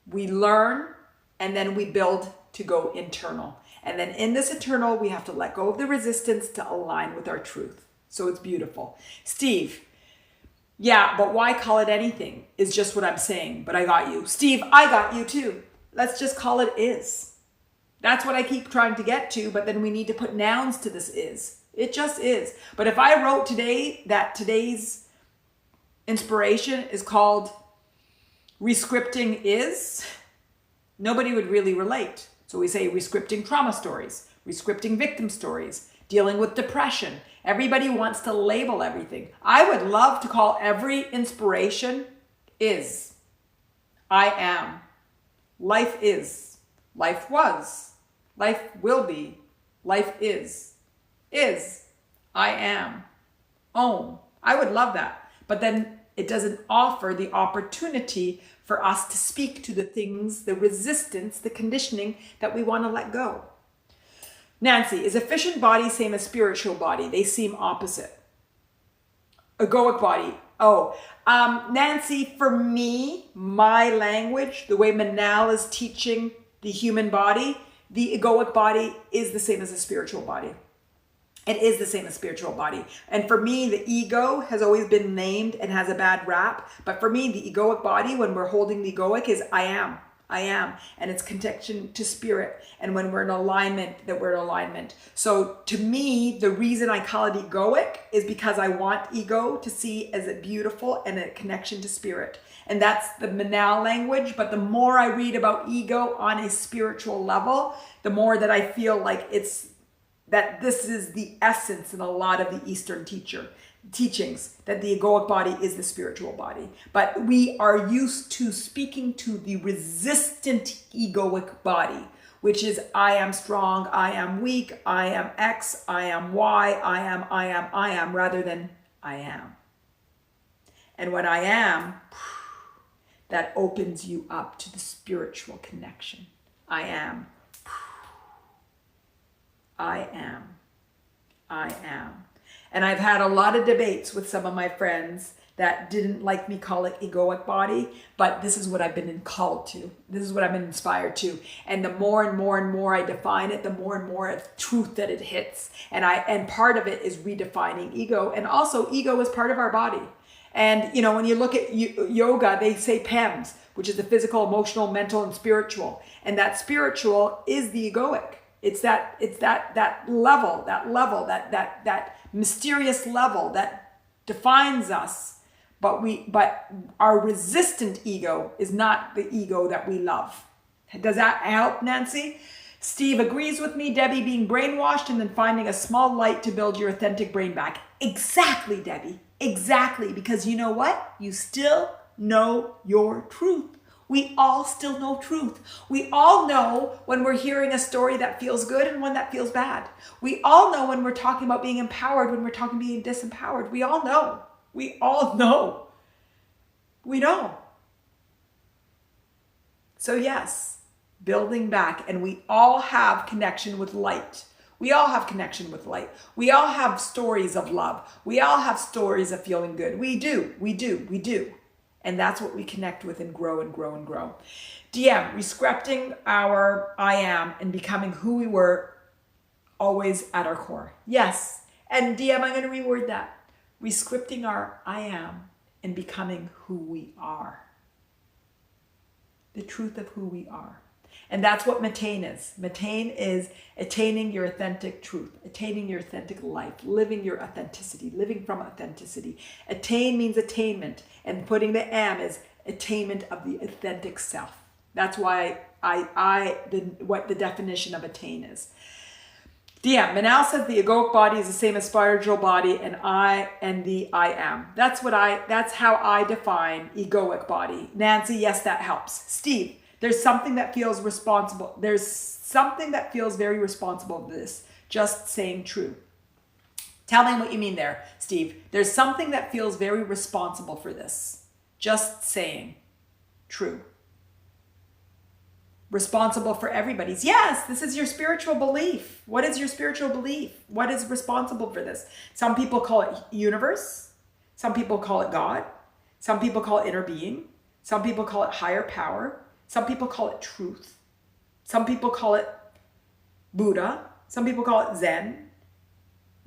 We learn, and then we build to go internal. And then in this internal, we have to let go of the resistance to align with our truth. So it's beautiful. Steve, yeah, but why call it anything is just what I'm saying, but I got you. Steve, I got you too. Let's just call it is. That's what I keep trying to get to, but then we need to put nouns to this is. It just is. But if I wrote today that today's inspiration is called Rescripting is, nobody would really relate. So we say rescripting trauma stories, rescripting victim stories, dealing with depression. Everybody wants to label everything. I would love to call every inspiration is. I am. Life is. Life was. Life will be. Life is. Is. I am. Own. I would love that. But then it doesn't offer the opportunity for us to speak to the things, the resistance, the conditioning that we want to let go. Nancy, is efficient body same as spiritual body? They seem opposite. Egoic body. Oh, Nancy, for me, my language, the way Manal is teaching the human body, the egoic body is the same as the spiritual body. It is the same as spiritual body. And for me, the ego has always been named and has a bad rap. But for me, the egoic body, when we're holding the egoic, is I am. I am. And it's connection to spirit. And when we're in alignment, that we're in alignment. So to me, the reason I call it egoic is because I want ego to see as a beautiful and a connection to spirit. And that's the Manal language. But the more I read about ego on a spiritual level, the more that I feel like that this is the essence in a lot of the Eastern teachings, that the egoic body is the spiritual body. But we are used to speaking to the resistant egoic body, which is I am strong, I am weak, I am X, I am Y, I am, rather than I am. And when I am, that opens you up to the spiritual connection. I am. I am. I am. And I've had a lot of debates with some of my friends that didn't like me call it egoic body, but this is what I've been called to. This is what I've been inspired to. And the more and more and more I define it, the more and more of truth that it hits. And part of it is redefining ego. And also ego is part of our body. And you know, when you look at yoga, they say PEMS, which is the physical, emotional, mental, and spiritual. And that spiritual is the egoic. It's that level, that mysterious level that defines us. But our resistant ego is not the ego that we love. Does that help, Nancy? Steve agrees with me, Debbie, being brainwashed and then finding a small light to build your authentic brain back. Exactly, Debbie. Exactly. Because you know what? You still know your truth. We all still know truth. We all know when we're hearing a story that feels good and one that feels bad. We all know when we're talking about being empowered, when we're talking being disempowered. We all know. We all know. We know. So yes, building back, and we all have connection with light. We all have connection with light. We all have stories of love. We all have stories of feeling good. We do. And that's what we connect with and grow and grow and grow. DM, rescripting our I am and becoming who we were always at our core. Yes. And DM, I'm going to reword that. Rescripting our I am and becoming who we are. The truth of who we are. And that's what Mattain is. Mattain is attaining your authentic truth, attaining your authentic life, living your authenticity, living from authenticity. Attain means attainment, and putting the am is attainment of the authentic self. That's why what the definition of attain is. DM, Manal says the egoic body is the same as spiritual body, and I am. That's how I define egoic body. Nancy, yes, that helps. Steve, there's something that feels responsible. There's something that feels very responsible to this. Just saying true. Tell me what you mean there, Steve. There's something that feels very responsible for this. Just saying true. Responsible for everybody's. Yes, this is your spiritual belief. What is your spiritual belief? What is responsible for this? Some people call it universe. Some people call it God. Some people call it inner being. Some people call it higher power. Some people call it truth. Some people call it Buddha. Some people call it Zen.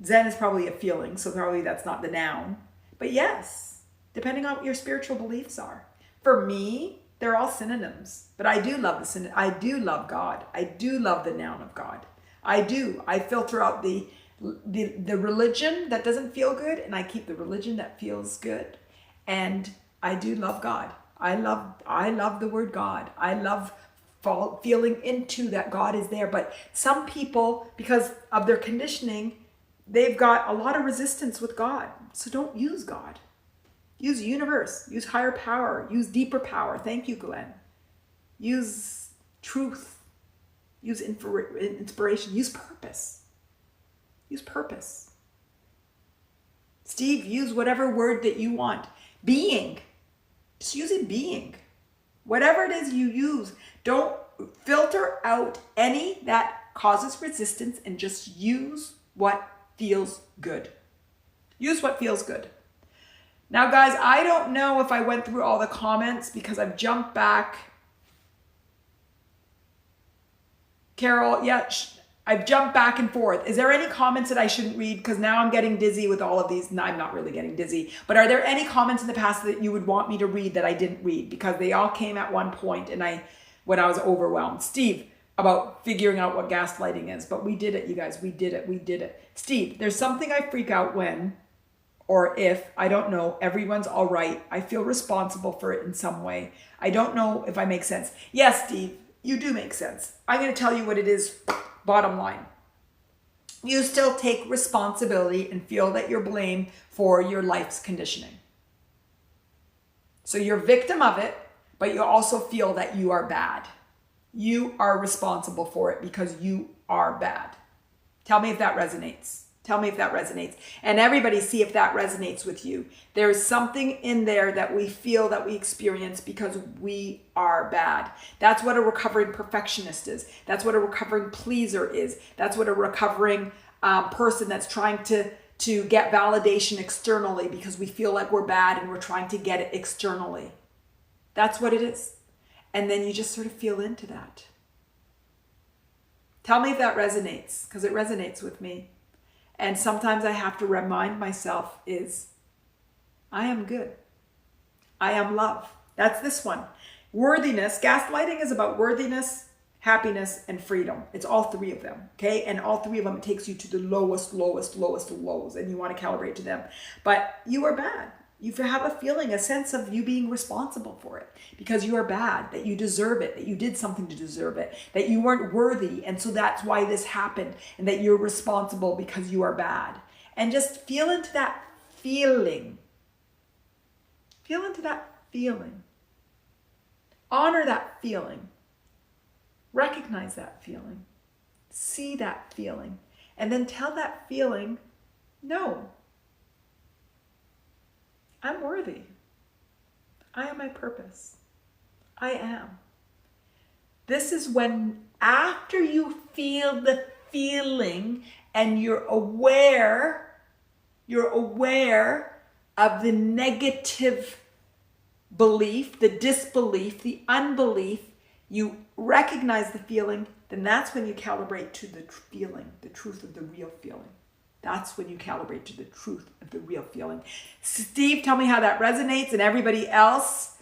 Zen is probably a feeling, so probably that's not the noun. But yes, depending on what your spiritual beliefs are. For me, they're all synonyms. But I do love I do love God. I do love the noun of God. I do. I filter out the religion that doesn't feel good, and I keep the religion that feels good. And I do love God. I love the word God. I love feeling into that God is there. But some people, because of their conditioning, they've got a lot of resistance with God. So don't use God. Use universe. Use higher power. Use deeper power. Thank you, Glenn. Use truth. Use inspiration. Use purpose. Use purpose. Steve, use whatever word that you want. Being. Just use it, being. Whatever it is you use, don't filter out any that causes resistance and just use what feels good. Use what feels good. Now, guys, I don't know if I went through all the comments because I've jumped back. Carol, yeah, I've jumped back and forth. Is there any comments that I shouldn't read? Because now I'm getting dizzy with all of these. No, I'm not really getting dizzy. But are there any comments in the past that you would want me to read that I didn't read? Because they all came at one point and when I was overwhelmed. Steve, about figuring out what gaslighting is. But we did it, you guys. We did it. Steve, there's something I freak out when, or if, I don't know, everyone's all right. I feel responsible for it in some way. I don't know if I make sense. Yes, Steve, you do make sense. I'm going to tell you what it is. Bottom line, you still take responsibility and feel that you're blamed for your life's conditioning. So you're a victim of it, but you also feel that you are bad. You are responsible for it because you are bad. Tell me if that resonates. Tell me if that resonates. And everybody see if that resonates with you. There is something in there that we feel that we experience because we are bad. That's what a recovering perfectionist is. That's what a recovering pleaser is. That's what a recovering person that's trying to get validation externally because we feel like we're bad and we're trying to get it externally. That's what it is. And then you just sort of feel into that. Tell me if that resonates, because it resonates with me. And sometimes I have to remind myself I am good. I am love. That's this one. Worthiness. Gaslighting is about worthiness, happiness, and freedom. It's all three of them, okay? And all three of them, it takes you to the lowest lows, and you want to calibrate to them. But you are bad. You have a feeling, a sense of you being responsible for it because you are bad, that you deserve it, that you did something to deserve it, that you weren't worthy. And so that's why this happened, and that you're responsible because you are bad. And just feel into that feeling. Feel into that feeling. Honor that feeling. Recognize that feeling. See that feeling. And then tell that feeling, no. I'm worthy. I am my purpose. I am. This is when, after you feel the feeling and you're aware of the negative belief, the disbelief, the unbelief, you recognize the feeling, then that's when you calibrate to the feeling, the truth of the real feeling. That's when you calibrate to the truth of the real feeling. Steve, tell me how that resonates, and everybody else.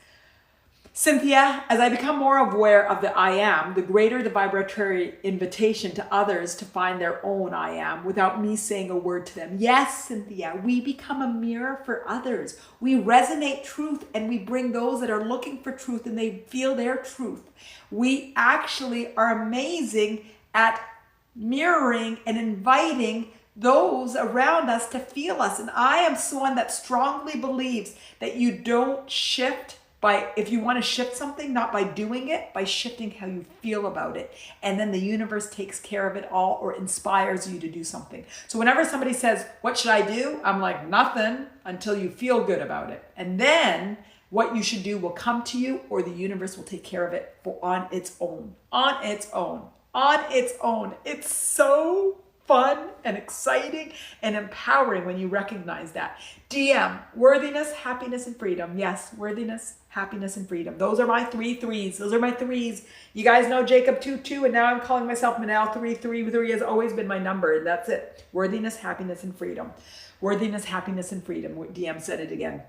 Cynthia, as I become more aware of the I am, the greater the vibratory invitation to others to find their own I am without me saying a word to them. Yes, Cynthia, we become a mirror for others. We resonate truth and we bring those that are looking for truth and they feel their truth. We actually are amazing at mirroring and inviting those around us to feel us. And I am someone that strongly believes that you don't shift if you want to shift something, not by doing it, by shifting how you feel about it. And then the universe takes care of it all or inspires you to do something. So whenever somebody says, what should I do? I'm like, nothing until you feel good about it. And then what you should do will come to you, or the universe will take care of it on its own. On its own. On its own. It's so fun and exciting and empowering when you recognize that. DM, worthiness, happiness, and freedom. Yes, worthiness, happiness, and freedom. Those are my three threes. Those are my threes. You guys know Jacob 2-2, and now I'm calling myself Manal 3-3. 3 has always been my number, and that's it. Worthiness, happiness, and freedom. Worthiness, happiness, and freedom. DM said it again.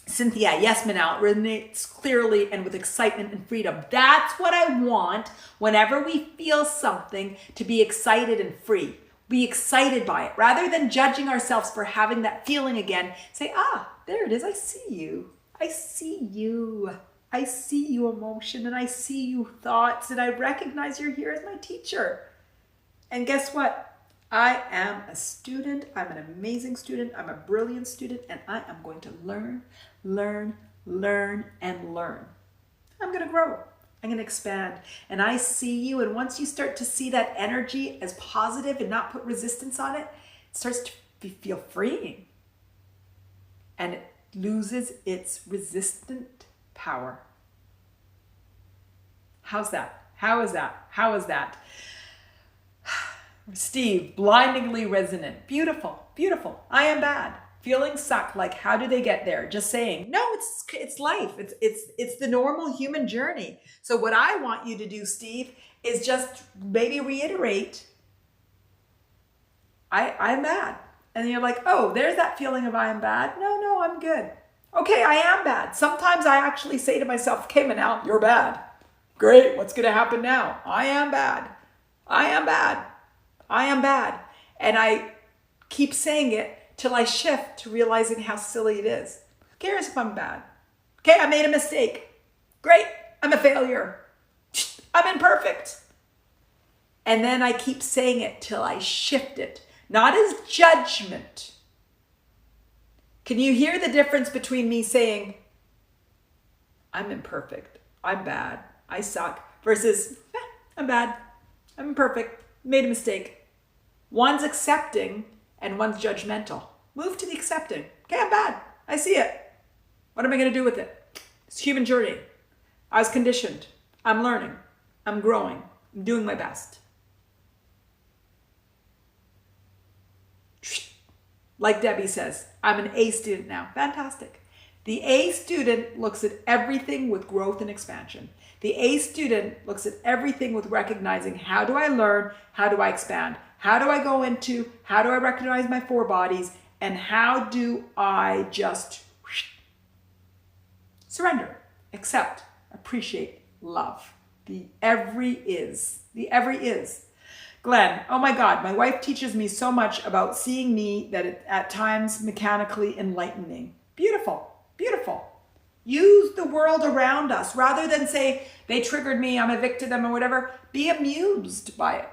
Cynthia, yes, Manal, it resonates clearly and with excitement and freedom. That's what I want whenever we feel something, to be excited and free. Be excited by it. Rather than judging ourselves for having that feeling again, say, there it is. I see you. I see you. I see you, emotion, and I see you, thoughts, and I recognize you're here as my teacher. And guess what? I am a student. I'm an amazing student. I'm a brilliant student, and I am going to learn, and learn. I'm going to grow. I'm going to expand. And I see you. And once you start to see that energy as positive and not put resistance on it, it starts to feel freeing. And it loses its resistant power. How's that? How is that? How is that? Steve, blindingly resonant. Beautiful, beautiful. I am bad. Feelings suck. Like, how do they get there? Just saying, no, it's life. It's the normal human journey. So what I want you to do, Steve, is just maybe reiterate, I'm bad. And you're like, oh, there's that feeling of I am bad. No, I'm good. Okay, I am bad. Sometimes I actually say to myself, okay, Manal, you're bad. Great, what's going to happen now? I am bad. I am bad. I am bad. And I keep saying it till I shift to realizing how silly it is. Who cares if I'm bad? Okay, I made a mistake. Great, I'm a failure. I'm imperfect. And then I keep saying it till I shift it, not as judgment. Can you hear the difference between me saying, I'm imperfect, I'm bad, I suck, versus, I'm bad, I'm imperfect, made a mistake. One's accepting and one's judgmental. Move to the accepting. Okay, I'm bad. I see it. What am I going to do with it? It's a human journey. I was conditioned. I'm learning. I'm growing. I'm doing my best. Like Debbie says, I'm an A student now. Fantastic. The A student looks at everything with growth and expansion. The A student looks at everything with recognizing, how do I learn? How do I expand? How do I go into? How do I recognize my four bodies? And how do I just surrender, accept, appreciate, love? The every is. The every is. Glenn, oh my God, my wife teaches me so much about seeing me that it, at times mechanically enlightening. Beautiful, beautiful. Use the world around us rather than say, they triggered me, I'm a victim or whatever. Be amused by it.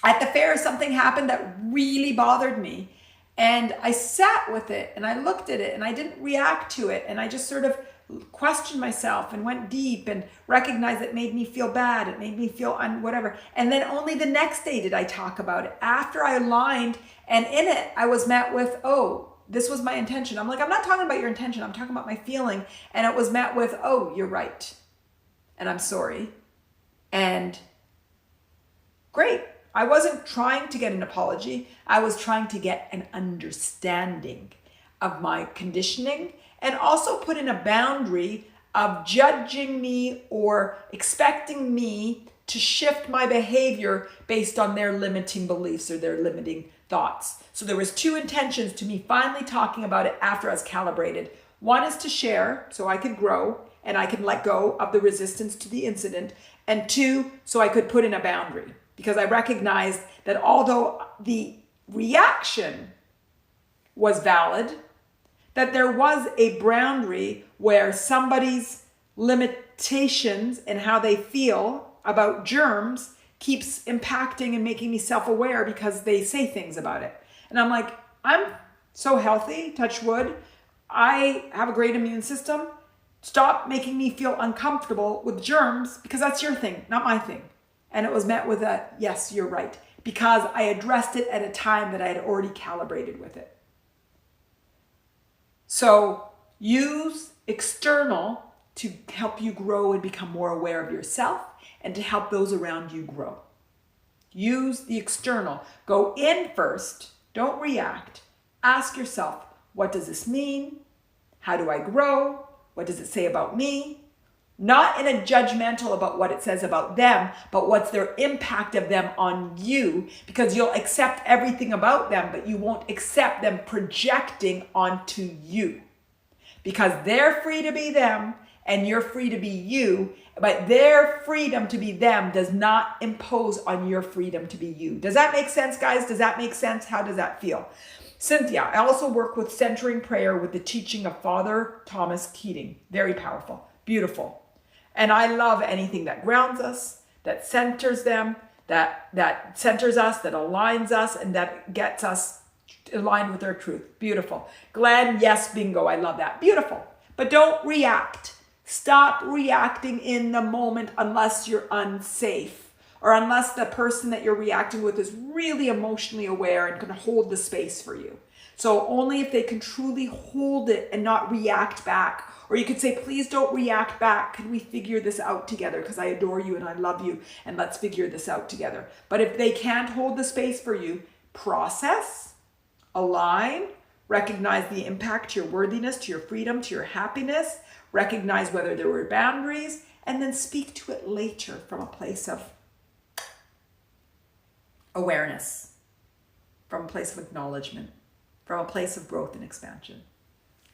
At the fair, something happened that really bothered me. And I sat with it and I looked at it and I didn't react to it. And I just sort of questioned myself and went deep and recognized it made me feel bad. It made me feel whatever. And then only the next day did I talk about it. After I aligned, and in it, I was met with, oh, this was my intention. I'm like, I'm not talking about your intention. I'm talking about my feeling. And it was met with, oh, you're right. And I'm sorry. And great. I wasn't trying to get an apology. I was trying to get an understanding of my conditioning and also put in a boundary of judging me or expecting me to shift my behavior based on their limiting beliefs or their limiting thoughts. So there was two intentions to me finally talking about it after I was calibrated. One is to share so I could grow and I could let go of the resistance to the incident. And two, so I could put in a boundary. Because I recognized that although the reaction was valid, that there was a boundary where somebody's limitations and how they feel about germs keeps impacting and making me self-aware because they say things about it. And I'm like, I'm so healthy, touch wood. I have a great immune system. Stop making me feel uncomfortable with germs because that's your thing, not my thing. And it was met with a, yes, you're right, because I addressed it at a time that I had already calibrated with it. So use external to help you grow and become more aware of yourself and to help those around you grow. Use the external. Go in first. Don't react. Ask yourself, what does this mean? How do I grow? What does it say about me? Not in a judgmental about what it says about them, but what's their impact of them on you, because you'll accept everything about them, but you won't accept them projecting onto you because they're free to be them and you're free to be you, but their freedom to be them does not impose on your freedom to be you. Does that make sense, guys? Does that make sense? How does that feel? Cynthia, I also work with centering prayer with the teaching of Father Thomas Keating. Very powerful, beautiful. And I love anything that grounds us, that centers them, that centers us, that aligns us, and that gets us aligned with our truth. Beautiful. Glenn, yes, bingo. I love that. Beautiful. But don't react. Stop reacting in the moment unless you're unsafe or unless the person that you're reacting with is really emotionally aware and can hold the space for you. So only if they can truly hold it and not react back. Or you could say, please don't react back. Can we figure this out together? Because I adore you and I love you, and let's figure this out together. But if they can't hold the space for you, process, align, recognize the impact to your worthiness, to your freedom, to your happiness, recognize whether there were boundaries, and then speak to it later from a place of awareness, from a place of acknowledgement, from a place of growth and expansion.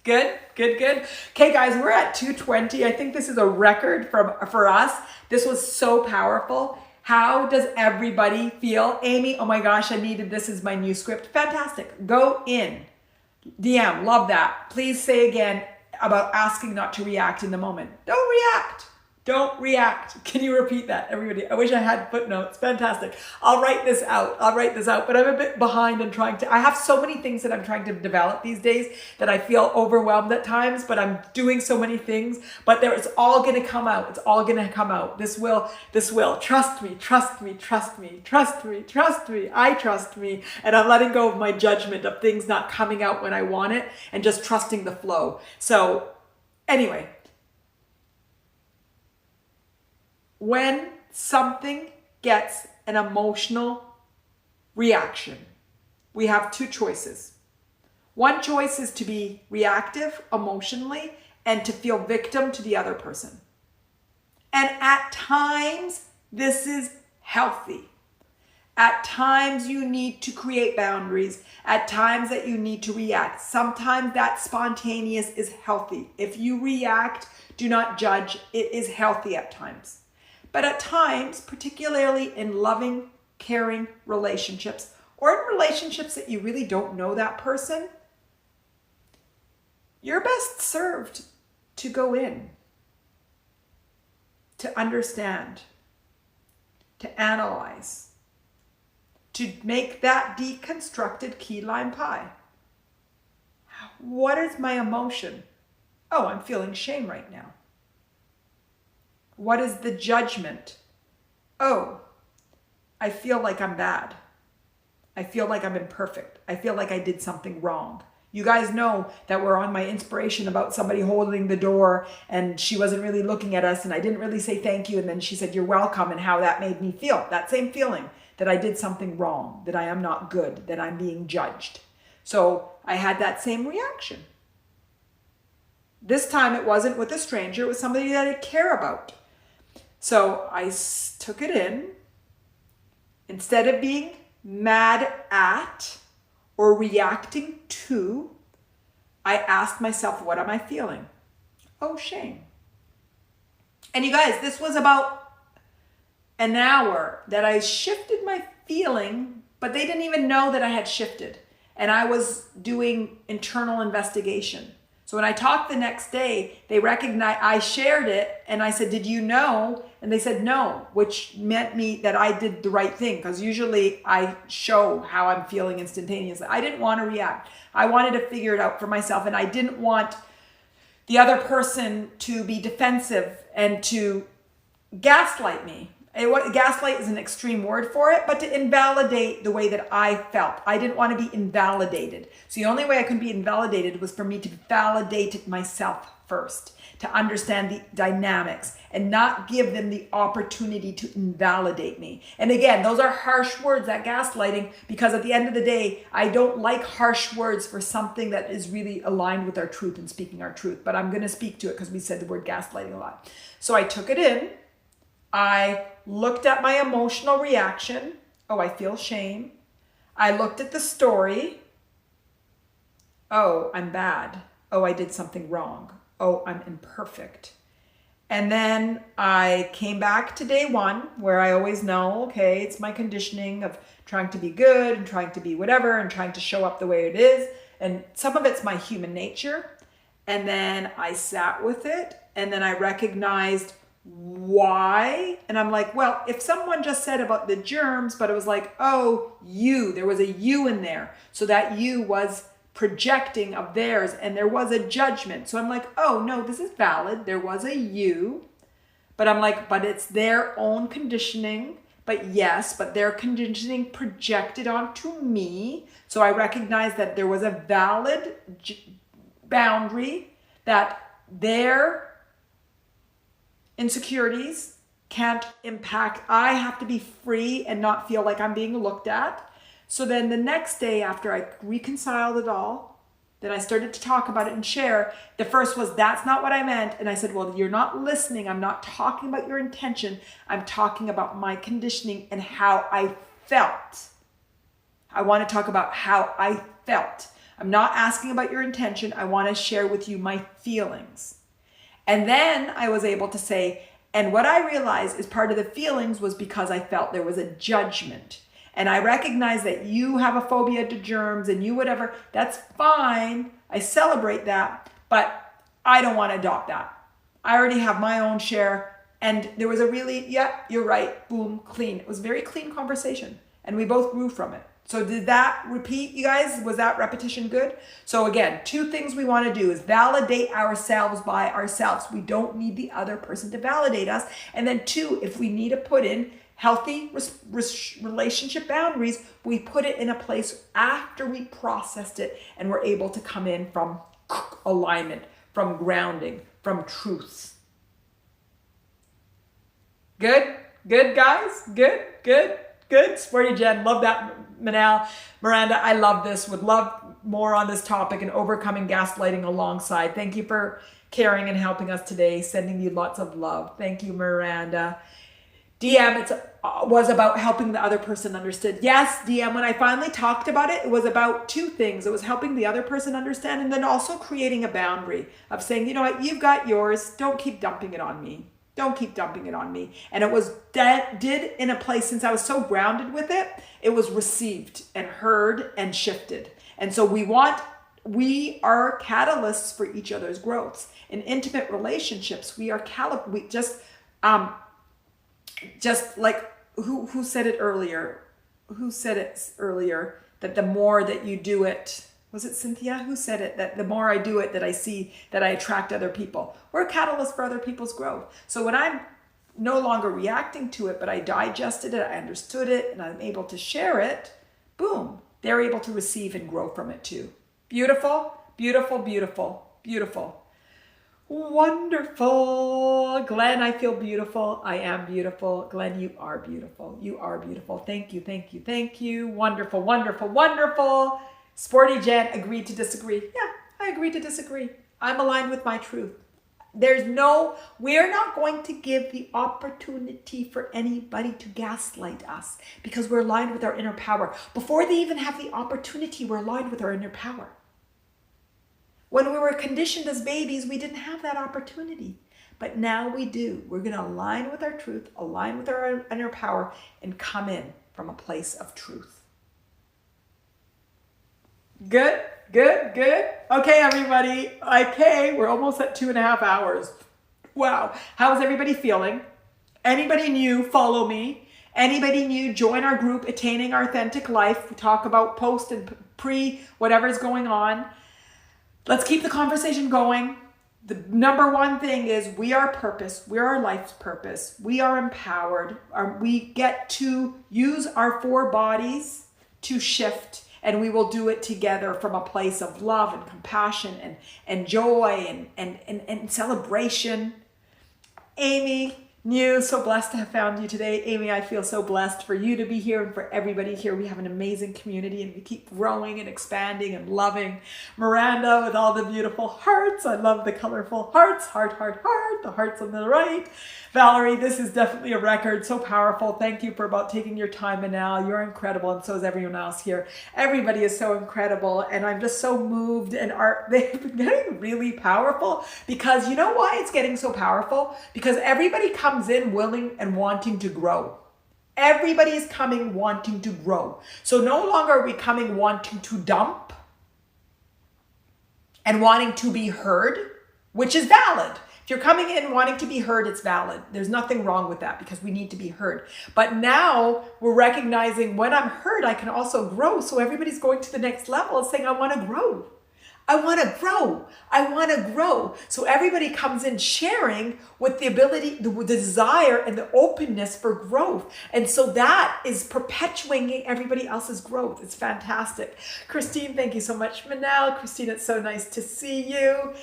Good, good, good. Okay, guys, we're at 2:20. I think this is a record for us. This was so powerful. How does everybody feel? Amy, oh my gosh, I needed this as my new script. Fantastic. Go in. DM, love that. Please say again about asking not to react in the moment. Don't react. Don't react. Can you repeat that, everybody? I wish I had footnotes. Fantastic. I'll write this out. But I'm a bit behind in I have so many things that I'm trying to develop these days that I feel overwhelmed at times, but I'm doing so many things, but it's all going to come out. It's all going to come out. This will. Trust me. I trust me. And I'm letting go of my judgment of things not coming out when I want it and just trusting the flow. So anyway, when something gets an emotional reaction, we have two choices. One choice is to be reactive emotionally and to feel victim to the other person. And at times, this is healthy. At times, you need to create boundaries. At times that you need to react. Sometimes that spontaneous is healthy. If you react, do not judge. It is healthy at times. But at times, particularly in loving, caring relationships, or in relationships that you really don't know that person, you're best served to go in, to understand, to analyze, to make that deconstructed key lime pie. What is my emotion? Oh, I'm feeling shame right now. What is the judgment? Oh, I feel like I'm bad. I feel like I'm imperfect. I feel like I did something wrong. You guys know that we're on my inspiration about somebody holding the door and she wasn't really looking at us and I didn't really say thank you. And then she said, you're welcome, and how that made me feel. That same feeling that I did something wrong, that I am not good, that I'm being judged. So I had that same reaction. This time it wasn't with a stranger, it was somebody that I care about. So I took it in. Instead of being mad at or reacting to, I asked myself, what am I feeling? Oh, shame. And you guys, this was about an hour that I shifted my feeling, but they didn't even know that I had shifted. And I was doing internal investigation. So when I talked the next day, they recognized, I shared it and I said, did you know? And they said no, which meant me that I did the right thing, because usually I show how I'm feeling instantaneously. I didn't want to react. I wanted to figure it out for myself, and I didn't want the other person to be defensive and to gaslight me. Gaslight is an extreme word for it, but to invalidate the way that I felt. I didn't want to be invalidated. So the only way I could be invalidated was for me to validate myself first, to understand the dynamics and not give them the opportunity to invalidate me. And again, those are harsh words, that gaslighting, because at the end of the day, I don't like harsh words for something that is really aligned with our truth and speaking our truth. But I'm going to speak to it because we said the word gaslighting a lot. So I took it in. I looked at my emotional reaction. Oh, I feel shame. I looked at the story. Oh, I'm bad. Oh, I did something wrong. Oh, I'm imperfect. And then I came back to day one, where I always know, okay, it's my conditioning of trying to be good and trying to be whatever and trying to show up the way it is. And some of it's my human nature. And then I sat with it, and then I recognized why. And I'm like, well, if someone just said about the germs, but it was like, oh, you, there was a you in there. So that you was projecting of theirs, and there was a judgment. So I'm like, oh no, this is valid. There was a you, but I'm like, but it's their own conditioning but yes, but their conditioning projected onto me. So I recognized that there was a valid boundary, that their insecurities can't impact. I have to be free and not feel like I'm being looked at. So then the next day after I reconciled it all, then I started to talk about it and share. The first was, that's not what I meant. And I said, well, you're not listening. I'm not talking about your intention. I'm talking about my conditioning and how I felt. I want to talk about how I felt. I'm not asking about your intention. I want to share with you my feelings. And then I was able to say, and what I realized is part of the feelings was because I felt there was a judgment. And I recognize that you have a phobia to germs and you whatever, that's fine. I celebrate that, but I don't want to adopt that. I already have my own share. And there was a really, yeah, you're right, boom, clean. It was a very clean conversation and we both grew from it. So did that repeat, you guys? Was that repetition good? So again, 2 things we want to do is validate ourselves by ourselves. We don't need the other person to validate us. And then 2, if we need to put in healthy relationship boundaries, we put it in a place after we processed it and we're able to come in from alignment, from grounding, from truth. Good? Good, guys? Good? Good? Good? Sporty Jen, love that. Manal, Miranda, I love this. Would love more on this topic and overcoming gaslighting alongside. Thank you for caring and helping us today. Sending you lots of love. Thank you, Miranda. DM, it was about helping the other person understand. Yes, DM, when I finally talked about it, it was about 2 things. It was helping the other person understand and then also creating a boundary of saying, you know what, you've got yours. Don't keep dumping it on me. Don't keep dumping it on me. And it was did in a place, since I was so grounded with it, it was received and heard and shifted. And so we are catalysts for each other's growths. In intimate relationships, we are just like who said it earlier? Who said it earlier that the more that you do it, was it Cynthia? Who said it? That the more I do it, that I see that I attract other people. We're a catalyst for other people's growth. So when I'm no longer reacting to it, but I digested it, I understood it, and I'm able to share it, boom, they're able to receive and grow from it too. Beautiful, beautiful, beautiful, beautiful. Wonderful. Glenn, I feel beautiful. I am beautiful. Glenn, you are beautiful. You are beautiful. Thank you, thank you, thank you. Wonderful, wonderful, wonderful. Sporty Jen, agreed to disagree. Yeah, I agree to disagree. I'm aligned with my truth. We're not going to give the opportunity for anybody to gaslight us because we're aligned with our inner power. Before they even have the opportunity, we're aligned with our inner power. When we were conditioned as babies, we didn't have that opportunity. But now we do. We're going to align with our truth, align with our inner power, and come in from a place of truth. Good, good, good. Okay, everybody. Okay, we're almost at 2.5 hours. Wow. How is everybody feeling? Anybody new, follow me. Anybody new, join our group, Attaining Our Authentic Life. We talk about post and pre, whatever's going on. Let's keep the conversation going. The number one thing is we are purpose. We are our life's purpose. We are empowered. We get to use our 4 bodies to shift, and we will do it together from a place of love and compassion and joy and celebration. Amy, new, so blessed to have found you today. Amy, I feel so blessed for you to be here and for everybody here. We have an amazing community and we keep growing and expanding and loving. Miranda with all the beautiful hearts. I love the colorful hearts. Heart, heart, heart. The hearts on the right. Valerie, this is definitely a record. So powerful. Thank you for taking your time, Manal. You're incredible, and so is everyone else here. Everybody is so incredible, and I'm just so moved. And they've been getting really powerful because you know why it's getting so powerful? Because everybody comes in willing and wanting to grow. Everybody is coming wanting to grow. So no longer are we coming wanting to dump and wanting to be heard, which is valid. If you're coming in wanting to be heard, it's valid. There's nothing wrong with that because we need to be heard. But now we're recognizing when I'm heard, I can also grow. So everybody's going to the next level and saying, I want to grow. I want to grow. I want to grow. So everybody comes in sharing with the ability, the desire and the openness for growth. And so that is perpetuating everybody else's growth. It's fantastic. Christine, thank you so much. Manal, Christine, it's so nice to see you.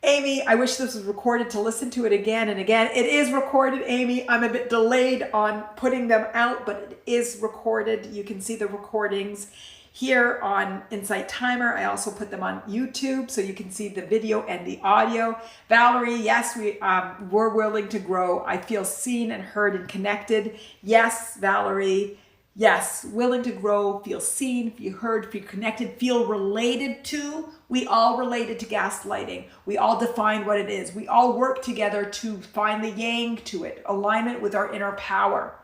Amy, I wish this was recorded to listen to it again and again. It is recorded, Amy. I'm a bit delayed on putting them out, but it is recorded. You can see the recordings here on InsightTimer. I also put them on YouTube so you can see the video and the audio. Valerie, yes, we're willing to grow. I feel seen and heard and connected. Yes, Valerie. Yes, willing to grow, feel seen, feel heard, feel connected, feel related to. We all related to gaslighting. We all define what it is. We all work together to find the yang to it, alignment with our inner power.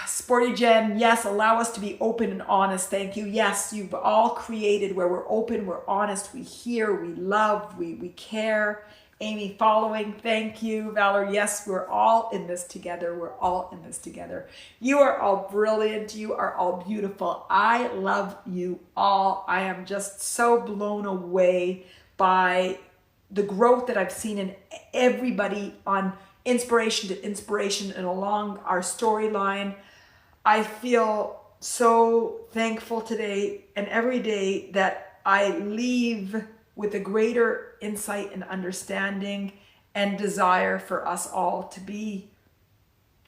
Sporty Jen, yes, allow us to be open and honest. Thank you. Yes, you've all created where we're open, we're honest, we hear, we love, we care. Amy following, thank you. Valerie, yes, we're all in this together. We're all in this together. You are all brilliant. You are all beautiful. I love you all. I am just so blown away by the growth that I've seen in everybody on inspiration to inspiration and along our storyline. I feel so thankful today and every day that I leave with a greater insight and understanding and desire for us all to be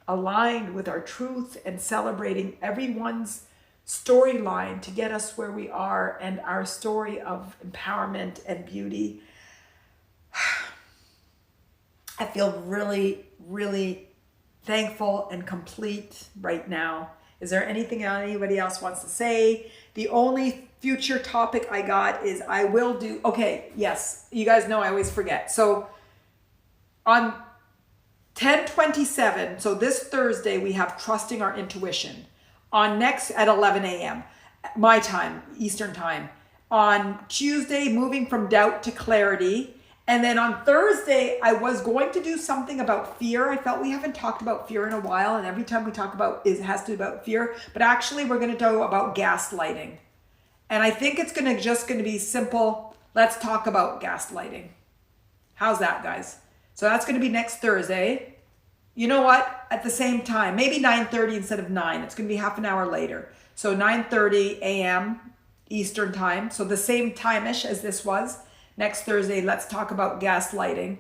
aligned with our truth and celebrating everyone's storyline to get us where we are and our story of empowerment and beauty. I feel really, really thankful and complete right now. Is there anything anybody else wants to say? The only future topic I got is I will do, okay, yes, you guys know I always forget. So on 10/27, so this Thursday, we have Trusting Our Intuition. On next at 11 a.m., my time, Eastern time. On Tuesday, Moving from Doubt to Clarity. And then on Thursday, I was going to do something about fear. I felt we haven't talked about fear in a while. And every time we talk about it has to do about fear. But actually, we're going to talk about gaslighting. And I think it's just going to be simple. Let's talk about gaslighting. How's that, guys? So that's going to be next Thursday. You know what? At the same time, maybe 9:30 instead of 9. It's going to be half an hour later. So 9:30 a.m. Eastern time. So the same time-ish as this was. Next Thursday, let's talk about gaslighting.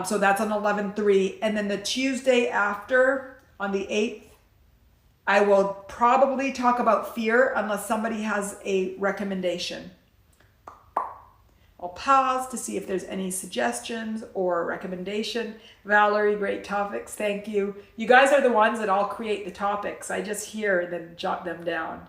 So that's on 11/3. And then the Tuesday after, on the 8th, I will probably talk about fear unless somebody has a recommendation. I'll pause to see if there's any suggestions or recommendation. Valerie, great topics. Thank you. You guys are the ones that all create the topics. I just hear and then jot them down.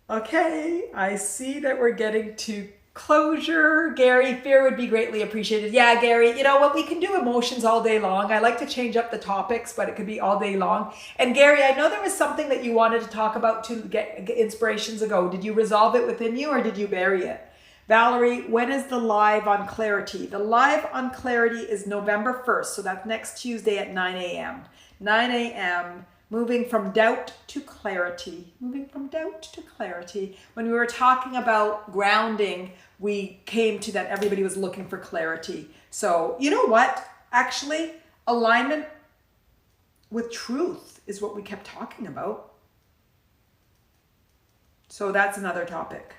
Okay, I see that we're getting to closure. Gary, fear would be greatly appreciated. Yeah, Gary, you know what? We can do emotions all day long. I like to change up the topics, but it could be all day long. And Gary, I know there was something that you wanted to talk about to get inspirations ago. Did you resolve it within you or did you bury it? Valerie, when is the live on Clarity? The live on Clarity is November 1st. So that's next Tuesday at 9 a.m. 9 a.m. Moving from doubt to clarity. Moving from doubt to clarity. When we were talking about grounding, we came to that everybody was looking for clarity. So you know what? Actually, alignment with truth is what we kept talking about. So that's another topic.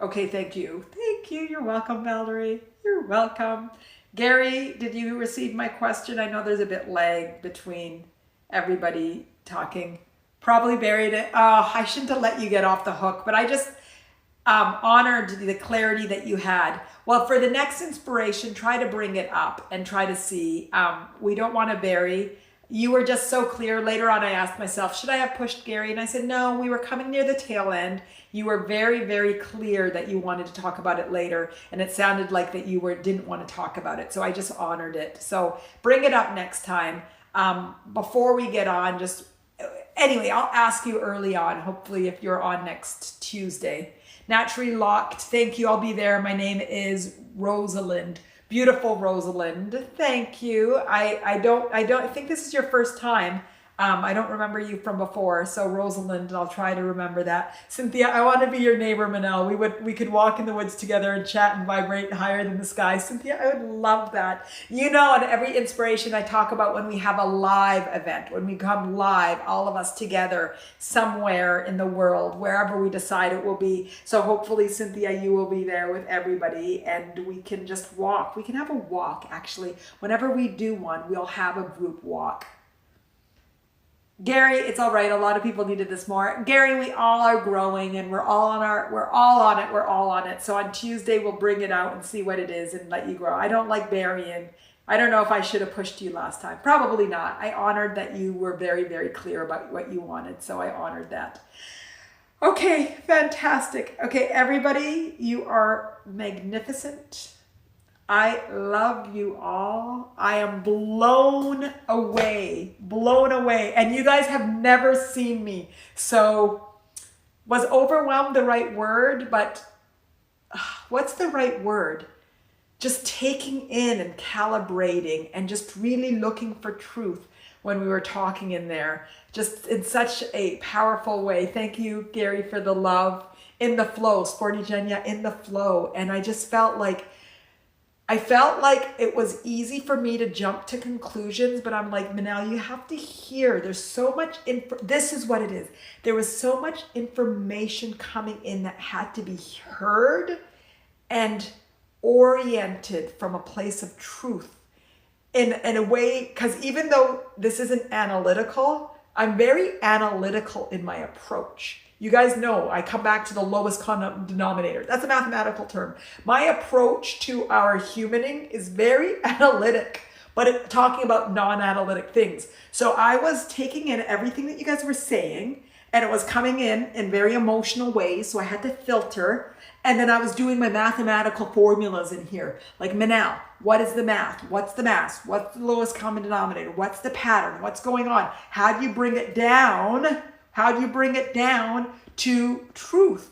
Okay, thank you. Thank you. You're welcome, Valerie. You're welcome. Gary, did you receive my question? I know there's a bit lag between everybody talking. Probably buried it. Oh, I shouldn't have let you get off the hook, but I just honored the clarity that you had. Well, for the next inspiration, try to bring it up and try to see. We don't want to bury. You were just so clear. Later on, I asked myself, should I have pushed Gary? And I said, no, we were coming near the tail end. You were very, very clear that you wanted to talk about it later. And it sounded like that you didn't want to talk about it. So I just honored it. So bring it up next time. Before we get on, anyway, I'll ask you early on, hopefully if you're on next Tuesday. Naturally Locked, thank you, I'll be there. My name is Rosalind, beautiful Rosalind, thank you. I don't think this is your first time. I don't remember you from before, so Rosalind, I'll try to remember that. Cynthia, I want to be your neighbor, Manal. We could walk in the woods together and chat and vibrate higher than the sky. Cynthia, I would love that. You know, in every inspiration I talk about when we have a live event, when we come live, all of us together somewhere in the world, wherever we decide it will be. So hopefully, Cynthia, you will be there with everybody and we can just walk. We can have a walk, actually. Whenever we do one, we'll have a group walk. Gary, it's all right. A lot of people needed this more. Gary, we all are growing and we're all on it. So on Tuesday, we'll bring it out and see what it is and let you grow. I don't like burying. I don't know if I should have pushed you last time. Probably not. I honored that you were very, very clear about what you wanted. So I honored that. Okay, fantastic. Okay, everybody, you are magnificent. I love you all. I am blown away. And you guys have never seen me. So was overwhelmed the right word? But what's the right word? Just taking in and calibrating and just really looking for truth when we were talking in there. Just in such a powerful way. Thank you, Gary, for the love. In the flow, Sporty Jenya, in the flow. And I just felt like it was easy for me to jump to conclusions, but I'm like, Manal, you have to hear. There's so much this is what it is. There was so much information coming in that had to be heard and oriented from a place of truth in a way, because even though this isn't analytical, I'm very analytical in my approach. You guys know I come back to the lowest common denominator. That's a mathematical term. My approach to our humaning is very analytic, but talking about non-analytic things. So I was taking in everything that you guys were saying, and it was coming in very emotional ways. So I had to filter. And then I was doing my mathematical formulas in here. Like, Manal, what is the math? What's the mass? What's the lowest common denominator? What's the pattern? What's going on? How do you bring it down? How do you bring it down to truth,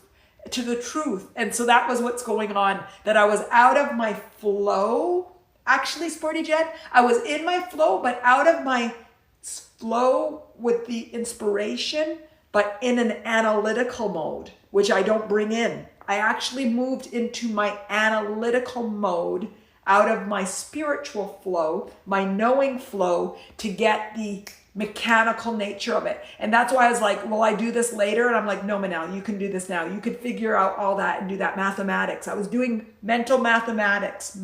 to the truth? And so that was what's going on, that I was out of my flow. Actually, Sporty Jet, I was in my flow, but out of my flow with the inspiration, but in an analytical mode, which I don't bring in. I actually moved into my analytical mode out of my spiritual flow, my knowing flow, to get the mechanical nature of it. And that's why I was like, will I do this later? And I'm like, no, Manal, you can do this now. You could figure out all that and do that mathematics. I was doing mental mathematics.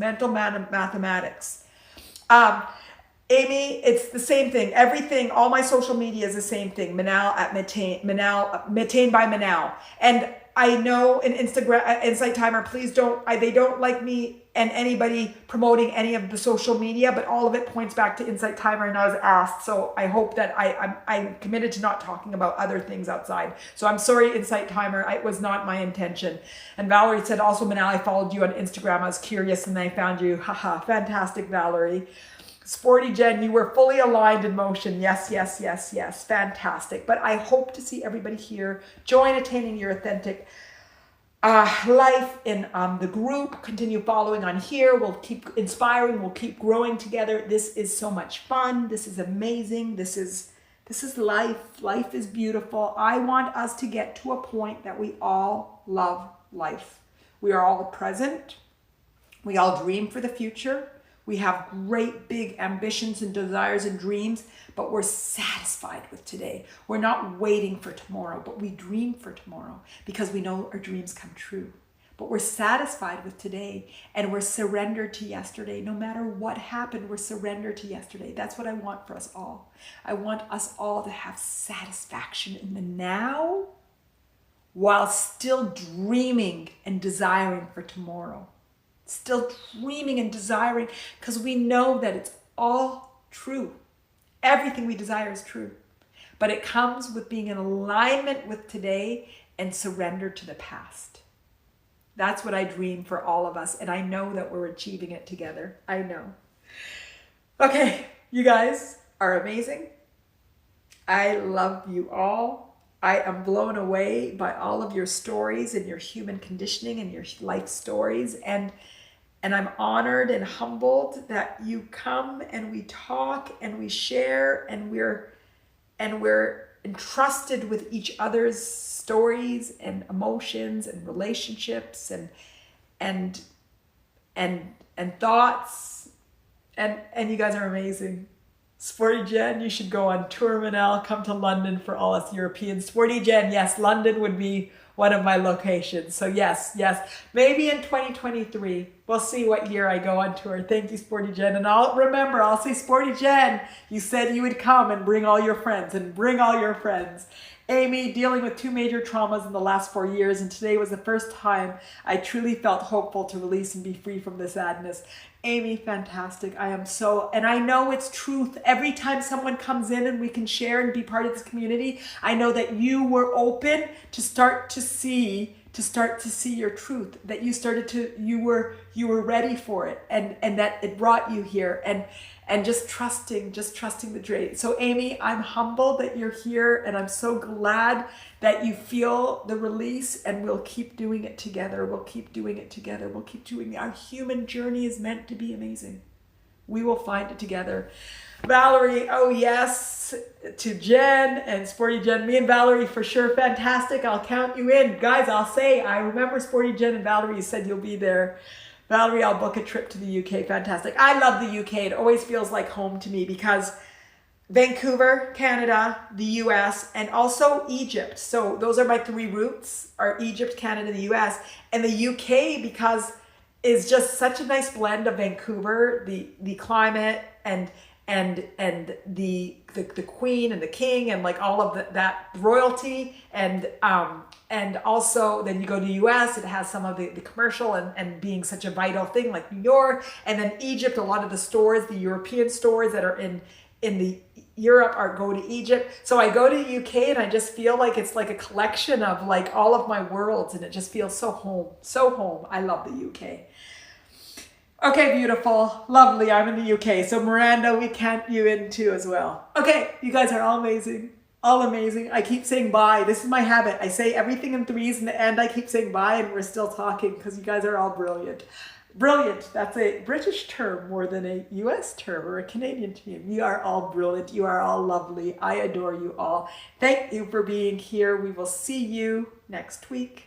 Amy, it's the same thing. Everything, all my social media is the same thing. Manal at Mattain, Mattain by Manal. And I know in Instagram, InsightTimer, please don't, they don't like me and anybody promoting any of the social media, but all of it points back to InsightTimer, and I was asked. So I hope that I'm committed to not talking about other things outside. So I'm sorry, InsightTimer, it was not my intention. And Valerie said, also, Manal, I followed you on Instagram. I was curious and I found you. Haha, fantastic, Valerie. Sporty Jen, you were fully aligned in motion. Yes, yes, yes, yes. Fantastic. But I hope to see everybody here. Join Attaining Your Authentic Life in the group. Continue following on here. We'll keep inspiring. We'll keep growing together. This is so much fun. This is amazing. This is life. Life is beautiful. I want us to get to a point that we all love life. We are all present. We all dream for the future. We have great big ambitions and desires and dreams, but we're satisfied with today. We're not waiting for tomorrow, but we dream for tomorrow because we know our dreams come true. But we're satisfied with today and we're surrendered to yesterday. No matter what happened, we're surrendered to yesterday. That's what I want for us all. I want us all to have satisfaction in the now while still dreaming and desiring for tomorrow. Still dreaming and desiring, because we know that it's all true. Everything we desire is true. But it comes with being in alignment with today and surrender to the past. That's what I dream for all of us. And I know that we're achieving it together. I know. Okay, you guys are amazing. I love you all. I am blown away by all of your stories and your human conditioning and your life stories. And I'm honored and humbled that you come and we talk and we share and we're we're entrusted with each other's stories and emotions and relationships and thoughts, and you guys are amazing. Sporty Jen, you should go on tour, Manal. Come to London for all us Europeans. Sporty Jen, yes, London would be one of my locations. So yes, maybe in 2023. We'll see what year I go on tour. Thank you, Sporty Jen. And I'll say, Sporty Jen, you said you would come and bring all your friends, Amy, dealing with 2 major traumas in the last 4 years, and today was the first time I truly felt hopeful to release and be free from the sadness. Amy, fantastic. And I know it's truth. Every time someone comes in and we can share and be part of this community, I know that you were open to start to see your truth, that you were ready for it, and that it brought you here, and just trusting the journey. So Amy, I'm humbled that you're here, and I'm so glad that you feel the release, and we'll keep doing it together. Our human journey is meant to be amazing. We will find it together. Valerie, oh yes, to Jen and Sporty Jen. Me and Valerie for sure, fantastic. I'll count you in. Guys, I'll say, I remember Sporty Jen and Valerie, you said you'll be there. Valerie, I'll book a trip to the UK, fantastic. I love the UK. It always feels like home to me because Vancouver, Canada, the US, and also Egypt. So those are my 3 roots, are Egypt, Canada, the US. And the UK, because it's just such a nice blend of Vancouver, the climate, and the queen and the king, and like all of that royalty, and also then you go to the US, it has some of the commercial and being such a vital thing like New York, and then Egypt, a lot of the stores, the European stores that are in the Europe go to Egypt. So I go to the UK and I just feel like it's like a collection of like all of my worlds, and it just feels so home. I love the UK. Okay, beautiful, lovely, I'm in the UK. So Miranda, we count you in too as well. Okay, you guys are all amazing. I keep saying bye. This is my habit. I say everything in 3s in the end. I keep saying bye, and we're still talking because you guys are all brilliant. Brilliant, that's a British term more than a US term or a Canadian term. You are all brilliant. You are all lovely. I adore you all. Thank you for being here. We will see you next week.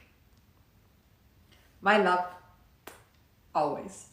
My love, always.